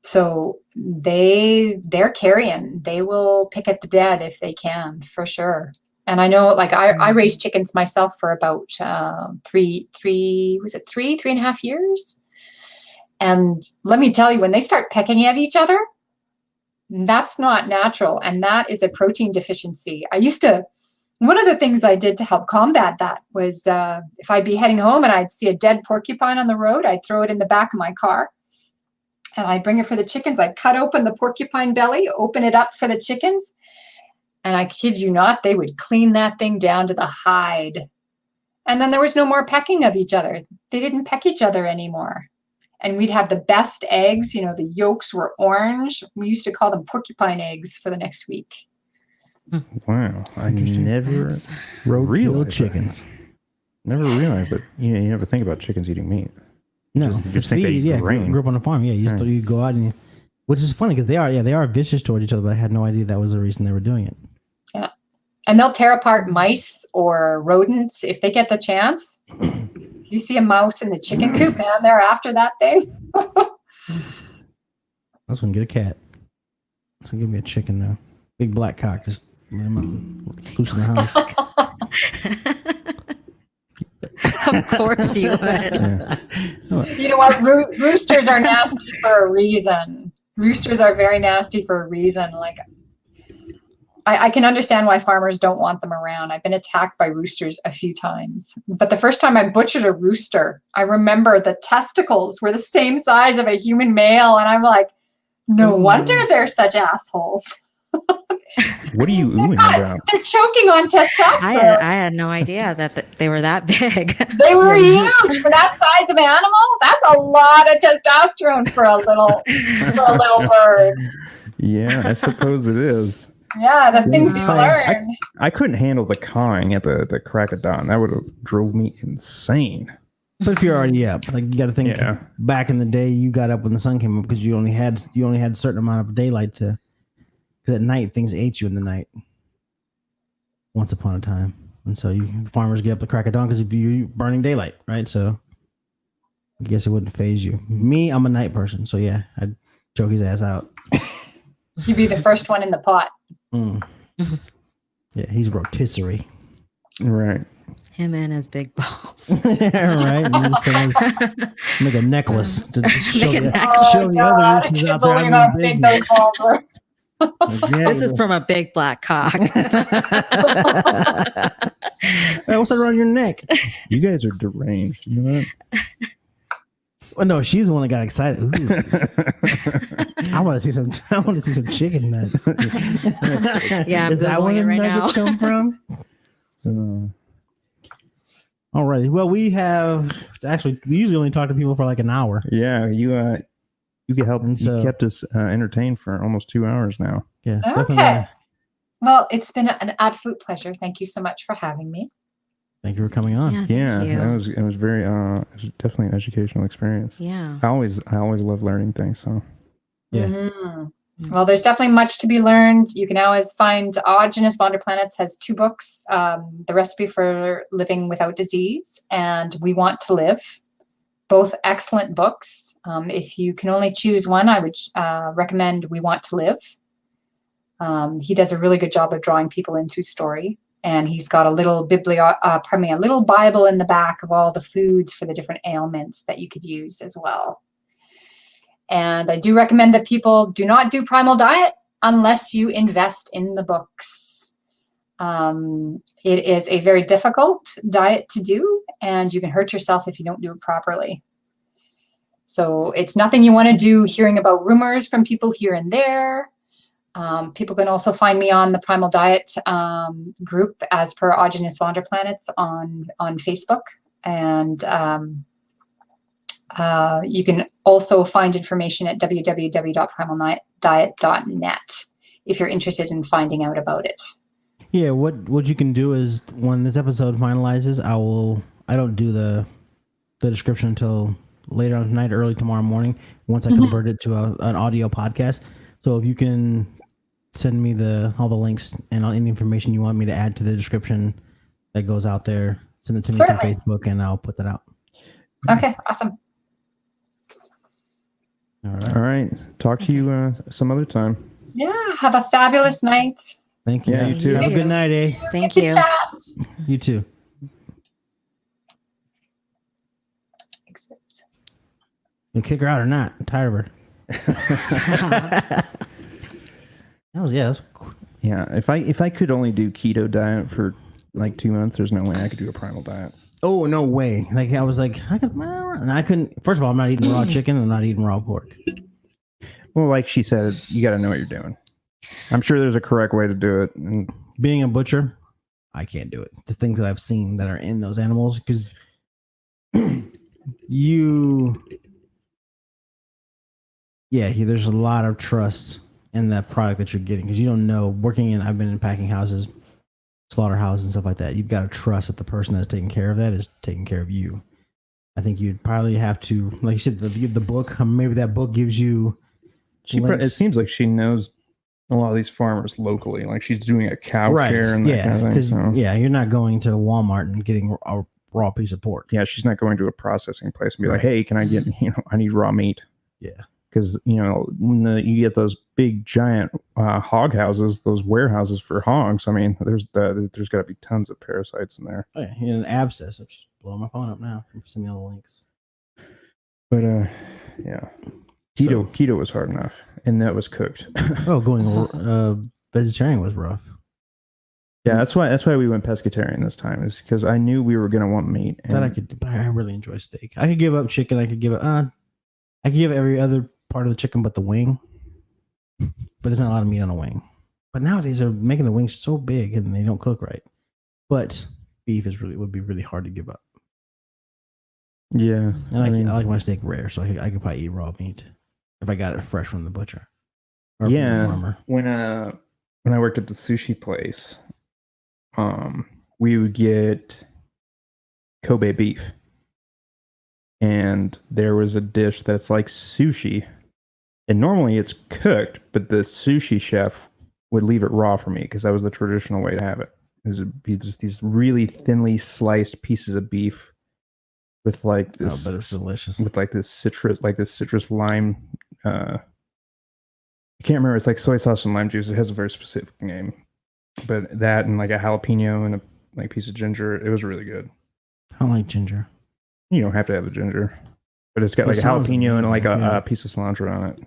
So they're carrion. They will pick at the dead if they can, for sure. And I know, like, I raised chickens myself for about 3.5 years. And let me tell you, when they start pecking at each other, that's not natural. And that is a protein deficiency. One of the things I did to help combat that was if I'd be heading home and I'd see a dead porcupine on the road, I'd throw it in the back of my car and I'd bring it for the chickens. I'd cut open the porcupine belly, open it up for the chickens. And I kid you not, they would clean that thing down to the hide. And then there was no more pecking of each other. They didn't peck each other anymore. And we'd have the best eggs. The yolks were orange. We used to call them porcupine eggs for the next week. Wow. I never realized chickens. Never realized that. You never think about chickens eating meat. No, just think they eat grain. Grew up on a farm. Yeah, you just thought you'd go out and, which is funny because they are vicious towards each other, but I had no idea that was the reason they were doing it. Yeah. And they'll tear apart mice or rodents if they get the chance. You see a mouse in the chicken coop, man, they're after that thing. I was going to get a cat. So give me a chicken now. Big black cock. Just let him out, loose in the house. Of course you would. Yeah. You know what? Roosters are nasty for a reason. Roosters are very nasty for a reason. Like, I can understand why farmers don't want them around. I've been attacked by roosters a few times. But the first time I butchered a rooster, I remember the testicles were the same size of a human male. And I'm like, no wonder they're such assholes. What are you oohing about? They're choking on testosterone. I had no idea that they were that big. They were huge for that size of animal. That's a lot of testosterone for a little bird. Yeah, I suppose it is. Yeah, the things you learn. I couldn't handle the cawing at the crack of dawn. That would have drove me insane. But if you're already up, like, you got to think back in the day, you got up when the sun came up because you only had a certain amount of daylight to. Because at night things ate you in the night. Once upon a time. And so farmers get up the crack of dawn because if you're burning daylight, right? So I guess it wouldn't phase you. Me, I'm a night person. So yeah, I'd choke his ass out. You'd be the first one in the pot. Mm. Yeah, he's rotisserie. Right. Him and his big balls. Right. And make a necklace to show, Make a the, necklace. show the God, I other witches can't out there. believe I'm how in big business. those balls were. This is from a big black cock. Hey, what's that around your neck? You guys are deranged. You know Well, no, she's the one that got excited. Ooh, that? I want to see some. I want to see some chicken nuts. Yeah, I'm Is that where Googling the it right nuggets now. come from? All right. Well, we usually only talk to people for like an hour. Yeah, you could help. And so- You kept us entertained for almost 2 hours now. Yeah, Okay. definitely. Well, it's been an absolute pleasure. Thank you so much for having me. Thank you for coming on. Yeah, thank Yeah, you. it was very it was definitely an educational experience. Yeah. I always love learning things. So Yeah. Mhm. Well, there's definitely much to be learned. You can always find Aajonus Vonderplanitz has 2 books, The Recipe for Living Without Disease and We Want to Live. Both excellent books. If you can only choose one, I would recommend We Want to Live. He does a really good job of drawing people in through story. And he's got a little a little Bible in the back of all the foods for the different ailments that you could use as well. And I do recommend that people do not do Primal diet unless you invest in the books. It is a very difficult diet to do, and you can hurt yourself if you don't do it properly. So it's nothing you want to do hearing about rumors from people here and there. People can also find me on the Primal Diet group as per Aajonus Vonderplanitz on Facebook. And you can also find information at www.primaldiet.net if you're interested in finding out about it. Yeah, what you can do is when this episode finalizes, I don't do the description until later on tonight, early tomorrow morning, once I convert it to an audio podcast. So if you can send me all the links and any information you want me to add to the description that goes out there, send it to me through Certainly. Facebook and I'll put that out. Okay, awesome. All right. all right, talk to you some other time. Yeah, have a fabulous night. Thank you. Yeah, you too. Have a You good too. night, eh? Thank Get to you. chat. You too. You kick her out or not? I'm tired of her. That's Yeah, if I could only do keto diet for like 2 months, there's no way I could do a primal diet. Oh, no way. Like, I was like, I couldn't. First of all, I'm not eating raw chicken. I'm not eating raw pork. Well, like she said, you got to know what you're doing. I'm sure there's a correct way to do it. And Being a butcher, I can't do it. The things that I've seen that are in those animals, because there's a lot of trust in that product that you're getting, because you don't know. I've been in packing houses, slaughterhouses, and stuff like that. You've got to trust that the person that's taking care of that is taking care of you. I think you'd probably have to, like you said, the book. Maybe that book gives you. it seems like she knows a lot of these farmers locally. Like she's doing a cow share and that yeah, kind of thing. because So. you're not going to Walmart and getting a raw piece of pork. Yeah, she's not going to a processing place and be like, Right. "Hey, can I get I need raw meat." Yeah. Because when you get those big giant hog houses, those warehouses for hogs. I mean, there's got to be tons of parasites in there. Oh, yeah, an abscess. I'm just blowing my phone up now. I'm sending me all the links. But yeah, keto was hard enough, and that was cooked. Oh, going vegetarian was rough. Yeah, that's why we went pescatarian this time, is because I knew we were gonna want meat. And That I could, but I really enjoy steak. I could give up chicken. I could give every other part of the chicken but the wing. But there's not a lot of meat on a wing. But nowadays they're making the wings so big and they don't cook right. But beef would be really hard to give up. yeah, And I like my steak rare, so I could probably eat raw meat if I got it fresh from the butcher. Or from the yeah. farmer. When I worked at the sushi place, we would get Kobe beef, and there was a dish that's like sushi, and normally it's cooked, but the sushi chef would leave it raw for me because that was the traditional way to have it. It'd be just these really thinly sliced pieces of beef with like this, but it's delicious. with like this citrus lime. I can't remember. It's like soy sauce and lime juice. It has a very specific name, but that and like a jalapeno and a like piece of ginger. It was really good. I don't like ginger. You don't have to have the ginger, but it's got like a sounds jalapeno and like amazing, a piece of cilantro on it.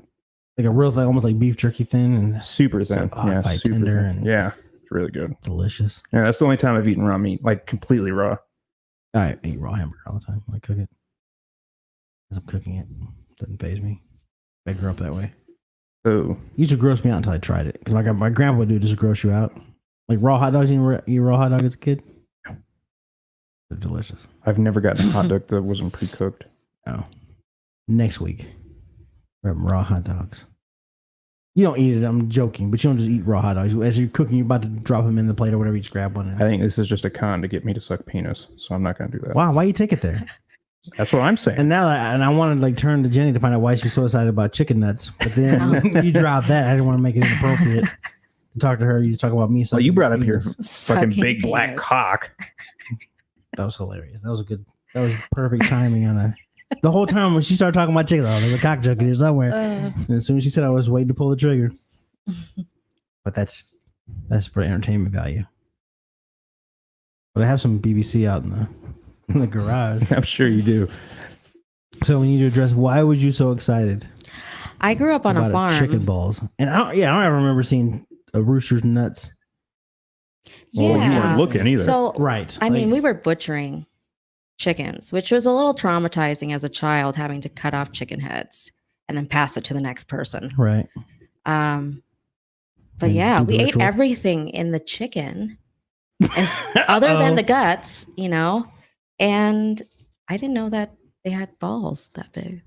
Like a real thing, almost like beef jerky thin and Super thin. Yeah, probably super tender thin. and Yeah, it's really good. delicious. Yeah, that's the only time I've eaten raw meat, like completely raw. I eat raw hamburger all the time when I cook it. As I'm cooking it, doesn't faze me. I grew up that way. So It used to gross me out until I tried it because my grandpa would do it just to gross you out. Like raw hot dogs. You eat raw hot dog as a kid? They're delicious. I've never gotten a hot dog that wasn't pre-cooked. Oh, next week we're having raw hot dogs. You don't eat it. I'm joking, but you don't just eat raw hot dogs. As you're cooking, you're about to drop them in the plate or whatever. You just grab one. I think this is just a con to get me to suck penis, so I'm not going to do that. Wow, why you take it there? That's what I'm saying. And now, I wanted to like turn to Jenny to find out why she's so excited about chicken nuts. But then you dropped that. I didn't want to make it inappropriate to talk to her. You talk about me. Well, you brought up your penis. fucking Sucking big black penis. cock. That was hilarious. That was a good. That was perfect timing on a. The whole time when she started talking about chicken, oh, there's a cock joke in here somewhere. And as soon as she said, I was waiting to pull the trigger. But that's for entertainment value. But I have some BBC out in the garage. I'm sure you do. So we need to address why was you so excited I grew up on a about farm. chicken balls? And I don't ever remember seeing a rooster's nuts. Well, you weren't looking either. So, Right. I mean, we were butchering chickens, which was a little traumatizing as a child, having to cut off chicken heads and then pass it to the next person. Right. But And yeah, do the we ate ritual. everything in the chicken, and other than the guts, And I didn't know that they had balls that big.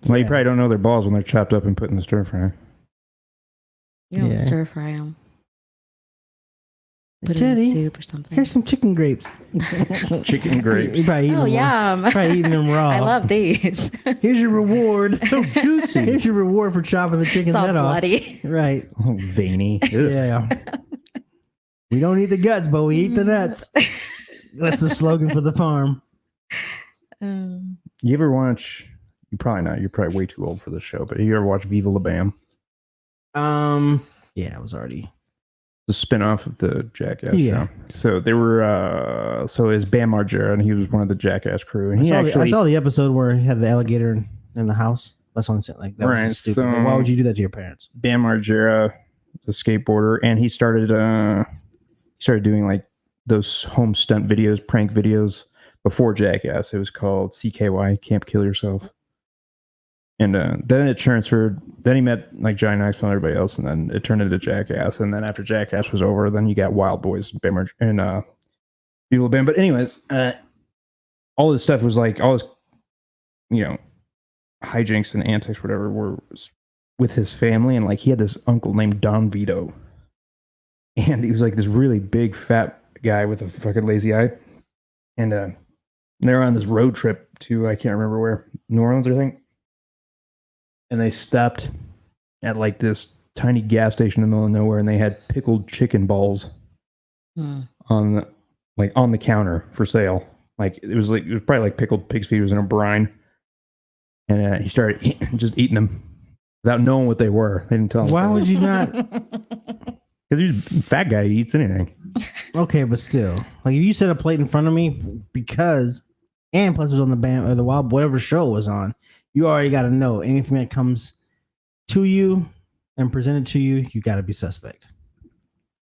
Well, you probably don't know their balls when they're chopped up and put in the stir fry. You don't Yeah. stir fry them. Put it Teddy, in soup or something. Here's some chicken grapes. Chicken grapes. You probably eating Oh, them raw. yum. Probably eating them raw. I love these. Here's your reward. So juicy. Here's your reward for chopping the chicken's It's all head bloody. off. Right. Oh, veiny. Ugh. Yeah. We don't eat the guts, but we eat the nuts. That's the slogan for the farm. Um, You ever watch? You probably not. You're probably way too old for this show. But you ever watch Viva La Bam? Yeah, I was already. The spinoff of the Jackass Yeah. show. So they were. So is Bam Margera, and he was one of the Jackass crew, and I saw the episode where he had the alligator in the house. That's what I'm saying. Like that Right, was stupid. so- Like, why would you do that to your parents? Bam Margera, the skateboarder, and he started doing like those home stunt videos, prank videos before Jackass. It was called CKY, Can't Kill Yourself. And then it transferred. Then he met like Johnny Knoxville and everybody else, and then it turned into Jackass. And then after Jackass was over, then you got Wild Boys and Bam and Viva La Bam. But anyways, all this stuff was like all this, hijinks and antics, whatever, were with his family, and like he had this uncle named Don Vito, and he was like this really big fat guy with a fucking lazy eye, and they were on this road trip to I can't remember where, New Orleans, I think, and they stopped at like this tiny gas station in the middle of nowhere, and they had pickled chicken balls on the counter for sale. Like it was probably like pickled pig's feet. It was in a brine. And he started just eating them without knowing what they were. They didn't tell him. Why would you not? Because he's a fat guy. He eats anything. Okay, but still, like if you set a plate in front of me plus it was on the Bam or the Wild whatever show it was on, you already got to know anything that comes to you and presented to you, you got to be suspect.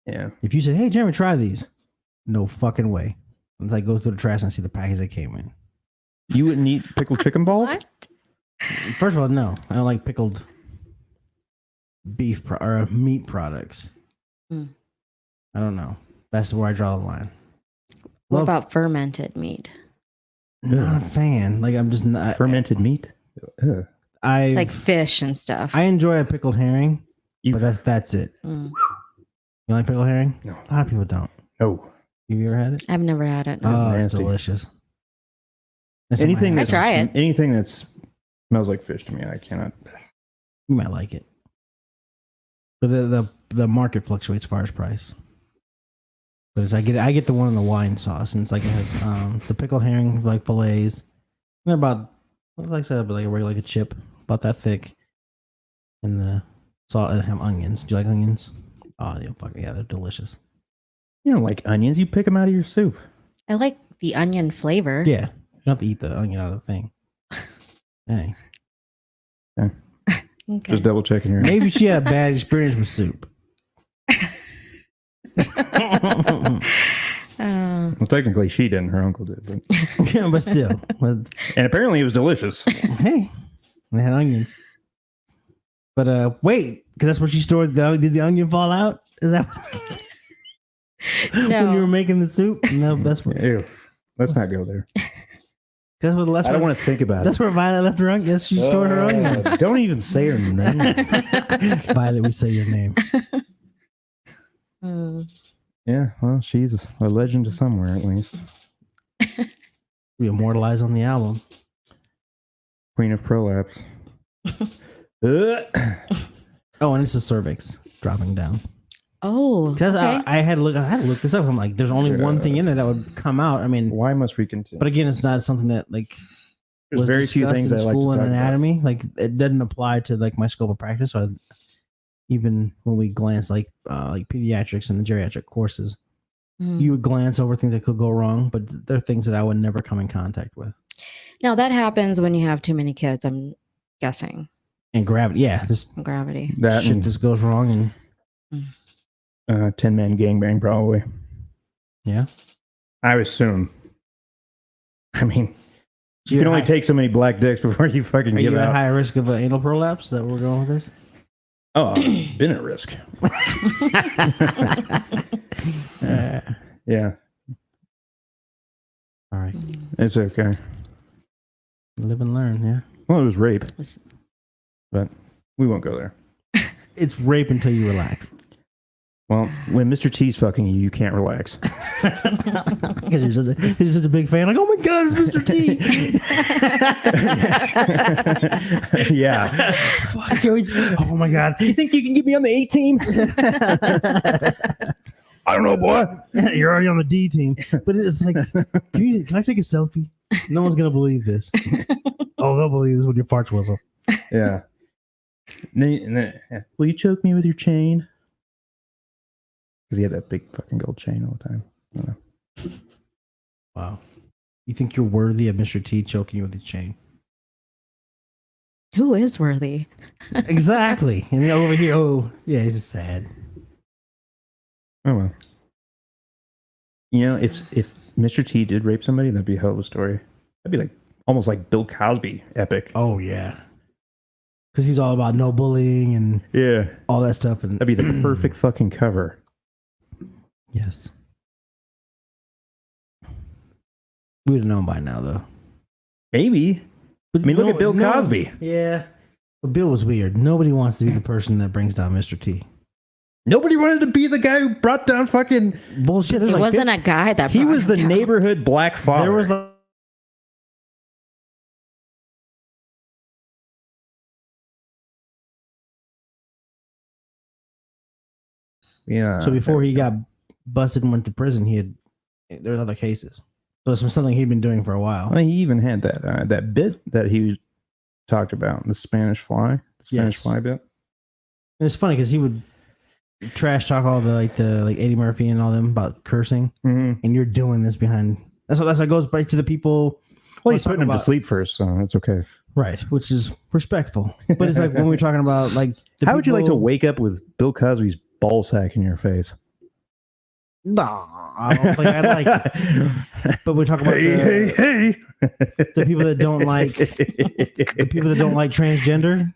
Yeah. If you say, "Hey, Jeremy, try these," no fucking way. Unless I go through the trash and I see the package they came in. You wouldn't eat pickled chicken balls? what? First of all, no, I don't like pickled beef or meat products. Mm. I don't know. That's where I draw the line. What Love- about fermented meat? Not a fan. Like I'm just not. Fermented meat? Ugh. Like fish and stuff. I enjoy a pickled herring, You- but that's it. Mm. You like pickled herring? No. A lot of people don't. No. Have you ever had it? I've never had it. Oh, it's nasty. delicious. It's in my Anything house. that's, try it. anything that smells like fish to me, I cannot. You might like it. But the market fluctuates as far as price. But I get the one in the wine sauce, and it's like it has the pickled herring like fillets. They're about, like I said, like a regular like a chip, about that thick. And the salt and have onions. Do you like onions? Oh, yeah, fuck yeah, they're delicious. You don't like onions? You pick them out of your soup. I like the onion flavor. Yeah, you don't have to eat the onion out of the thing. Hey, Okay. Just double checking your. maybe she had a bad experience with soup. Well, technically, she didn't. Her uncle did. But... Yeah, but still, and apparently, it was delicious. hey, they had onions. But wait, because that's where she stored did the onion fall out? Is that when you were making the soup? No, that's where. Ew. Let's not go there. That's where the last. I don't want to think about That's it. where Violet left her onions. Yes, she stored her onions. Don't even say her name. Violet, we say your name. Yeah, well, she's a legend somewhere at least. We immortalized on the album. Queen of prolapse. Oh, and it's the cervix dropping down. Oh, Because okay. I had to look this up. I'm like, there's only one thing in there that would come out. I mean, Why must we continue? but again, it's not something that like There's was very few discussed things in I like to school talk and about. anatomy. Like it doesn't apply to like my scope of practice. So even when we glance like pediatrics and the geriatric courses, you would glance over things that could go wrong, but they're things that I would never come in contact with. Now that happens when you have too many kids, I'm guessing. And gravity, yeah, this Gravity. That shit and just goes wrong, and 10-man gangbang, probably. yeah, I would assume. I mean, you You're can only high- take so many black dicks before you fucking Are give you at out. high risk of an anal prolapse? Is that where we're going with this? Oh, I've been at risk. Yeah, All right, it's okay. live and learn. Yeah, Well, it was rape, Was- but we won't go there. it's rape until you relax. Well, when Mr. T's fucking you, you can't relax. Because he's just a big fan. Like, oh my god, it's Mr. T. Yeah. Fuck, can we just- oh my god, You think you can get me on the A team? I don't know, boy. you're already on the D team. But it's like, can I take a selfie? No one's gonna believe this. Oh, they'll believe this when your farts whistle. Yeah. Will you choke me with your chain? Because he had that big fucking gold chain all the time. I don't know. Wow, you think you're worthy of Mr. T choking you with his chain? Who is worthy? Exactly. And over here, oh yeah, he's just sad. Oh well. You know, if Mr. T did rape somebody, that'd be a hell of a story. That'd be like almost like Bill Cosby epic. Oh yeah, because he's all about no bullying and Yeah. all that stuff. And That'd be the perfect fucking cover. yes, we would have known by now though. Maybe. I mean, look at Bill Cosby. Yeah, but Bill was weird. Nobody wants to be the person that brings down Mr. T. Nobody wanted to be the guy who brought down fucking. Bullshit. There's It like wasn't a guy that He brought was him the down. neighborhood black father. there was like. Yeah. So before he got busted and went to prison, there was other cases. So it's something he'd been doing for a while. Well, he even had that bit that he talked about, the Spanish fly, Yes. fly bit. And it's funny because he would trash talk all the Eddie Murphy and all them about cursing, Mm-hmm. and you're doing this behind. That's what goes back to the people. Well, I he's was talking putting him to about- sleep first, so it's okay. Right, which is respectful. But it's like when we're talking about like, the How would you like to people- wake up with Bill Cosby's ball sack in your face? No, I don't think I'd like it. But we're talking about hey. the people that don't like the people that don't like transgender,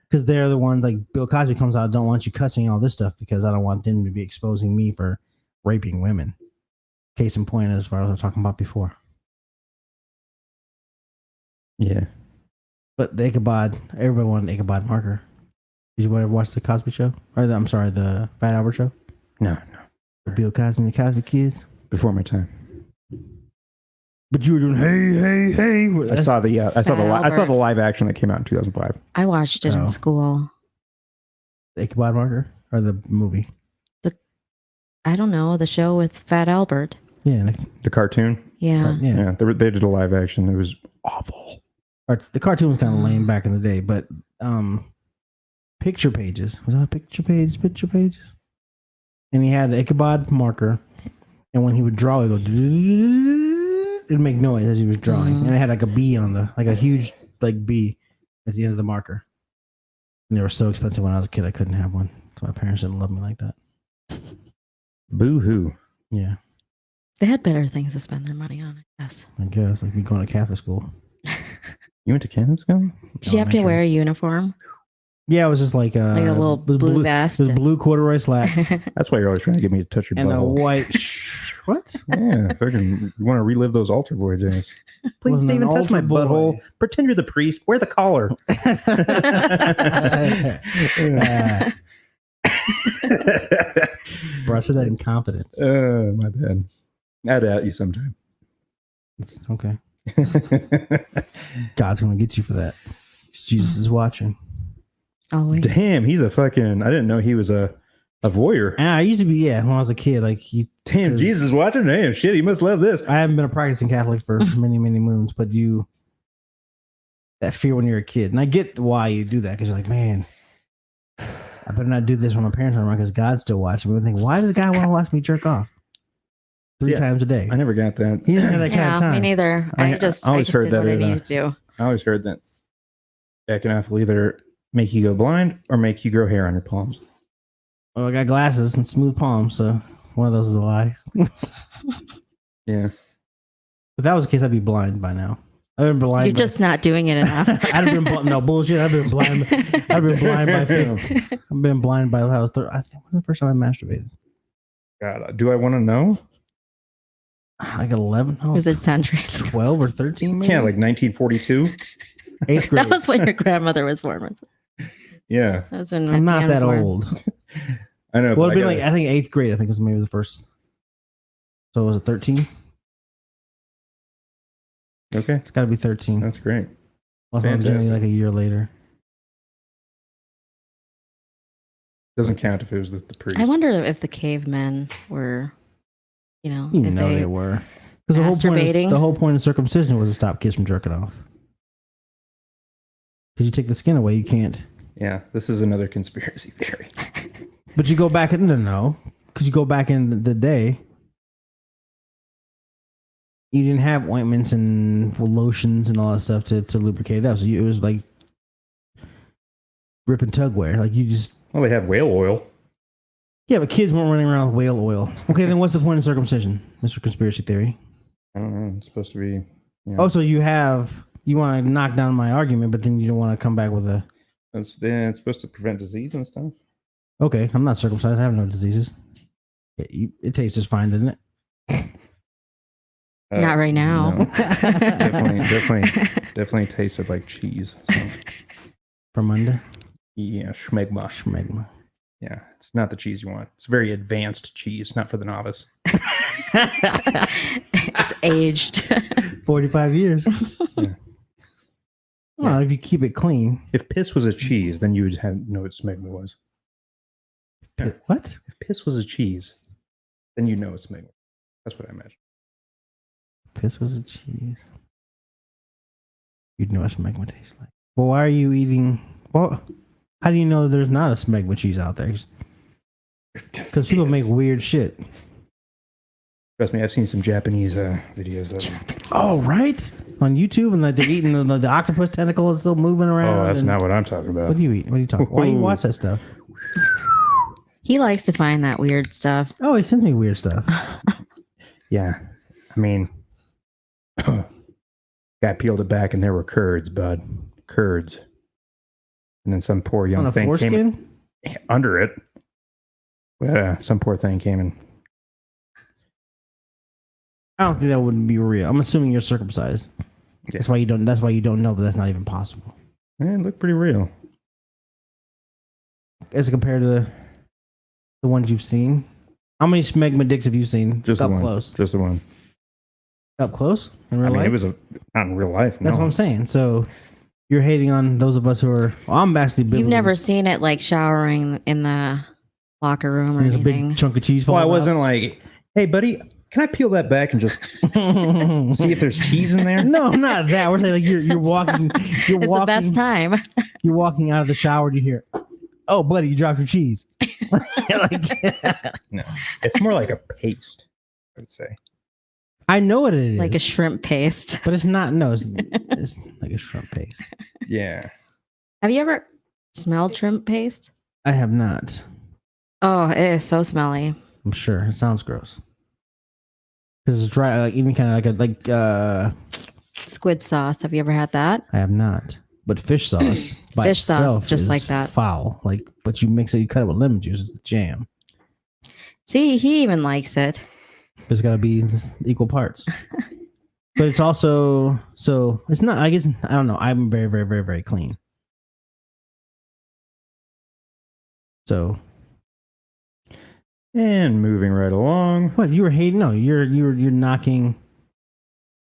because they're the ones like Bill Cosby comes out. Don't want you cussing and all this stuff because I don't want them to be exposing me for raping women. Case in point, as far as I was talking about before. Yeah. But the Ichabod, everybody wanted Ichabod Marker. Did you ever watch the Cosby Show? Or the Fat Albert Show? No. Bill Cosby and the Cosby Kids. Before my time. But you were doing hey. I saw the Fat live Albert. action that came out in 2005. I watched it Oh. in school. The Ichabod marker or the movie? I don't know, the show with Fat Albert. Yeah, The cartoon. Yeah. Yeah, they did a live action. It was awful. The cartoon was kind of lame back in the day, but picture pages. Was that picture pages? Picture pages. And he had the Ichabod marker, and when he would draw, it'd go. It'd make noise as he was drawing, and it had like a bee on like a huge like bee at the end of the marker. And they were so expensive when I was a kid, I couldn't have one. So my parents didn't love me like that. Boo hoo. Yeah, They had better things to spend their money on, I guess. I guess like me going to Catholic school. You went to Catholic school? Did you have to wear a uniform? Yeah, it was just like Like a little blue vest? It was blue corduroy slacks That's why you're always trying to get me to touch your and a butthole. white. What? Yeah, fucking, you want to relive those altar boy days. Please Wasn't don't even an touch my altar boy. butthole. Pretend you're the priest. Wear the collar. Bro, I said that in confidence. My bad. I'd at you sometime. It's okay. God's gonna get you for that. Jesus is watching. Always. Damn, he's a fucking. I didn't know he was a voyeur. And I used to be, when I was a kid, like Damn, 'cause Jesus is watching. Damn, shit, he must love this. I haven't been a practicing Catholic for many, many moons, but that fear when you're a kid, and I get why you do that because you're like, man, I better not do this when my parents are around because God's still watching. But I think, why does God want to watch me jerk off 3 times a day? I never got that. He doesn't have that kind Yeah, of time. me neither. I just always heard did that what I in, needed to do. I always heard that jacking off will either make you go blind or make you grow hair on your palms. Well, I got glasses and smooth palms, so one of those is a lie. Yeah. If that was the case, I'd be blind by now. I've been blind. You're just not doing it enough. I'd have been no bullshit. I've been blind. I've been blind by. I've been blind by I was. I think when the first time I masturbated. God, do I want to know? Like 11. No, Was it centuries? 12 or 13? Maybe? Yeah, like 1942. 8th grade. That was when your grandmother was born. Yeah, That was when my I'm not parents that were born. old. I know. Well, but it'd be I like gotta- I think 8th grade. I think was maybe the first. So was it 13? Okay, It's got to be 13. that's great. Well, generally fantastic. like a year later. Doesn't count if it was the priest. I wonder if the cavemen were, You if know they were. Because masturbating. the whole point of circumcision was to stop kids from jerking off. Because you take the skin away, you can't. Yeah, this is another conspiracy theory. But you go back in because you go back in the day, you didn't have ointments and lotions and all that stuff to lubricate it up. So it was like rip and tug wear. Like you just Well, they had whale oil. but kids weren't running around with whale oil. Okay, then what's the point of circumcision, Mr. Conspiracy Theory? I don't know. It's supposed to be. You know, Oh, so you want to knock down my argument, but then you don't want to come back with a. it's supposed to prevent disease and stuff. Okay, I'm not circumcised. I have no diseases. It tastes just fine, doesn't it? Not right now. no. definitely tasted like cheese. So. From under Yeah, schmegma. schmegma. Yeah, it's not the cheese you want. It's very advanced cheese, not for the novice. It's aged. 45 years. Yeah. Well, if you keep it clean. If piss was a cheese, then you would know what smegma was. Yeah. What? If piss was a cheese, then you know what smegma. That's what I imagine. Piss was a cheese. You'd know what smegma tastes like. Well, why are you eating? Well, how do you know there's not a smegma cheese out there? Because people make weird shit. Trust me, I've seen some Japanese videos of them. Oh, right? On YouTube, and like they're eating the octopus tentacle is still moving around. Oh, that's and- not what I'm talking about. What do you eat? What are you talking? Why do you watch that stuff? He likes to find that weird stuff. Oh, he sends me weird stuff. Yeah, I mean, guy peeled it back, and there were curds, bud, curds. And then some poor young On a thing foreskin? came under it. Yeah, some poor thing came in. I don't think that wouldn't be real. I'm assuming you're circumcised. Yeah. That's why you don't. That's why you don't know. But that's not even possible. It looked pretty real. As compared to the ones you've seen. How many smegma dicks have you seen? Just up the one. close. Just the one. Up close in real I mean, life. it was not in real life. That's no. what I'm saying. So You're hating on those of us who are. Well, I'm actually. You've never seen it like showering in the locker room or There's a anything. big chunk of cheese. Well, I falls out. wasn't like, hey, buddy, can I peel that back and just see if there's cheese in there? No, not that. We're saying like you're walking. You're It's walking. the best time. You're walking out of the shower and you hear, "Oh, buddy, you dropped your cheese." No, it's more like a paste, I would say. I know what it is. Like a shrimp paste. but it's not. No, it's like a shrimp paste. Yeah. Have you ever smelled shrimp paste? I have not. Oh, it is so smelly. I'm sure it sounds gross because it's dry. Like even kind of like Squid sauce. Have you ever had that? I have not. But fish sauce by Fish sauce, itself just is like that. foul. Like, but you mix it, you cut it with lemon juice. It's the jam. See, he even likes it. There's got to be equal parts. But it's also so it's not. I guess I don't know. I'm very, very, very, very clean. So And moving right along. what you were hating? No, you're knocking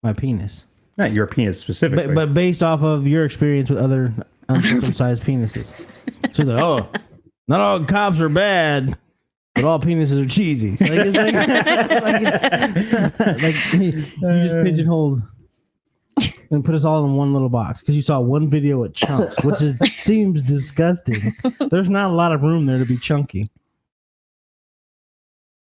my penis. Not your penis specifically. But based off of your experience with other uncircumcised penises. So like, oh, not all cops are bad, but all penises are cheesy. Like it's like you just pigeonholed and put us all in one little box because you saw one video at chunks, which seems disgusting. There's not a lot of room there to be chunky.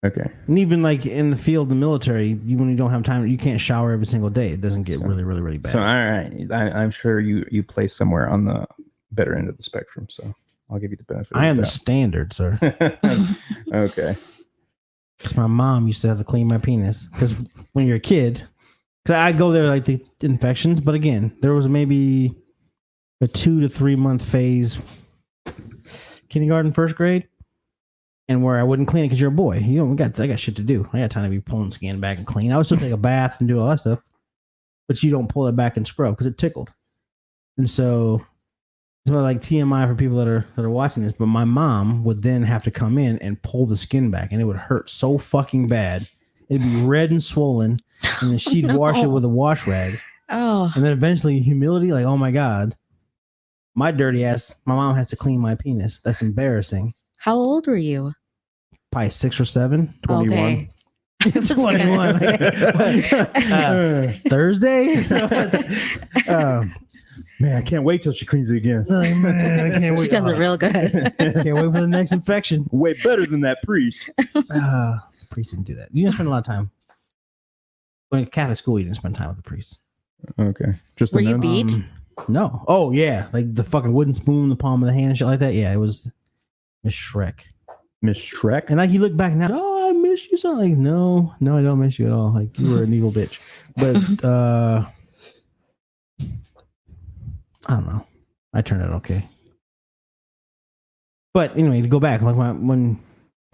Okay. And even like in the field, the military, when you don't have time, you can't shower every single day. It doesn't get really, really, really bad. So, all right. I'm sure you play somewhere on the better end of the spectrum. So I'll give you the benefit. I am the standard, sir. Okay. Because my mom used to have to clean my penis. Because when you're a kid, because I go there like the infections, but again, there was maybe a 2 to 3 month phase, kindergarten, first grade, and where I wouldn't clean it because you're a boy. You know, I got shit to do. I got time to be pulling skin back and clean. I would still take a bath and do all that stuff, but you don't pull it back and scrub because it tickled. And so it's more like TMI for people that are watching this. But my mom would then have to come in and pull the skin back, and it would hurt so fucking bad. It'd be red and swollen, and then she'd wash it with a wash rag. Oh, And then eventually humility, like, oh my God, my dirty ass, my mom has to clean my penis. That's embarrassing. how old were you? Probably 6 or 7. 21. Okay. I was gonna 21. say. Thursday? Man, I can't wait till she cleans it again. Man, I can't wait. She does it real good. Can't wait for the next infection. Way better than that priest. Priest didn't do that. You didn't spend a lot of time. When at Catholic school, you didn't spend time with the priest. Okay. Just Were the you nuns? beat? No. Oh, yeah. Like the fucking wooden spoon in the palm of the hand and shit like that. Yeah, it was Miss Shrek. Miss Shrek? And like you look back now, oh, I miss you so. Like, no, I don't miss you at all. Like you were an evil bitch. But I don't know. I turned out okay. But anyway, to go back, like when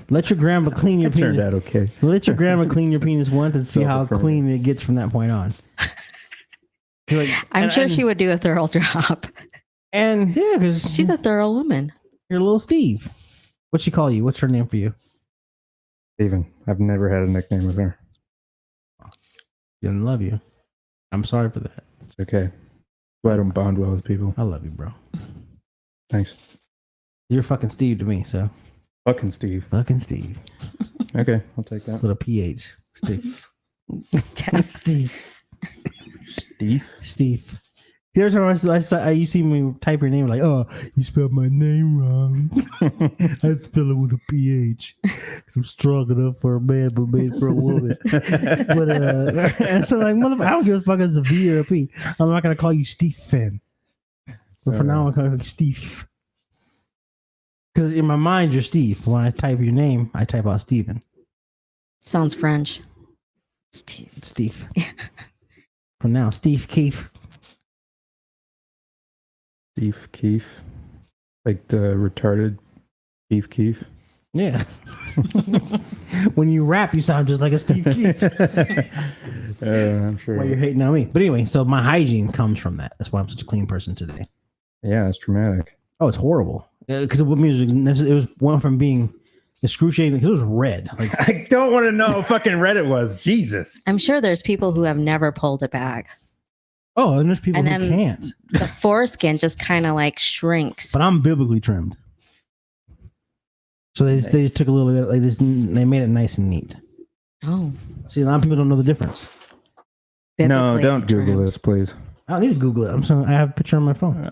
let your grandma clean your It turned penis. out okay. Let your grandma clean your penis once and see how Self-affirming. clean it gets from that point on. Like, I'm sure she would do a thorough job. And yeah, because She's a thorough woman. you're little Steve. What's she call you? What's her name for you? Steven. I've never had a nickname with her. She doesn't love you. I'm sorry for that. It's okay. But I don't bond well with people. I love you, bro. Thanks. You're fucking Steve to me, so Fucking Steve. fucking Steve Okay, I'll take that. with a PH. Steve. Steph. Steve. Steve? Steve. The other time you see me type your name, like, oh, you spelled my name wrong. I spell it with a PH. Because I'm strong enough for a man, but made for a woman. But, and so, like, motherfucker, I don't give a fuck if it's a V or a P. I'm not going to call you Stephen. But for now, I'm going to call you Steve. Because in my mind, you're Steve. When I type your name, I type out Stephen. Sounds French. Steve. Steve. From now, Steve Keefe. Steve Keefe. Like the retarded Steve Keefe. Yeah. When you rap, you sound just like a Steve Keefe. I'm sure. Why you're hating on me. But anyway, so my hygiene comes from that. That's why I'm such a clean person today. Yeah, it's traumatic. Oh, it's horrible. Because it was one from being excruciating because it was red. Like, I don't want to know how fucking red it was. Jesus. I'm sure there's people who have never pulled it back. Oh, and there's people And who then can't. the foreskin just kind of like shrinks. But I'm biblically trimmed. So they just took a little bit, like this, they made it nice and neat. Oh, See, a lot of people don't know the difference. No, biblically don't Google trimmed. this, please. I don't need to Google it. I'm sorry, I have a picture on my phone.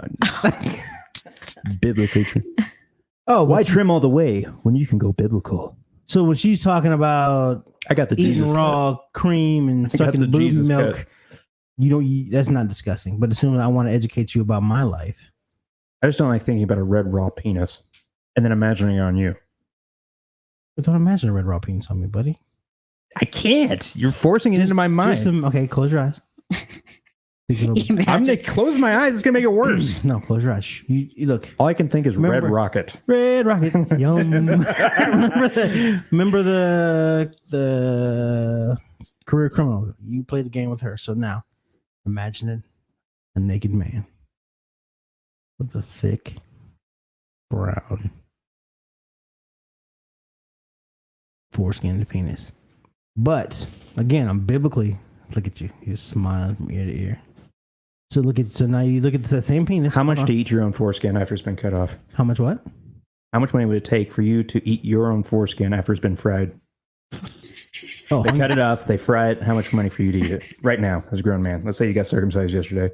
Biblically true. Oh, Why trim all the way when you can go biblical? So when she's talking about I got the eating Jesus raw cream and got sucking the boob Jesus milk, cut. that's not disgusting. But as soon as I want to educate you about my life, I just don't like thinking about a red raw penis and then imagining it on you. but don't imagine a red raw penis on me, buddy. I can't. You're forcing it into my mind. Okay, close your eyes. Think of I'm gonna close my eyes. It's gonna make it worse. no, close your eyes. You look. All I can think is Remember- Red Rocket. Red Rocket. Yum. remember the career criminal. You played the game with her. So now imagine it, a naked man with a thick brown foreskinned penis. But again, I'm biblically, look at you. You're smiling from ear to ear. So now you look at the same penis. How much to eat your own foreskin after it's been cut off? How much what? How much money would it take for you to eat your own foreskin after it's been fried? Oh, They cut it off, they fry it. How much money for you to eat it right now as a grown man? Let's say you got circumcised yesterday.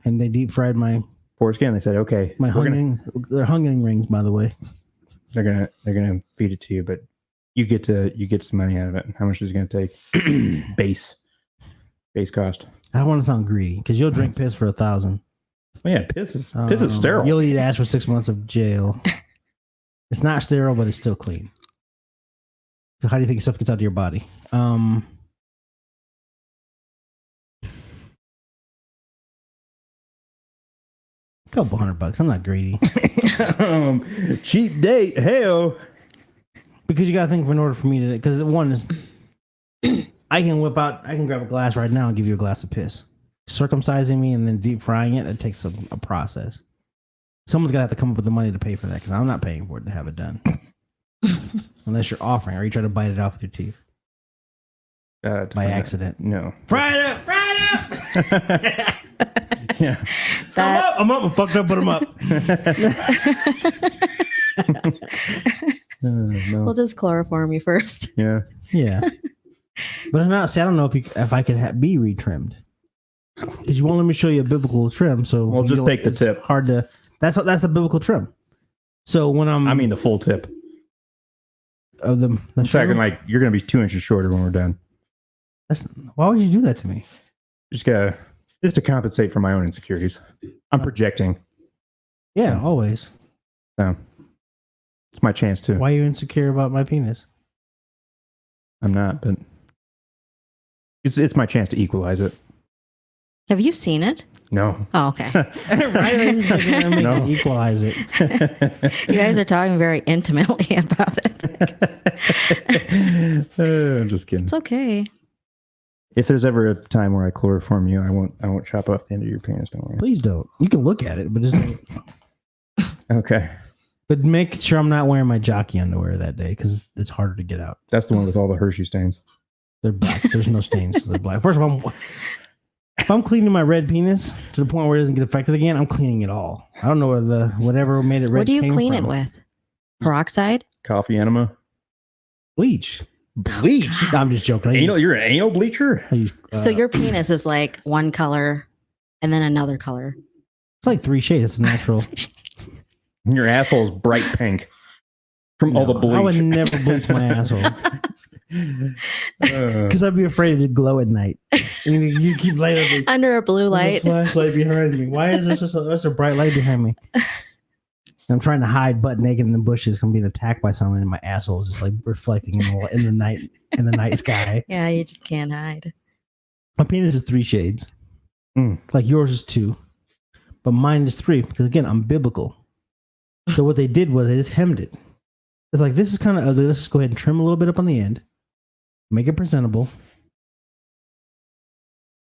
and they deep fried my Foreskin. They said, okay, they're hunging rings, by the way. they're gonna feed it to you, but you get some money out of it. How much is it gonna take? Base cost. I don't want to sound greedy because you'll drink piss for $1,000. Oh yeah, piss is sterile. You'll eat ass for 6 months of jail. It's not sterile, but it's still clean. So how do you think stuff gets out of your body? Couple $100. I'm not greedy Cheap date. Hey-o. because you got to think in order for me to. Because one is, I can grab a glass right now and give you a glass of piss. Circumcising me and then deep frying it takes a process. Someone's gonna have to come up with the money to pay for that because I'm not paying for it to have it done. Unless you're offering or you try to bite it off with your teeth by accident. No. Fry it up! Fry it up! Yeah. I'm up. I'm fucked up, but I'm up. No. We'll just chloroform you first. Yeah. Yeah. But it's not. See, I don't know if I could be retrimmed because you won't let me show you a biblical trim. So Well, just take the it's tip. Hard to. That's a biblical trim. So when I mean the full tip. of the I'm talking like you're gonna be 2 inches shorter when we're done. why would you do that to me? Just to compensate for my own insecurities. I'm projecting. Yeah, always. So it's my chance to. Why are you insecure about my penis? I'm not, but it's my chance to equalize it. Have you seen it? No. Oh, okay. No. Equalize it. You guys are talking very intimately about it. I'm just kidding. It's okay. If there's ever a time where I chloroform you, I won't chop off the end of your penis. Don't worry. Please don't. You can look at it, but just don't. Okay. But make sure I'm not wearing my jockey underwear that day because it's harder to get out. That's the one with all the Hershey stains. They're black. There's no stains. They're black. First of all, if I'm cleaning my red penis to the point where it doesn't get affected again, I'm cleaning it all. I don't know where whatever made it red. What do you came clean from. it with? Peroxide? Coffee enema. Bleach. Bleach. No, I'm just joking. You're an anal bleacher? So your penis is like one color and then another color. It's like 3 shades. It's natural. Your asshole is bright pink from all the bleach. I would never bleach my asshole because I'd be afraid it'd glow at night. You keep lighting Under a blue light. flashlight behind me. Why is there such a bright light behind me? I'm trying to hide butt naked in the bushes. I'm being attacked by someone, and my asshole is just like reflecting in the night sky. Yeah, you just can't hide. My penis is 3 shades. Like yours is 2, but mine is 3 because again I'm biblical. So what they did was they just hemmed it. It's like this is kind of ugly. Let's just go ahead and trim a little bit up on the end, make it presentable,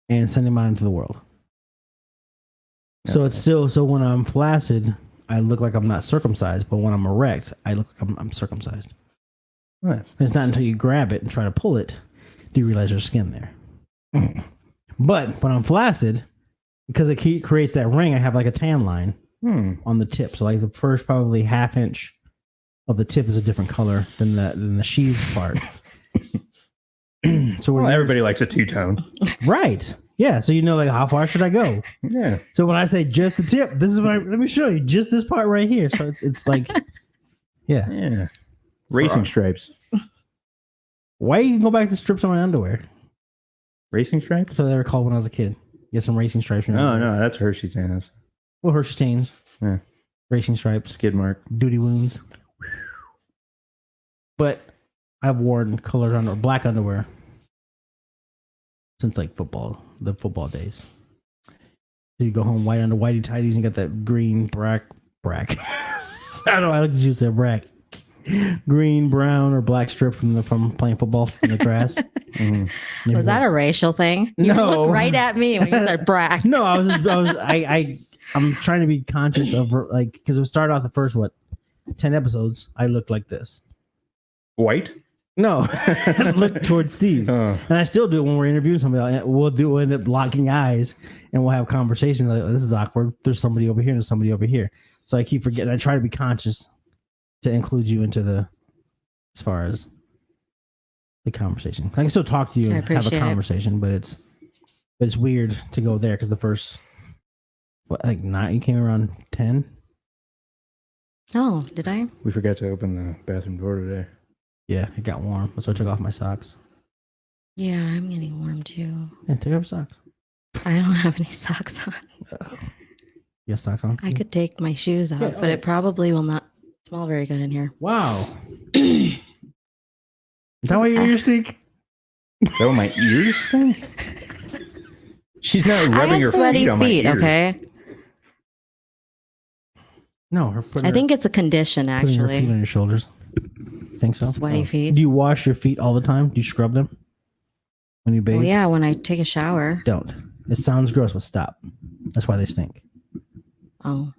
and send him out into the world. So it's still when I'm flaccid, I look like I'm not circumcised, but when I'm erect, I look like I'm circumcised. Nice. It's not until you grab it and try to pull it do you realize there's skin there. But when I'm flaccid, because it creates that ring, I have like a tan line on the tip. So like the first probably half inch of the tip is a different color than the sheath part. So everybody likes a two-tone. Right. Yeah. So like how far should I go? Yeah. So when I say just the tip, this is let me show you just this part right here. So it's like, yeah. Yeah. Racing stripes. Why you can go back to strips on my underwear? Racing stripes? That's what they were called when I was a kid. Get some racing stripes. No, that's Hershey stains. Well, Hershey stains. Yeah. Racing stripes. Skid mark. Duty wounds. But I've worn colored black underwear since like the football days. So you go home white under whitey tighties and you got that green brack. I don't know. I like to use that brack. Green, brown, or black strip from playing football in the grass. Was that a racial thing? You looked right at me when you said brack. No, I'm trying to be conscious of like because it started off the first 10 episodes. I looked like this. White? No, look towards Steve, and I still do it when we're interviewing somebody. We'll end up locking eyes, and we'll have conversations like, "This is awkward. There's somebody over here, and there's somebody over here." So I keep forgetting. I try to be conscious to include you into as far as the conversation. I can still talk to you and have a conversation, but it's weird to go there because the first you came around 10. Oh, did I? We forgot to open the bathroom door today. Yeah, it got warm, so I took off my socks. Yeah, I'm getting warm too. Yeah, take off your socks. I don't have any socks on. You have socks on? I could take my shoes off, but it probably will not smell very good in here. Wow. Is that why your ears stink? Is that what my ears stink? She's not rubbing her sweaty feet on my feet, ears. okay? No, I think it's a condition, putting her feet actually. on your shoulders. Think so? Sweaty feet. Do you wash your feet all the time? Do you scrub them when you bathe? Well, yeah, when I take a shower. Don't. It sounds gross, but stop. That's why they stink. Oh.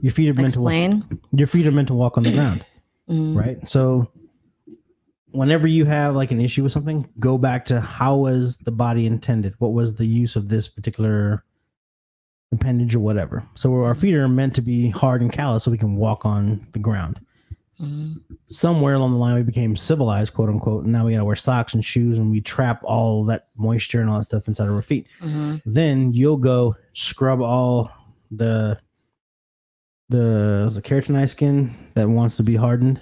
Your feet are meant Explain. your feet are meant to walk on the ground, right? So whenever you have like an issue with something, go back to how was the body intended? What was the use of this particular appendage or whatever? So our feet are meant to be hard and callous so we can walk on the ground. Somewhere along the line, we became civilized, quote unquote, and now we got to wear socks and shoes, and we trap all that moisture and all that stuff inside of our feet. Then you'll go scrub all the keratinized skin that wants to be hardened.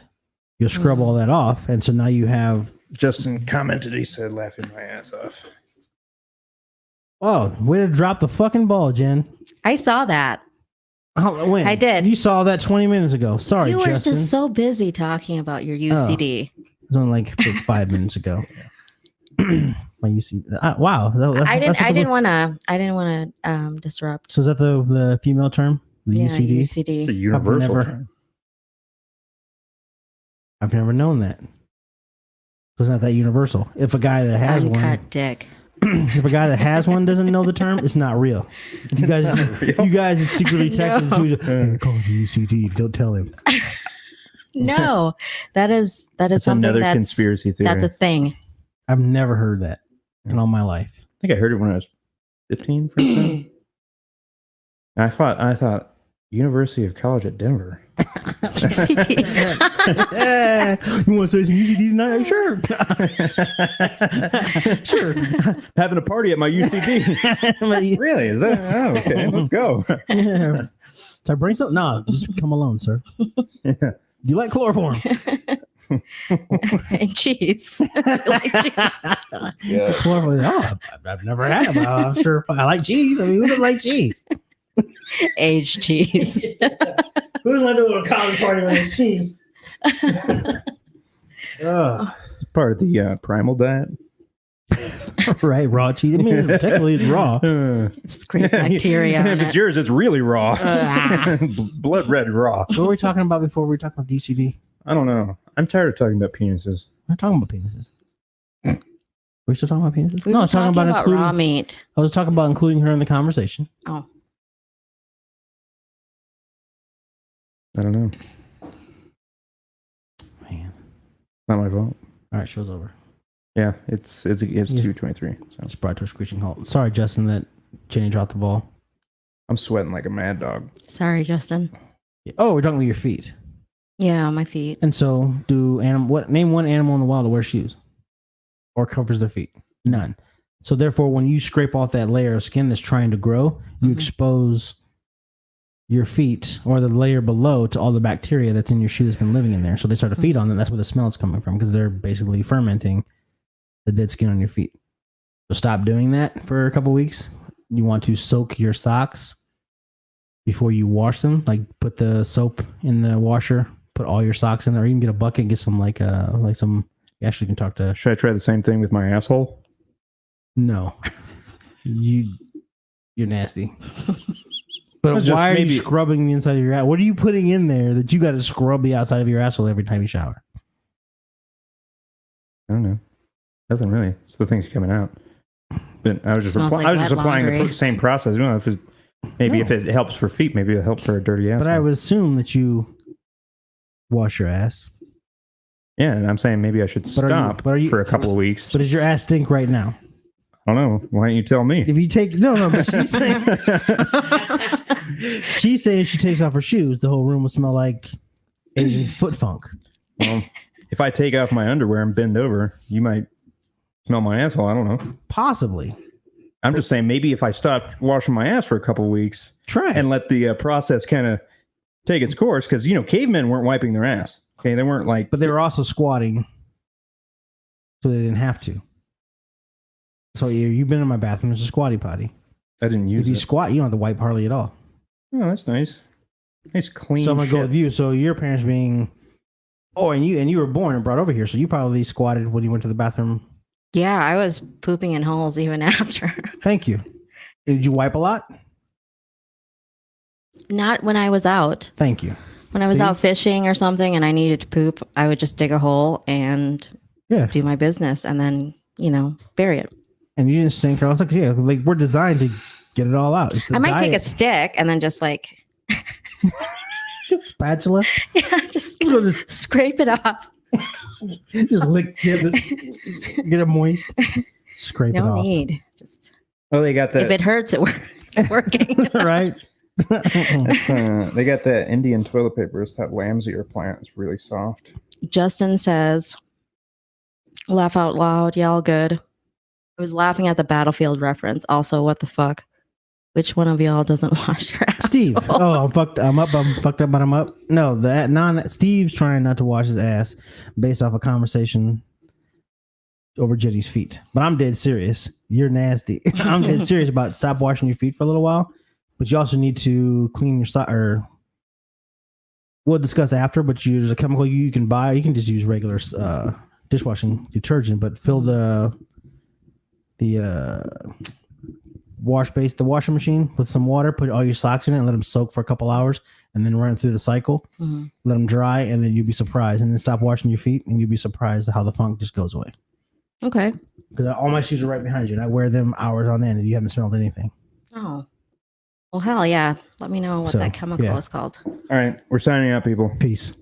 You'll scrub all that off, and so now you have. Justin commented, he said, laughing my ass off. Oh, way to drop the fucking ball, Jen. I saw that. Oh, when? I did. You saw that 20 minutes ago. Sorry, You were Justin. just so busy talking about your UCD. It was only like 5 minutes ago. My UCD. Wow. I didn't want to disrupt. So is that the female term? The UCD? It's the UCD. universal term. I've never known that. It's not that universal. If a guy that has Uncut dick. if a guy that has one doesn't know the term, it's not real. You guys is secretly texting to each other, hey, call it UCD. Don't tell him. No, that is That's something another that's conspiracy theory. That's a thing. I've never heard that in all my life. I think I heard it when I was 15. For instance. I thought University of College at Denver. UCD. You want to say some UCD tonight? Sure. Sure. Having a party at my UCD. Really? Is that? Oh, okay. Let's go. Yeah. Did I bring something? No, just come alone, sir. Yeah. Do you like chloroform? And cheese. Like cheese. Yeah. Chloroform. Oh, I've never had them. I'm sure I like cheese. I mean, who doesn't like cheese? Aged cheese. Who doesn't want to do a college party with cheese? It's part of the Primal diet. Right, raw cheese. I mean, technically it's raw. It's great bacteria. If it's yours, it's really raw. Blood red raw. What were we talking about before we were talking about the UCD? I don't know. I'm tired of talking about penises. We're not talking about penises. Are we still talking about penises? We No, I were was talking about including raw meat. I was talking about including her in the conversation. Oh. I don't know. Man. Not my fault. All right, show's over. Yeah, it's 2:23. So Just brought to a screeching halt. Sorry, Justin, that Jenny dropped the ball. I'm sweating like a mad dog. Sorry, Justin. Oh, we're talking about your feet. Yeah, my feet. And so, name one animal in the wild that wears shoes or covers their feet? None. So therefore, when you scrape off that layer of skin that's trying to grow, you expose your feet or the layer below to all the bacteria that's in your shoe that's been living in there. So they start to feed on them. That's where the smell is coming from because they're basically fermenting the dead skin on your feet. So stop doing that for a couple weeks. You want to soak your socks before you wash them. Like put the soap in the washer, put all your socks in there, or you can get a bucket, get some you actually can talk to. Should I try the same thing with my asshole? No. You're nasty. But why are you scrubbing the inside of your ass? What are you putting in there that you got to scrub the outside of your asshole every time you shower? I don't know. Nothing really. It's the things coming out. But I was just applying the same process. You know, if it helps for feet, maybe it'll help for a dirty ass. But I would assume that you wash your ass. Yeah, and I'm saying maybe I should stop for a couple of weeks. But does your ass stink right now? I don't know. Why don't you tell me? If you take but she's saying she's saying she takes off her shoes, the whole room will smell like Asian foot funk. Well, if I take off my underwear and bend over, you might smell my asshole. I don't know. Possibly. I'm just saying maybe if I stopped washing my ass for a couple of weeks, try it. And let the process kind of take its course, because cavemen weren't wiping their ass. Okay, they weren't like, but they were also squatting, so they didn't have to. So you've been in my bathroom. It's a squatty potty. I didn't use it. If you squat, you don't have to wipe hardly at all. Oh, that's nice. Nice clean. So I'm gonna go with you. So your parents being, and you were born and brought over here, so you probably squatted when you went to the bathroom. Yeah, I was pooping in holes even after. Thank you. Did you wipe a lot? Not when I was out. Thank you. When I was out fishing or something and I needed to poop, I would just dig a hole and do my business and then, bury it. And you didn't stink. I was like, we're designed to get it all out. I might take a stick and then just spatula. Yeah, just scrape it off. Just lick tip it, get it moist. Scrape it off. No need. Just. Oh, they got that. If it hurts, it's working. Right. They got that Indian toilet paper. It's that lamb's ear plant. It's really soft. Justin says, laugh out loud. Y'all good. I was laughing at the Battlefield reference. Also, what the fuck? Which one of y'all doesn't wash your ass? Steve. Oh, I'm fucked. I'm fucked up, but I'm up. No, Steve's trying not to wash his ass based off a conversation over Jetty's feet. But I'm dead serious. You're nasty. I'm dead serious about stop washing your feet for a little while. But you also need to clean your sock. Or we'll discuss after. But there's a chemical you can buy. You can just use regular dishwashing detergent, but fill the washing machine with some water, put all your socks in it and let them soak for a couple hours and then run it through the cycle. Let them dry and then you'll be surprised, and then stop washing your feet and you'll be surprised at how the funk just goes away. Okay. Because all my shoes are right behind you and I wear them hours on end and you haven't smelled anything. Oh. Well, hell yeah. Let me know what that chemical is called. All right. We're signing out, people. Peace.